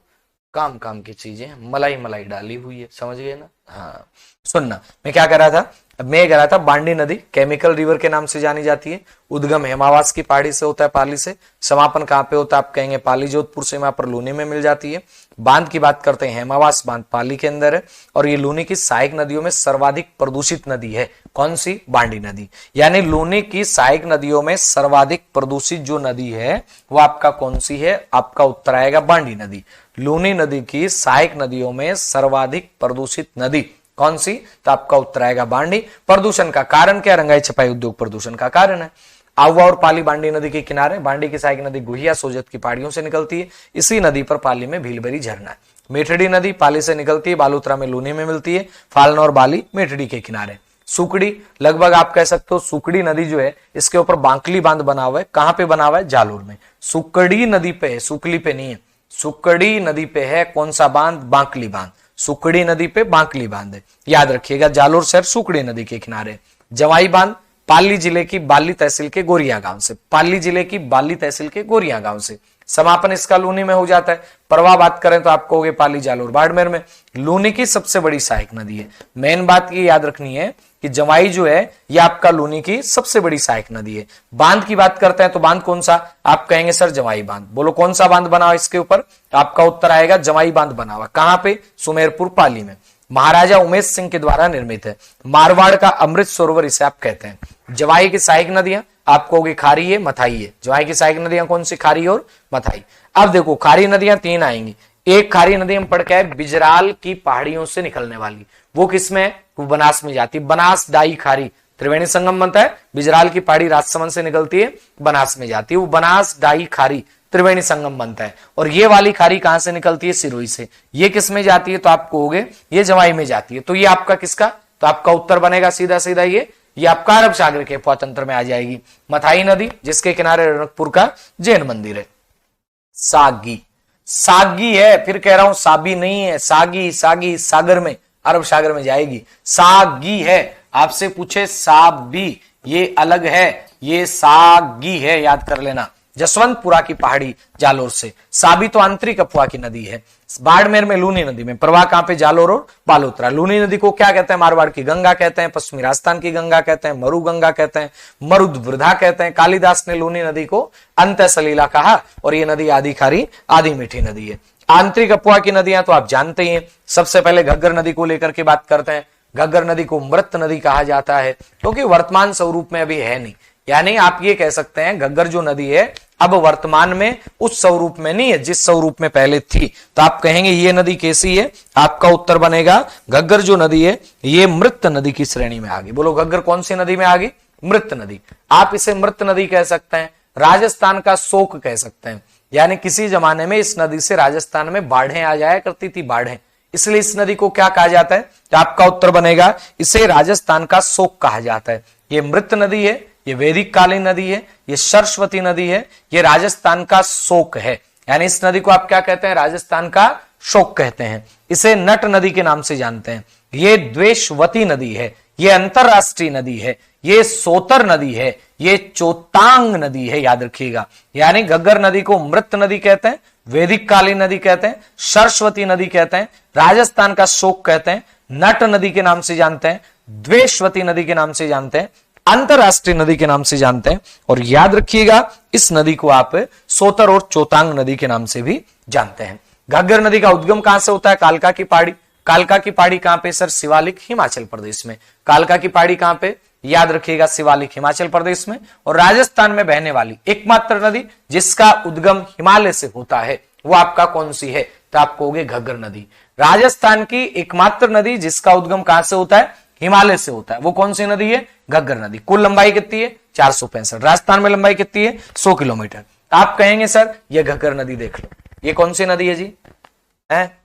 काम काम की चीजें, मलाई मलाई डाली हुई है, समझ गए ना। हाँ सुनना, मैं क्या कर रहा था, मैं कह रहा था बांडी नदी केमिकल रिवर के नाम से जानी जाती है। उद्गम हेमावास की पहाड़ी से होता है, पाली से। समापन कहां पे होता है? आप कहेंगे पाली जोधपुर से, वहां पर लूनी में मिल जाती है। बांध की बात करते हैं, हेमावास बांध पाली के अंदर है, और ये लूनी की सहायक नदियों में सर्वाधिक प्रदूषित नदी है। कौन सी? बांडी नदी। यानी लूनी की सहायक नदियों में सर्वाधिक प्रदूषित जो नदी है वो आपका कौन सी है? आपका उत्तर आएगा बांडी नदी। लूनी नदी की सहायक नदियों में सर्वाधिक प्रदूषित नदी कौन सी? तो आपका उत्तर आएगा बांडी। प्रदूषण का कारण क्या? रंगाई छपाई उद्योग प्रदूषण का कारण है। आवा और पाली बांडी नदी के किनारे। बांडी की सहायक नदी गुहिया सोजत की पहाड़ियों से निकलती है। इसी नदी पर पाली में भीलबेरी झरना है। मेठड़ी नदी पाली से निकलती है, बालोतरा में लूनी में मिलती है। फालना और बाली मेठड़ी के किनारे। सुकड़ी, लगभग आप कह सकते हो सुकड़ी नदी जो है इसके ऊपर बांकली बांध बना हुआ है। कहां पे बना हुआ है? जालोर में। सुकड़ी नदी पे है, सुकली पे नहीं है। सुकड़ी नदी पे है कौन सा बांध? बांकली बांध। सुकड़ी नदी पे बांकली बांध है, याद रखिएगा। जालोर शहर सुकड़ी नदी के किनारे। जवाई बांध पाली जिले की बाली तहसील के गोरिया गांव से। पाली जिले की बाली तहसील के गोरिया गांव से। समापन इसका लूनी में हो जाता है। परवा बात करें तो आप कहोगे पाली जालोर बाड़मेर में। लूनी की सबसे बड़ी सहायक नदी है। मेन बात ये याद रखनी है कि जवाई जो है ये आपका लूनी की सबसे बड़ी सहायक नदी है। बांध की बात करते हैं तो बांध कौन सा? आप कहेंगे सर जवाई बांध। बोलो कौन सा बांध बना हुआ इसके ऊपर? आपका उत्तर आएगा जवाई बांध बना हुआ। कहां पे? सुमेरपुर पाली में। महाराजा उमेश सिंह के द्वारा निर्मित है। मारवाड़ का अमृत सरोवर इसे आप कहते हैं। जवाई की सहायक नदियां आप कहोगे खारी है, मथाई है। जवाई की सहायक नदियां कौन सी? खारी और मथाई। अब देखो खारी नदियां 3 आएंगी। एक खारी नदी हम पढ़ के आए बिजराल की पहाड़ियों से निकलने वाली। वो किसमें है? वो बनास में जाती है। बनास डाई खारी त्रिवेणी संगम बनता है। बिजराल की पहाड़ी राजसमंद से निकलती है, बनास में जाती है। वो बनास डाई खारी त्रिवेणी संगम बनता है। और ये वाली खारी कहां से निकलती है? सिरोही से। ये किस में जाती है? तो आप कहोगे ये जवाई में जाती है। तो ये आपका किसका? तो आपका उत्तर बनेगा सीधा सीधा ये आपका अरब सागर के अफवातंत्र में आ जाएगी। मथाई नदी जिसके किनारे रनकपुर का जैन मंदिर है। सागी, सागी है, फिर कह रहा हूं साबी नहीं है। सागी, सागी सागर में, अरब सागर में जाएगी। सागी है। आपसे पूछे साबी, ये अलग है, ये सागी है, याद कर लेना। जसवंतपुरा की पहाड़ी जालोर से। साबी तो आंतरिक अफवाह की नदी है। बाड़मेर में लूनी नदी में प्रवाह कहां पे? जालोर और बालोतरा। लूनी नदी को क्या कहते हैं? मारवाड़ की गंगा कहते हैं, पश्चिमी राजस्थान की गंगा कहते हैं, मरु गंगा कहते हैं, मरुद वृद्धा कहते हैं। कालिदास ने लूनी नदी को अंत सलीला कहा। और ये नदी आधी खारी आधी मीठी नदी है। आंतरिक अफवाह की नदियां तो आप जानते ही हैं। सबसे पहले घग्गर नदी को लेकर के बात करते हैं। घग्गर नदी को मृत नदी कहा जाता है क्योंकि वर्तमान स्वरूप में अभी है नहीं। यानी आप ये कह सकते हैं घग्गर जो नदी है अब वर्तमान में उस स्वरूप में नहीं है जिस स्वरूप में पहले थी। तो आप कहेंगे ये नदी कैसी है? आपका उत्तर बनेगा घग्गर जो नदी है ये मृत नदी की श्रेणी में आ गई। बोलो घग्गर कौन सी नदी में आ गई? मृत नदी। आप इसे मृत नदी कह सकते हैं, राजस्थान का शोक कह सकते हैं। यानी किसी जमाने में इस नदी से राजस्थान में बाढ़ें आ जाया करती थी, बाढ़ें। इसलिए इस नदी को क्या कहा जाता है? तो आपका उत्तर बनेगा, इसे राजस्थान का शोक कहा जाता है। ये मृत नदी है, ये वैदिक कालीन नदी है, ये सरस्वती नदी है, ये राजस्थान का शोक है। यानी इस नदी को आप क्या कहते हैं? राजस्थान का शोक कहते हैं। इसे नट नदी के नाम से जानते हैं। ये द्वेषवती नदी है, ये अंतरराष्ट्रीय नदी है, ये सोतर नदी है, ये चोतांग नदी है, याद रखिएगा। यानी घग्गर नदी को मृत नदी कहते हैं, वैदिक कालीन नदी कहते हैं, सरस्वती नदी कहते हैं, राजस्थान का शोक कहते हैं, नट नदी के नाम से जानते हैं, द्वेषवती नदी के नाम से जानते हैं, अंतरराष्ट्रीय नदी के नाम से जानते हैं। और याद रखिएगा, इस नदी को आप सोतर और चोतांग नदी के नाम से भी जानते हैं। घग्गर नदी का उद्गम कहां से होता है? कालका की पहाड़ी। कालका की पहाड़ी कहां पे सर? शिवालिक, हिमाचल प्रदेश में। कालका की पहाड़ी कहां पे? याद रखिएगा, शिवालिक, हिमाचल प्रदेश में। और राजस्थान में बहने वाली एकमात्र नदी जिसका उद्गम हिमालय से होता है, वो आपका कौन सी है? तो आप कहोगे घग्गर नदी। राजस्थान की एकमात्र नदी जिसका उद्गम कहां से होता है? हिमालय से होता है, वो कौन सी नदी है? घग्गर नदी। कुल लंबाई कितनी है? 465। राजस्थान में लंबाई कितनी है? 100 किलोमीटर। आप कहेंगे सर ये घग्गर नदी देख लो, ये कौन सी नदी है जी? है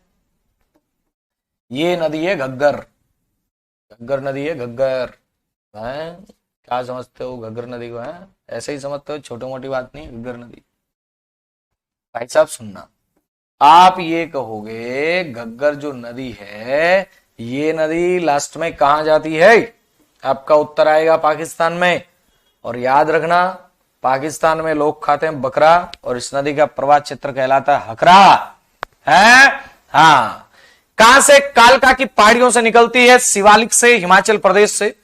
ये नदी है घग्गर, घग्गर नदी है, घग्गर है। क्या समझते हो घग्गर नदी को? है ऐसे ही समझते हो, छोटी मोटी बात नहीं। घग्गर नदी भाई साहब सुनना, आप ये कहोगे घग्गर जो नदी है, ये नदी लास्ट में कहां जाती है? आपका उत्तर आएगा पाकिस्तान में। और याद रखना, पाकिस्तान में लोग खाते हैं बकरा, और इस नदी का प्रवाह क्षेत्र कहलाता है हकरा है। हाँ, कहां से? कालका की पहाड़ियों से निकलती है, शिवालिक से, हिमाचल प्रदेश से,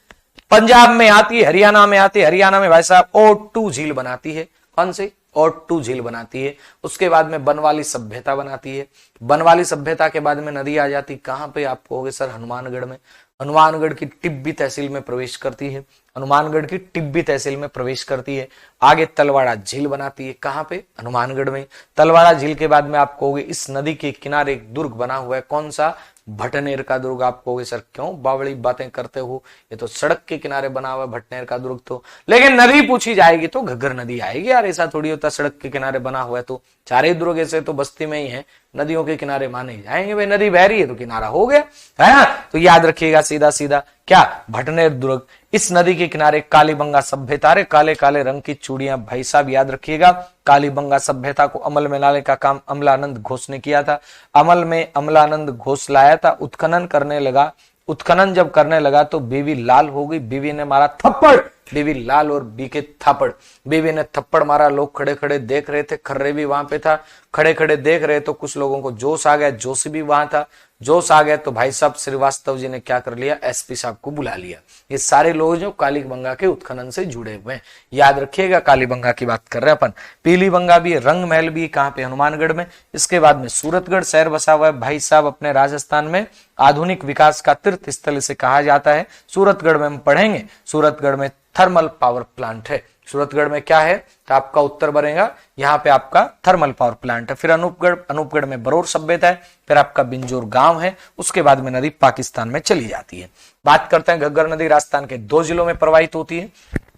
पंजाब में आती है, हरियाणा में आती है। हरियाणा में भाई साहब ओटू झील बनाती है। कौन सी? ओटू झील बनाती है। उसके बाद में बनवाली सभ्यता बनाती है। बनवाली सभ्यता के बाद में नदी आ जाती कहां पे? आप कहोगे सर हनुमानगढ़ में। हनुमानगढ़ की टिब्बी तहसील में प्रवेश करती है। हनुमानगढ़ की टिब्बी तहसील में प्रवेश करती है। आगे तलवाड़ा झील बनाती है। कहां पे? हनुमानगढ़ में। तलवाड़ा झील के बाद में आप कहोगे इस नदी के किनारे एक दुर्ग बना हुआ है। कौन सा? भटनेर का दुर्ग। आप कहोगे सर क्यों बावड़ी बातें करते हो, ये तो सड़क के किनारे बना हुआ है भटनेर का दुर्ग। तो लेकिन नदी पूछी जाएगी तो घग्गर नदी आएगी यार, ऐसा थोड़ी होता सड़क के किनारे बना हुआ है। तो चारे दुर्ग ऐसे तो बस्ती में ही है, नदियों के किनारे माने जाएंगे। भाई नदी बह रही है तो किनारा हो गया है ना। तो याद रखिएगा सीधा सीधा क्या? भटनेर दुर्ग। इस नदी के किनारे कालीबंगा सभ्यता, रे काले काले रंग की चूड़ियां। भाई साहब याद रखिएगा, कालीबंगा सभ्यता को अमल में लाने का काम अमलानंद घोष ने किया था। अमल में अमलानंद घोष लाया था। उत्खनन करने लगा, उत्खनन जब करने लगा तो बीवी लाल हो गई। बीवी ने मारा थप्पड़, बीवी लाल और बीके थापड़। बीवी ने थप्पड़ मारा, लोग खड़े खड़े देख रहे थे। खर्रे भी वहां पे था, खड़े खड़े देख रहे। तो कुछ लोगों को जोश आ गया, जोशी भी वहां था। जोश आ गया तो भाई साहब श्रीवास्तव जी ने क्या कर लिया? एसपी साहब को बुला लिया। ये सारे लोग जो कालीबंगा के उत्खनन से जुड़े हुए हैं, याद रखिएगा। कालीबंगा की बात कर रहे हैं अपन। पीलीबंगा भी, रंग महल भी, कहां पे? हनुमानगढ़ में। इसके बाद में सूरतगढ़ शहर बसा हुआ है भाई साहब अपने राजस्थान में। आधुनिक विकास का तीर्थ स्थल इसे कहा जाता है। सूरतगढ़ में हम पढ़ेंगे, सूरतगढ़ में थर्मल पावर प्लांट है। सूरतगढ़ में क्या है? तो आपका उत्तर बनेगा यहाँ पे आपका थर्मल पावर प्लांट है। फिर अनूपगढ़, अनूपगढ़ में बरौर सभ्यता है। फिर आपका बिंजोर गांव है। उसके बाद में नदी पाकिस्तान में चली जाती है। बात करते हैं घग्गर नदी राजस्थान के 2 जिलों में प्रवाहित होती है,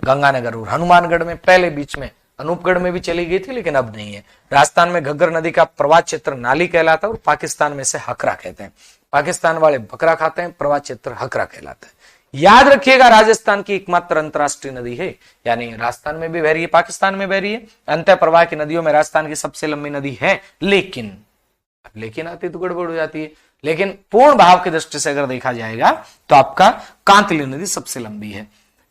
गंगानगर और हनुमानगढ़ में। पहले बीच में अनूपगढ़ में भी चली गई थी लेकिन अब नहीं है। राजस्थान में घग्गर नदी का प्रवाह क्षेत्र नाली कहलाता है और पाकिस्तान में से हकरा कहते हैं। पाकिस्तान वाले बकरा खाते हैं, प्रवाह क्षेत्र हकरा कहलाता है। याद रखिएगा, राजस्थान की एकमात्र अंतरराष्ट्रीय नदी है, यानी राजस्थान में भी बह रही है, पाकिस्तान में बह रही है। अंतः प्रवाह की नदियों में राजस्थान की सबसे लंबी नदी है। लेकिन आती तो गड़बड़ हो जाती है। लेकिन पूर्ण भाव की दृष्टि से अगर देखा जाएगा तो आपका कांतली नदी सबसे लंबी है।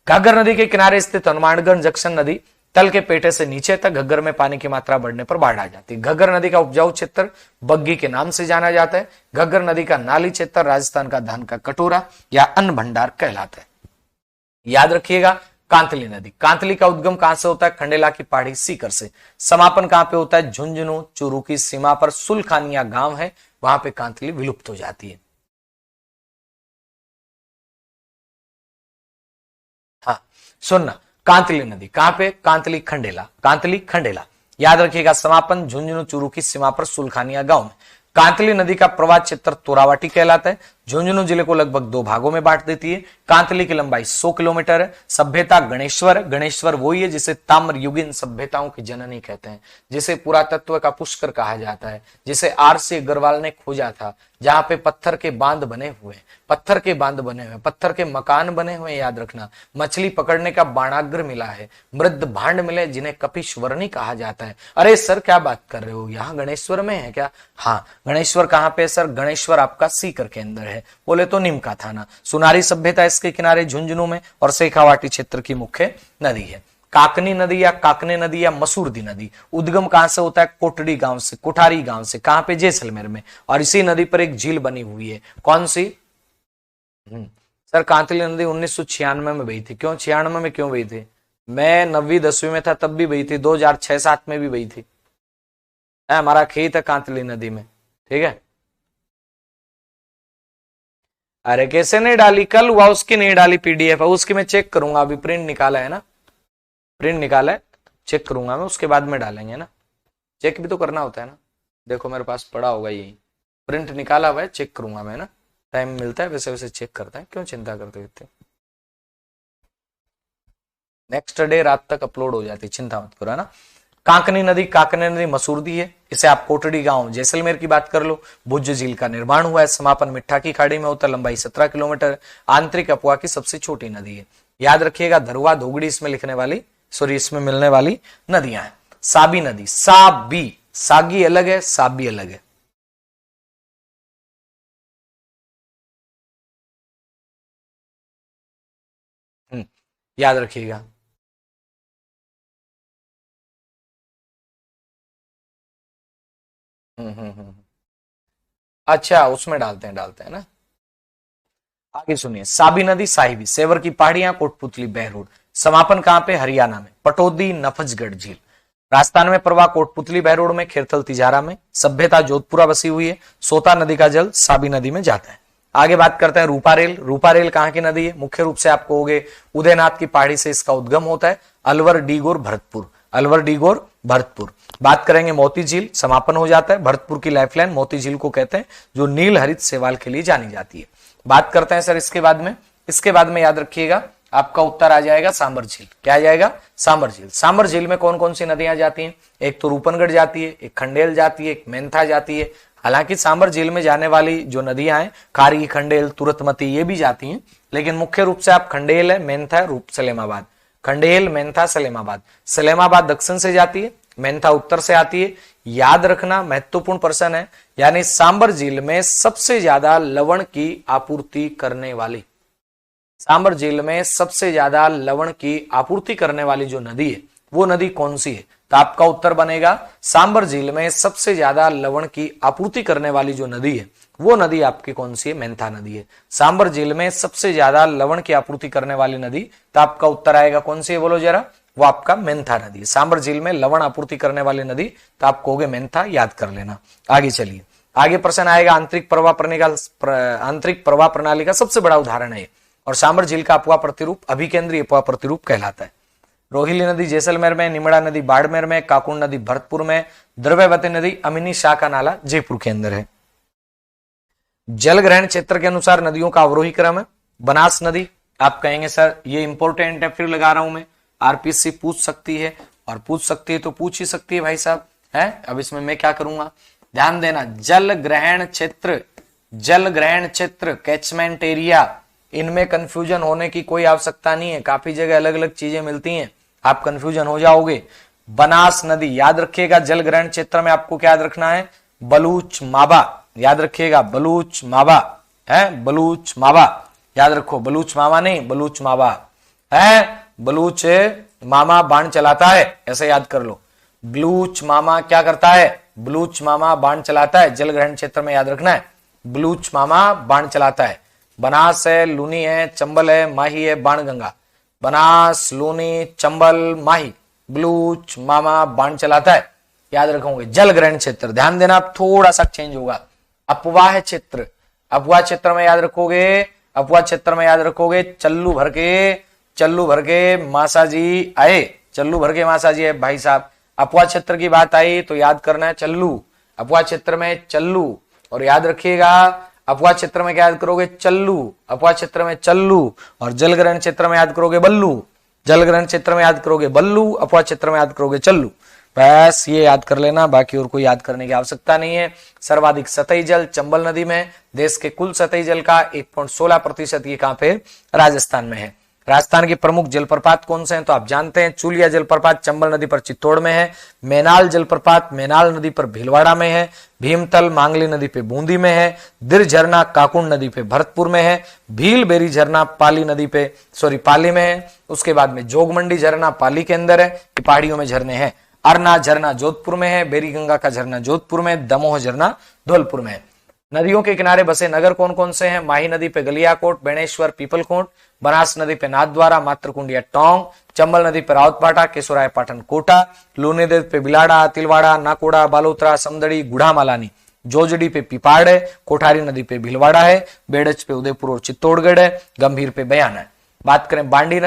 घग्गर नदी के किनारे स्थित हनुमानगढ़ जंक्शन नदी तल के पेटे से नीचे तक घग्गर में पानी की मात्रा बढ़ने पर बाढ़ आ जाती है। घग्गर नदी का उपजाऊ क्षेत्र बग्गी के नाम से जाना जाता है। घग्गर नदी का नाली क्षेत्र राजस्थान का धान का कटोरा या अन्न भंडार कहलाता है। याद रखिएगा, कांतली नदी, कांतली का उद्गम कहां से होता है? खंडेला की पहाड़ी सीकर से। समापन कहां पे होता है? झुंझुनू चूरू की सीमा पर सुलखानिया गांव है, वहां पे कांतली विलुप्त हो जाती है। हाँ सुनना, कांतली नदी कहां पे? कांतली खंडेला, कांतली खंडेला। याद रखिएगा, समापन झुंझुनू चूरू की सीमा पर सुलखानिया गांव में। कांतली नदी का प्रवाह क्षेत्र तोरावाटी कहलाता है। झुंझुनू जिले को लगभग 2 भागों में बांट देती है। कांतली की लंबाई 100 किलोमीटर है। सभ्यता गणेश्वर, गणेश्वर वही है जिसे ताम्रयुगीन सभ्यताओं की जननी कहते हैं, जिसे पुरातत्व का पुष्कर कहा जाता है, जिसे आर.सी. अग्रवाल ने खोजा था, जहां पे पत्थर के बांध बने हुए, पत्थर के बांध बने हुए, पत्थर के मकान बने हुए, याद रखना। मछली पकड़ने का बाणाग्र मिला है, मृद भांड मिले जिन्हें कपिश्वरणी कहा जाता है। अरे सर क्या बात कर रहे हो, यहाँ गणेश्वर में है क्या? हाँ, गणेश्वर कहाँ पे सर? गणेश्वर आपका सीकर के अंदर है, बोले तो नीम का थाना। सुनारी सभ्यता इसके किनारे झुंझुनू में और शेखावाटी क्षेत्र की मुख्य नदी है। काकनी नदी या काकने नदी या मसूरदी नदी उद्गम कहां से होता है? कोटड़ी गांव से, कोठारी गांव से। कहां पे? जैसलमेर में। और इसी नदी पर एक झील बनी हुई है, कौन सी? सर कांतली नदी 1996 में बही थी। क्यों 96 में क्यों बही थी? मैं 9वीं 10वीं में था तब भी बही थी, 2006-07 में भी बही थी। हमारा खेत है कांतली नदी में, ठीक है। अरे कैसे नहीं डाली? कल हुआ उसकी नहीं डाली पीडीएफ है उसकी, मैं चेक करूंगा, अभी प्रिंट निकाला है ना, प्रिंट निकाला है, चेक करूंगा मैं, उसके बाद में डालेंगे ना। चेक भी तो करना होता है ना। देखो मेरे पास पड़ा होगा यही, प्रिंट निकाला हुआ है, चेक करूंगा मैं ना, टाइम मिलता है वैसे वैसे चेक करते हैं, क्यों चिंता करते रहते। नेक्स्ट डे रात तक अपलोड हो जाती, चिंता मत करो, है ना। कांकनी नदी मसूरदी है, इसे आप कोटड़ी गांव जैसलमेर की बात कर लो। भुज झील का निर्माण हुआ है, समापन मिट्ठा की खाड़ी में होता है, लंबाई 17 किलोमीटर। आंतरिक अफवाह की सबसे छोटी नदी है। याद रखिएगा धरुआ धोगड़ी इसमें लिखने वाली, सॉरी इसमें मिलने वाली नदियां हैं। साबी नदी, साबी, सागी अलग है, साबी अलग है। याद रखिएगा। अच्छा उसमें डालते हैं ना। आगे सुनिए, साबी नदी साहिबी, सेवर की पहाड़ियां, कोटपुतली, बहरोड। समापन कहां पे? हरियाणा में, पटौदी, नफजगढ़ झील। राजस्थान में प्रवाह कोटपुतली बहरोड में, खेरथल तिजारा में। सभ्यता जोधपुरा बसी हुई है। सोता नदी का जल साबी नदी में जाता है। आगे बात करते हैं रूपा रेल। रूपा रेल कहां की नदी है? मुख्य रूप से आप कहोगे उदयनाथ की पहाड़ी से इसका उद्गम होता है, अलवर, डीगोर, भरतपुर, अलवर, डीगोर, भरतपुर। बात करेंगे मोती झील, समापन हो जाता है। भरतपुर की लाइफलाइन मोती झील को कहते हैं, जो नील हरित शैवाल के लिए जानी जाती है। बात करते हैं सर इसके बाद में याद रखिएगा आपका उत्तर आ जाएगा सांबर झील। क्या आ जाएगा? सांबर झील। सांबर झील में कौन कौन सी नदियां जाती हैं? एक तो रूपनगढ़ जाती है, एक खंडेल जाती है, एक मेंथा जाती है। हालांकि सांबर झील में जाने वाली जो नदियां हैं, खारी, खंडेल, तुरतमती, ये भी जाती हैं, लेकिन मुख्य रूप से आप खंडेल है, मेंथा है, रूप सलेमाबाद। खंडेल, मेंथा, सलेमाबाद। सलेमाबाद दक्षिण से जाती है, मेंथा उत्तर से आती है। याद रखना महत्वपूर्ण प्रश्न है, यानी सांबर झील में सबसे ज्यादा लवण की आपूर्ति करने वाली, सांबर झील में सबसे ज्यादा लवण की आपूर्ति करने वाली जो नदी है वो नदी कौन सी है? तो आपका उत्तर बनेगा सांबर झील में सबसे ज्यादा लवण की आपूर्ति करने वाली जो नदी है वो नदी आपकी कौन सी है? मेंथा नदी है। सांबर झील में सबसे ज्यादा लवण की आपूर्ति करने वाली नदी, तो आपका उत्तर आएगा कौन सी है? बोलो जरा। वो आपका मेंथा नदी है। सांबर झील में लवण आपूर्ति करने वाली नदी, तो आप कहोगे मेंथा, याद कर लेना। आगे चलिए, आगे प्रश्न आएगा आंतरिक प्रवाह प्रणाली का सबसे बड़ा उदाहरण है, और सांबर झील का अपवाह प्रतिरूप अभिकेंद्रीय अपवाह प्रतिरूप कहलाता है। रोहिली नदी जैसलमेर में, निमड़ा नदी बाड़मेर में, काकुंड नदी भरतपुर में, द्रव्यवती नदी अमिनी शाह का नाला जयपुर के अंदर है। जल ग्रहण क्षेत्र के अनुसार नदियों का अवरोही क्रम है। बनास नदी, आप कहेंगे सर ये इंपॉर्टेंट है, फिर लगा रहा हूं मैं, आरपीसी पूछ सकती है, और पूछ सकती है तो पूछ ही सकती है भाई साहब, है। अब इसमें मैं क्या करूंगा, ध्यान देना। जल ग्रहण क्षेत्र, जल ग्रहण क्षेत्र, कैचमेंट एरिया, इनमें कंफ्यूजन होने की कोई आवश्यकता नहीं है। काफी जगह अलग अलग चीजें मिलती हैं, आप कंफ्यूजन हो जाओगे। बनास नदी, याद रखिएगा जल ग्रहण क्षेत्र में आपको क्या याद रखना है? बलूच माबा, याद रखिएगा बलूच माबा है, बलूच माबा याद रखो, बलूच मामा नहीं, बलूच माबा है। बलूच मामा बाण चलाता है, ऐसे याद कर लो। बलूच मामा क्या करता है? बलूच मामा बाण चलाता है। जल ग्रहण क्षेत्र में याद रखना है, बलूच मामा बाण चलाता है। बनास है, लूनी है, चंबल है, माही है, बाणगंगा। बनास, लूनी, चंबल, माही, बलूच मामा बाण चलाता है, याद रखोगे। जल ग्रहण क्षेत्र, ध्यान देना थोड़ा सा चेंज होगा। अपवाह क्षेत्र, अपवाह क्षेत्र में याद रखोगे, अपवाह क्षेत्र में याद रखोगे चल्लू भर के मासा जी आए, चल्लू भर के मासा जी आए भाई साहब। अपवाह क्षेत्र की बात आई तो याद करना है चल्लू, अपवाह क्षेत्र में चल्लू। और याद रखिएगा अपवाद क्षेत्र में क्या याद करोगे? चल्लू, अपवाद क्षेत्र में चल्लू, और जलग्रहण क्षेत्र में याद करोगे बल्लू, जलग्रहण क्षेत्र में याद करोगे बल्लू, अपवाद क्षेत्र में याद करोगे चल्लू। बस ये याद कर लेना, बाकी और कोई याद करने की आवश्यकता नहीं है। सर्वाधिक सतही जल चंबल नदी में, देश के कुल सतही जल का 1.16% ये कहां पे? राजस्थान में है। राजस्थान के प्रमुख जलप्रपात कौन से हैं? तो आप जानते हैं, चूलिया जलप्रपात चंबल नदी पर चित्तौड़ में है, मैनाल जलप्रपात मैनाल नदी पर भीलवाड़ा में है, भीमतल मांगली नदी पे बूंदी में है, दिर झरना काकुंड नदी पे भरतपुर में है, भील बेरी झरना पाली नदी पे पाली में है। उसके बाद में जोगमंडी झरना पाली के अंदर है, ये पहाड़ियों में झरने हैं। अरना झरना जोधपुर में है, बेरी गंगा का झरना जोधपुर में, दमोह झरना धौलपुर में है। नदियों के किनारे बसे नगर कौन कौन से हैं? माही नदी पे गलियाकोट, बेणेश्वर पीपलकोट, बनास नदी पे नाथद्वारा, मातृकुंडिया टोंक, चंबल नदी पे रावतपाटा, केशोराय पाटन कोटा, लूनी नदी पे बिलाड़ा, तिलवाड़ा, नाकोड़ा, बालोतरा, समदड़ी, गुढ़ामालानी, जोजड़ी पे पिपाड़ है, कोठारी नदी पे भीलवाड़ा है, बेड़च पे उदयपुर और चित्तौड़गढ़ है, गंभीर पे बयान है। बात करें बांडी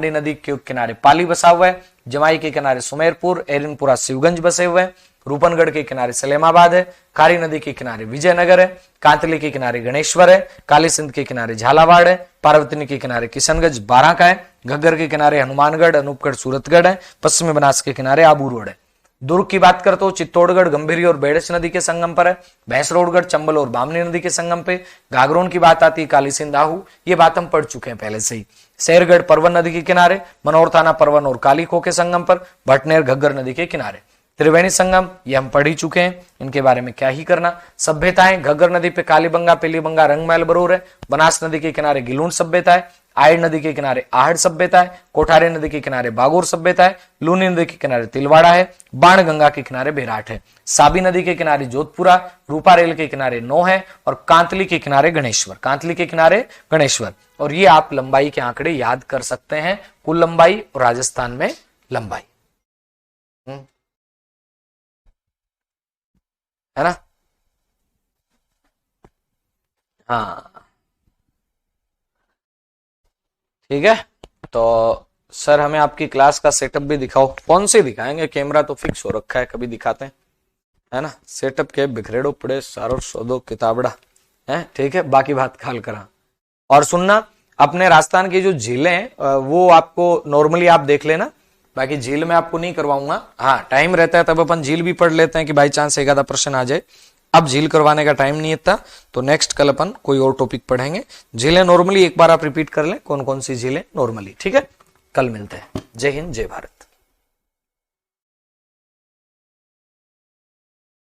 नदी के किनारे पाली बसा हुआ है, जमाई के किनारे सुमेरपुर, एरिनपुरा शिवगंज बसे हुए हैं, रूपनगढ़ के किनारे सलेमाबाद है, खारी नदी के किनारे विजयनगर है, कांतली के किनारे गणेश्वर है, काली सिंध के किनारे झालावाड़ है, पार्वती के किनारे किशनगंज बारां का है, घग्गर के किनारे हनुमानगढ़, अनूपगढ़ सूरतगढ़ है, पश्चिमी बनास के किनारे आबू रोड है। दुर्ग की बात करते हो चित्तौड़गढ़ गंभीरी और बेड़च नदी के संगम पर है, भैंसरोडगढ़ चंबल और बामनी नदी के संगम पे, घाघरोन की बात आती है काली सिंध आहू, ये बात हम पढ़ चुके हैं पहले से ही। शेरगढ़ परवन नदी के किनारे, मनोर थाना परवन और कालीखो के संगम पर, भटनेर घग्गर नदी के किनारे। त्रिवेणी संगम ये हम पढ़ ही चुके हैं, इनके बारे में क्या ही करना। सभ्यताएं घग्गर नदी पे कालीबंगा, पेलीबंगा, रंगमहल बरूर है, बनास नदी के किनारे गिलून सभ्यता है, आयड़ नदी के किनारे आहड़ सभ्यता है, कोठारी नदी के किनारे बागोर सभ्यता है, लूनी नदी के किनारे तिलवाड़ा है, बाण गंगा के किनारे बेराट है, साबी नदी के किनारे जोधपुरा, रूपा रेल के किनारे नो है, और कांतली के किनारे गणेश्वर, कांतली के किनारे गणेश्वर। और ये आप लंबाई के आंकड़े याद कर सकते हैं, कुल लंबाई और राजस्थान में लंबाई, है ना? हाँ ठीक है। तो सर हमें आपकी क्लास का सेटअप भी दिखाओ। कौन से दिखाएंगे? कैमरा तो फिक्स हो रखा है, कभी दिखाते हैं, है ना? सेटअप के बिखरेड़ो पड़े सारो सौदो किताबड़ा है, ठीक है, बाकी बात खाल करा। और सुनना, अपने राजस्थान की जो झीलें हैं वो आपको नॉर्मली आप देख लेना, बाकी झील में आपको नहीं करवाऊंगा। हाँ टाइम रहता है तब अपन झील भी पढ़ लेते हैं कि बाई चांस एक आधा प्रश्न आ जाए। अब झील करवाने का टाइम नहीं इतना, तो नेक्स्ट कल अपन कोई और टॉपिक पढ़ेंगे। झीलें नॉर्मली एक बार आप रिपीट कर लें, कौन कौन सी झीलें नॉर्मली, ठीक है? कल मिलते हैं। जय हिंद, जय भारत।